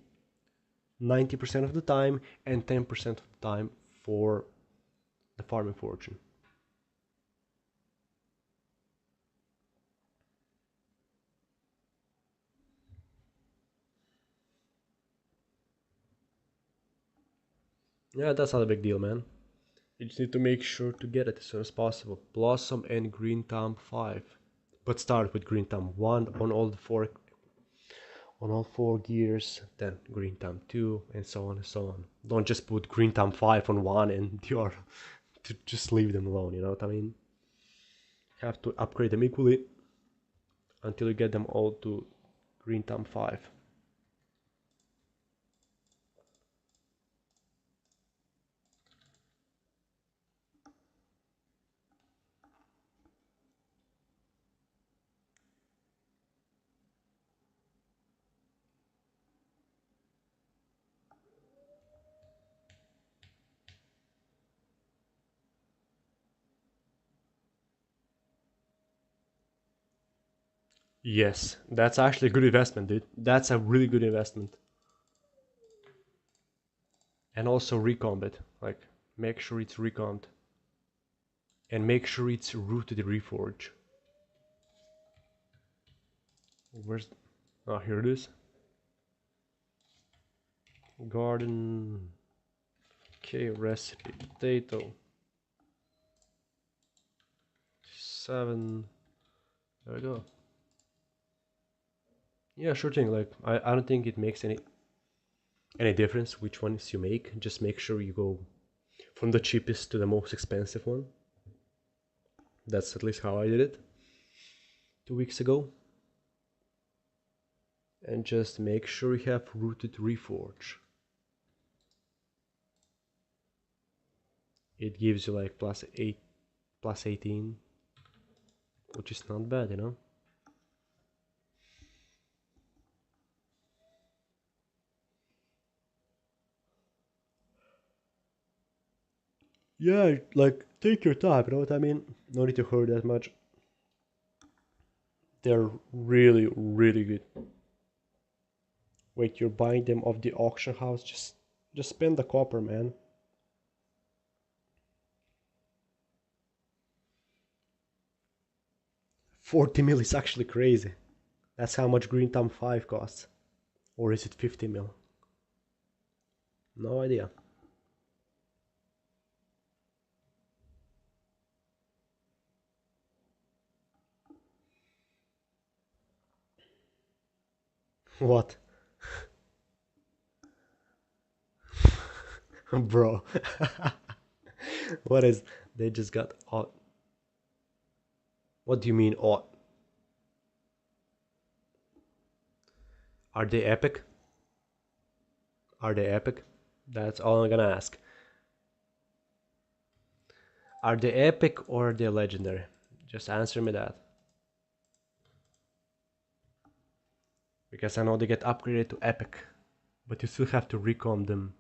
90% of the time and 10% of the time for the farming fortune. Yeah, that's not a big deal, man. You just need to make sure to get it as soon as possible. Blossom and Green Thumb 5. But start with Green Thumb 1 on all four gears, then Green Thumb 2, and so on and so on. Don't just put Green Thumb 5 on one and you're to just leave them alone, you know what I mean? Have to upgrade them equally until you get them all to Green Thumb 5. Yes, that's actually a good investment, dude. That's a really good investment. And also recomb it. Like, make sure it's recombed. And make sure it's rooted reforge. Where's... Oh, here it is. Garden... Okay, recipe. Potato. 7... There we go. Yeah, sure thing. Like, I don't think it makes any difference which ones you make. Just make sure you go from the cheapest to the most expensive one. That's at least how I did it 2 weeks ago. And just make sure you have rooted reforge. It gives you like +8, +18, which is not bad, you know. Yeah, like take your time, you know what I mean? No need to hurry that much. They're really, really good. Wait, you're buying them off the auction house? Just spend the copper, man. 40 mil is actually crazy. That's how much Green Thumb 5 costs. Or is it 50 mil? No idea. What? Bro. What is... They just got odd. What do you mean odd? Are they epic? Are they epic? That's all I'm gonna ask. Are they epic or are they legendary? Just answer me that. Because I know they get upgraded to epic, but you still have to recom them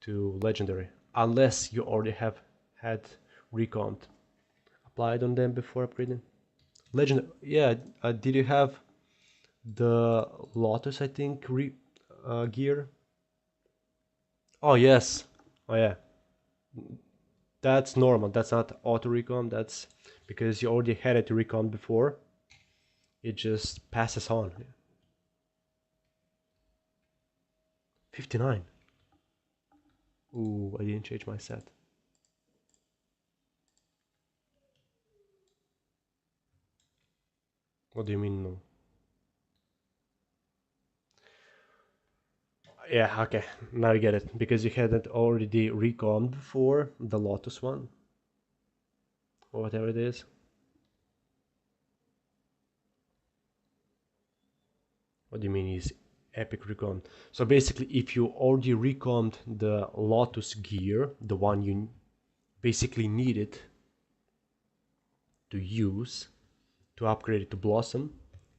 to legendary. Unless you already have had recomped applied on them before upgrading. Legend, yeah, did you have the Lotus, I think, gear? Oh, yes. Oh, yeah. That's normal. That's not auto recom. That's because you already had it recom before. It just passes on. 59. Ooh, I didn't change my set. What do you mean no? Yeah, okay, now I get it. Because you had it already recommed before, the Lotus one. Or whatever it is. What do you mean is epic recon? So basically, if you already recommed the Lotus gear, the one you basically needed to use to upgrade it to Blossom,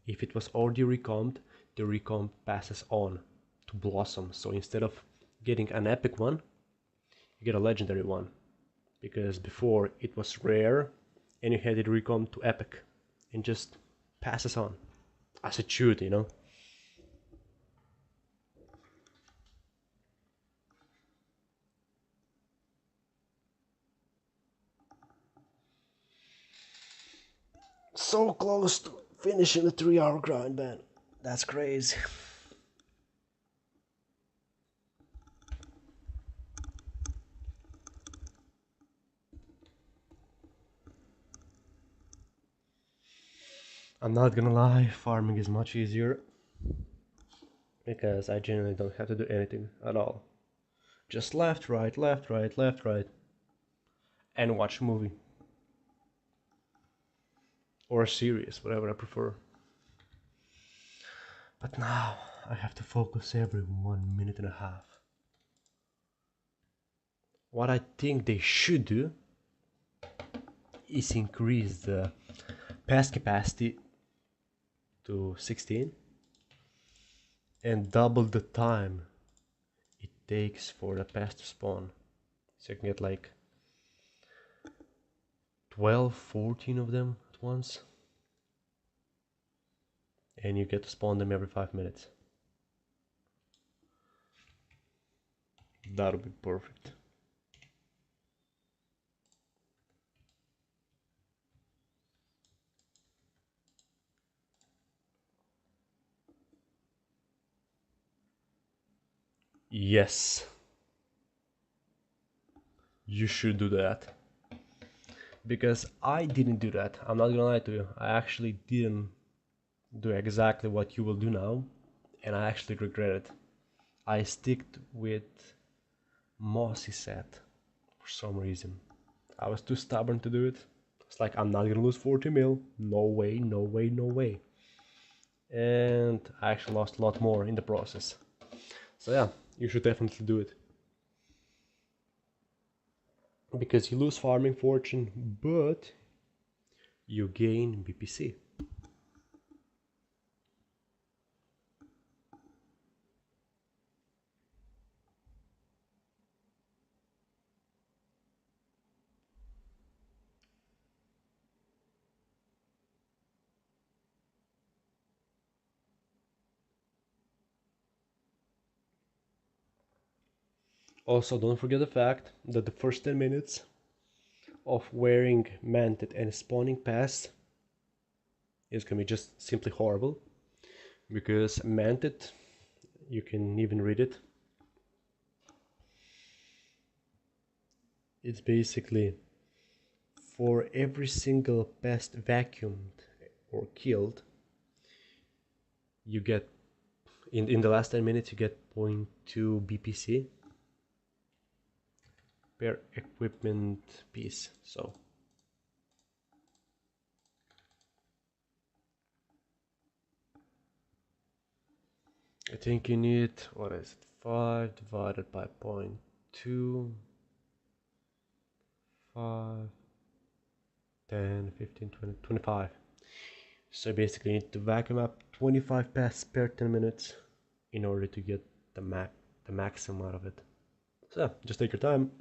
if it was already recommed, the recomp passes on to Blossom. So instead of getting an epic one, you get a legendary one. Because before it was rare and you had it recommed to epic and just passes on as it should, you know. So close to finishing the 3 hour grind, man. That's crazy. I'm not gonna lie, farming is much easier because I generally don't have to do anything at all. Just left, right, left, right, left, right, and watch a movie or a series, whatever I prefer. But now I have to focus every 1 minute and a half. What I think they should do is increase the pest capacity to 16 and double the time it takes for the pest to spawn. So you can get like 12, 14 of them at once. And you get to spawn them every 5 minutes. That would be perfect. Yes, you should do that. Because I didn't do that. I'm not gonna lie to you. I actually didn't do exactly what you will do now, and I actually regret it. I sticked with Mossy set for some reason. I was too stubborn to do it. It's like, I'm not gonna lose 40 mil. No way, no way, no way. And I actually lost a lot more in the process. So yeah, you should definitely do it. Because you lose farming fortune, but you gain BPC. Also, don't forget the fact that the first 10 minutes of wearing Manted and spawning Pest is gonna be just simply horrible. Because Manted, you can even read it. It's basically for every single pest vacuumed or killed, you get in the last 10 minutes you get 0.2 BPC per equipment piece. So I think you need, what is it, 5 divided by 0.2, 5, 10, 15, 20, 25. So basically you need to vacuum up 25 pests per 10 minutes in order to get the maximum out of it. So just take your time.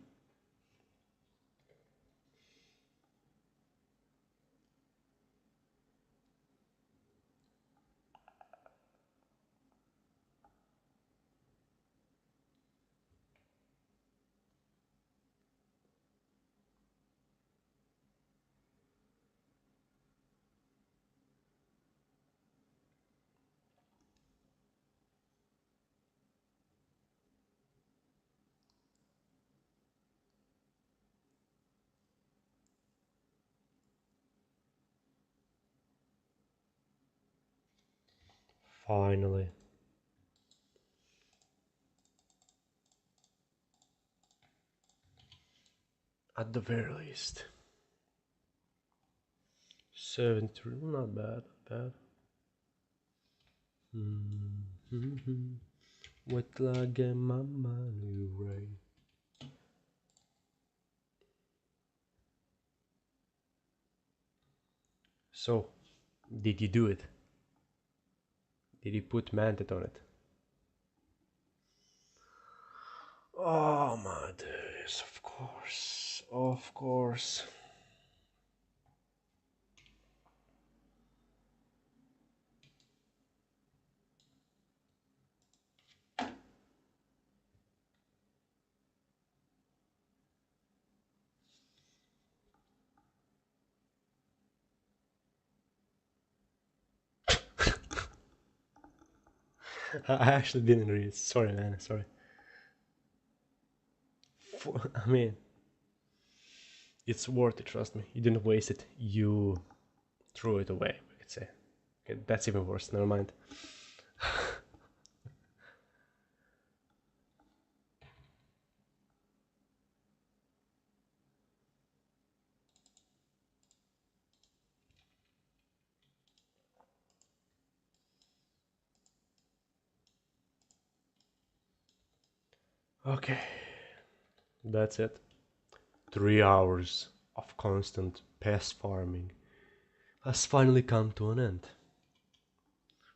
Finally. At the very least. 73, not bad, not bad. Wait till I get my money right. So, did you do it? Did you put Mantit on it? Oh my days, of course, of course. I actually didn't read it. Sorry, man. Sorry. I mean, it's worth it. Trust me. You didn't waste it. You threw it away. We could say. Okay, that's even worse. Never mind. Okay, that's it. 3 hours of constant pest farming has finally come to an end.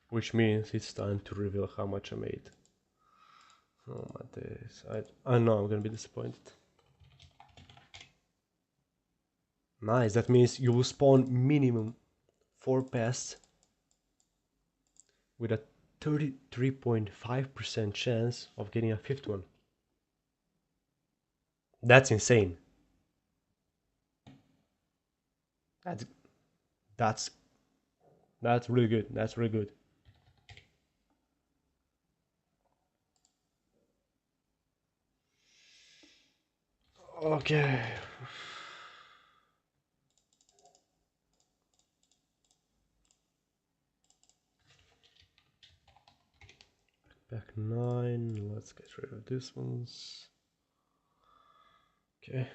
Which means it's time to reveal how much I made. Oh my days. I know I'm gonna be disappointed. Nice, that means you will spawn minimum 4 pests with a 33.5% chance of getting a fifth one. That's insane. That's that's that's really good. That's really good. Okay. Back 9. Let's get rid of these ones. Okay.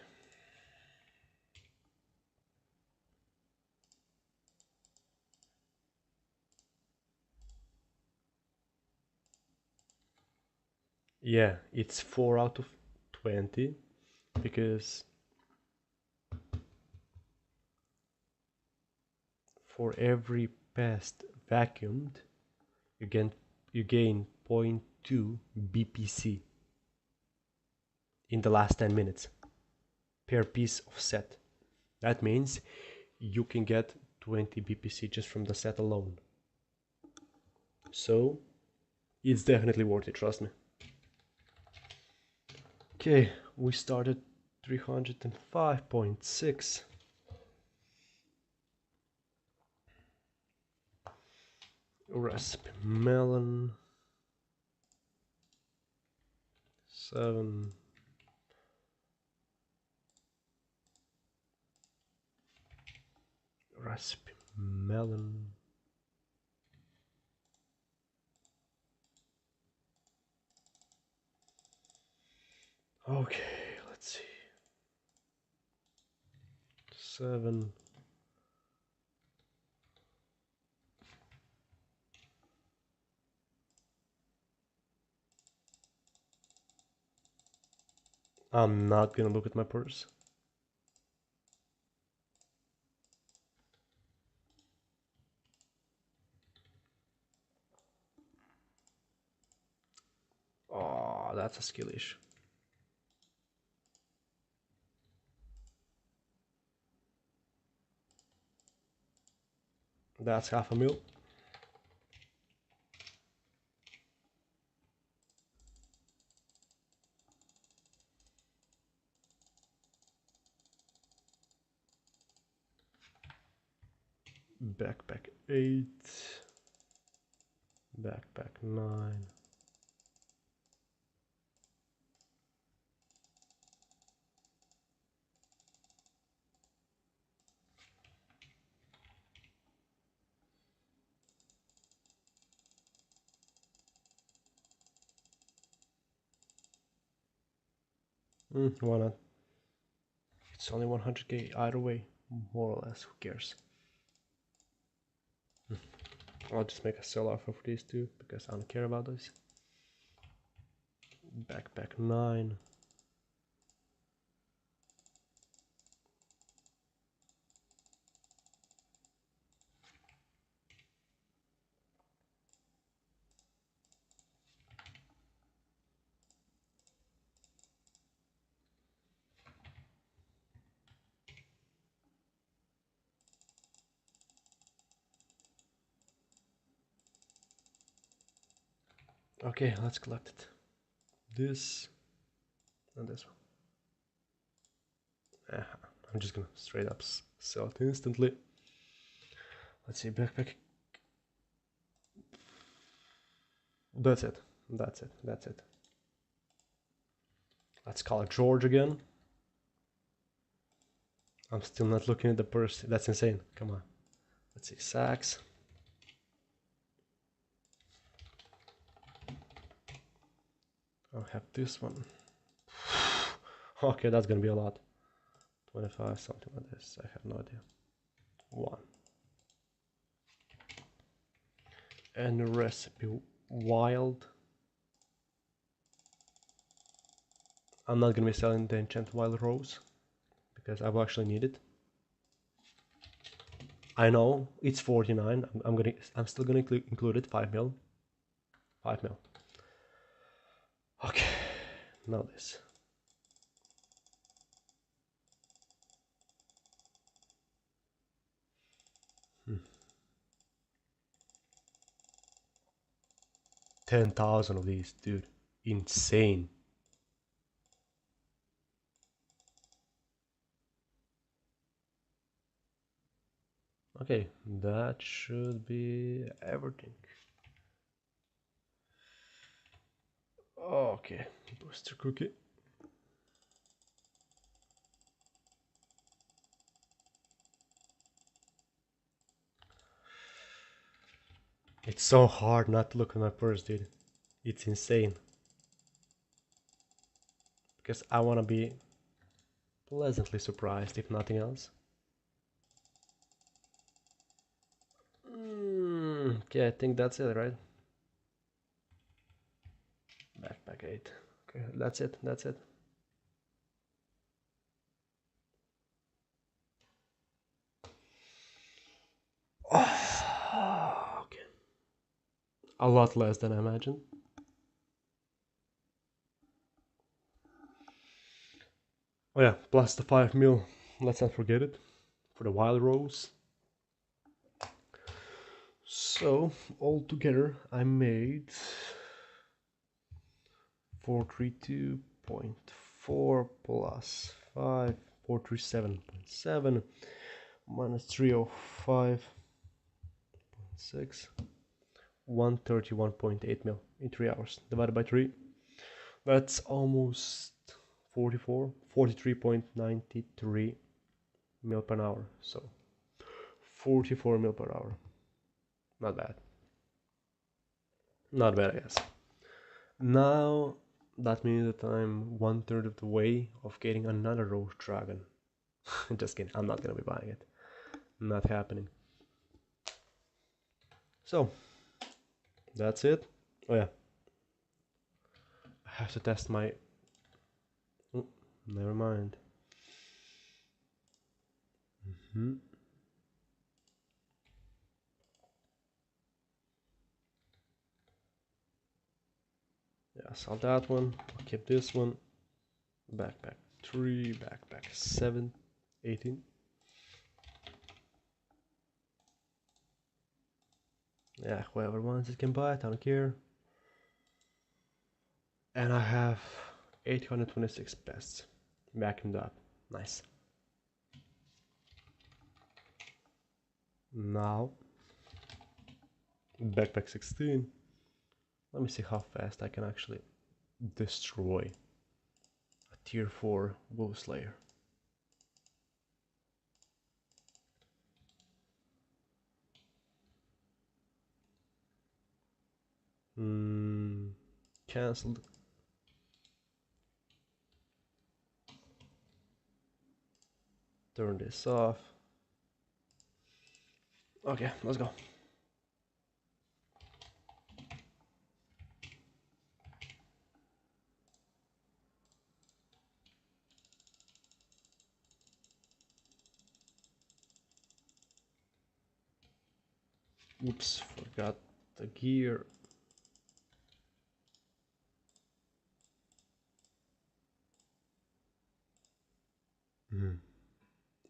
Yeah, it's 4 out of 20 because for every pest vacuumed, you gain you gain 0.2 BPC in the last 10 minutes per piece of set. That means you can get 20 BPC just from the set alone. So it's definitely worth it, trust me. Okay, we started 305.6. Recipe melon 7. Recipe melon. Okay, let's see. 7. I'm not gonna look at my purse. Oh, that's a skill issue. That's half a mil. Backpack 8. Backpack 9. Why not? It's only 100k either way, more or less. Who cares? I'll just make a sell offer for these two because I don't care about those. Backpack 9. Okay, let's collect it. This and this one. I'm just gonna straight up sell it instantly. Let's see, backpack. That's it. That's it. That's it. Let's call it George again. I'm still not looking at the purse. That's insane. Come on. Let's see. Sacks. I'll have this one. Okay, that's gonna be a lot. 25, something like this. I have no idea. 1. And recipe wild. I'm not gonna be selling the enchant wild rose because I will actually need it. I know it's 49. I'm still gonna include it. 5 mil. 5 mil. Okay. Now this. Hmm. 10,000 of these, dude. Insane. Okay, that should be everything. Okay, booster cookie. It's so hard not to look at my purse, dude. It's insane. Because I want to be pleasantly surprised, if nothing else. Okay, I think that's it, right? Backpack 8. Okay, that's it, that's it. Oh, okay. A lot less than I imagined. Oh yeah, plus the 5 mil. Let's not forget it. For the wild rose. So, altogether, I made 432.4 plus 5, 437.7 minus 305.6, 131.8 mil in 3 hours. Divided by 3, that's almost 43.93 mil per hour. So, 44 mil per hour. Not bad. Not bad, I guess. Now, that means that I'm 1/3 of the way of getting another Roach Dragon. Just kidding, I'm not gonna be buying it. Not happening. So, that's it. Oh yeah. I have to test my... Oh, never mind. Yeah, sell that one. I'll keep this one. Backpack 3, backpack 7, 18. Yeah, whoever wants it can buy it, I don't care. And I have 826 pests vacuumed up. Nice. Now, backpack 16. Let me see how fast I can actually destroy a tier 4 Wolf Slayer. Cancelled. Turn this off. Okay, let's go. Oops, forgot the gear.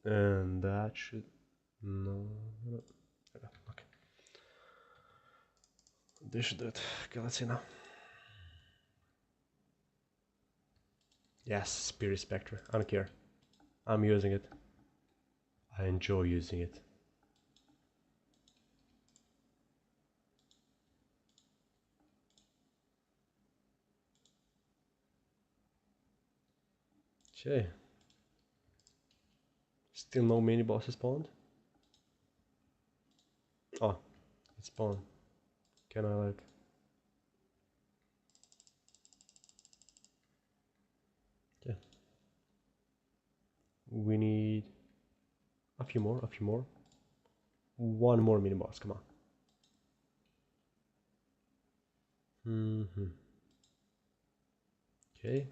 And that should... No. Okay. This should do it. Okay, let's see now. Yes, Spirit Spectre. I don't care. I'm using it. I enjoy using it. Okay. Still no mini bosses spawned. Oh, it's spawned. Can I like... Yeah. We need a few more, a few more. One more mini boss, come on. Okay.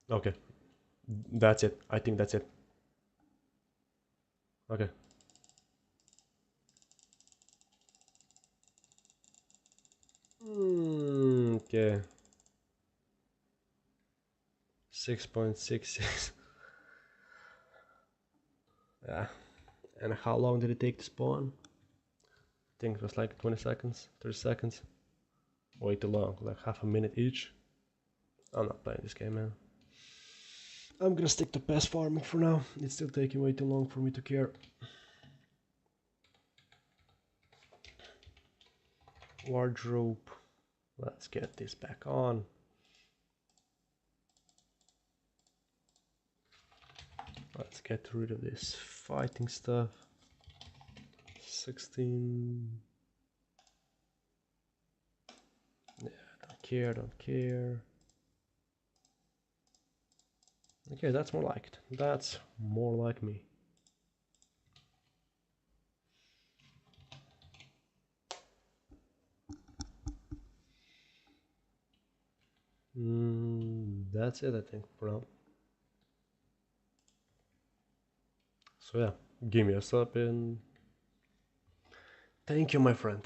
Okay. That's it. I think that's it. Okay. Okay. 6.66. Yeah. And how long did it take to spawn? I think it was like 20 seconds, 30 seconds. Way too long, like half a minute each. I'm not playing this game, man. I'm gonna stick to pest farming for now. It's still taking way too long for me to care. Wardrobe. Let's get this back on. Let's get rid of this fighting stuff. 16. Yeah, don't care, don't care. Okay, that's more like it. That's more like me. That's it, I think, for now. So yeah, give me a sub and thank you, my friend.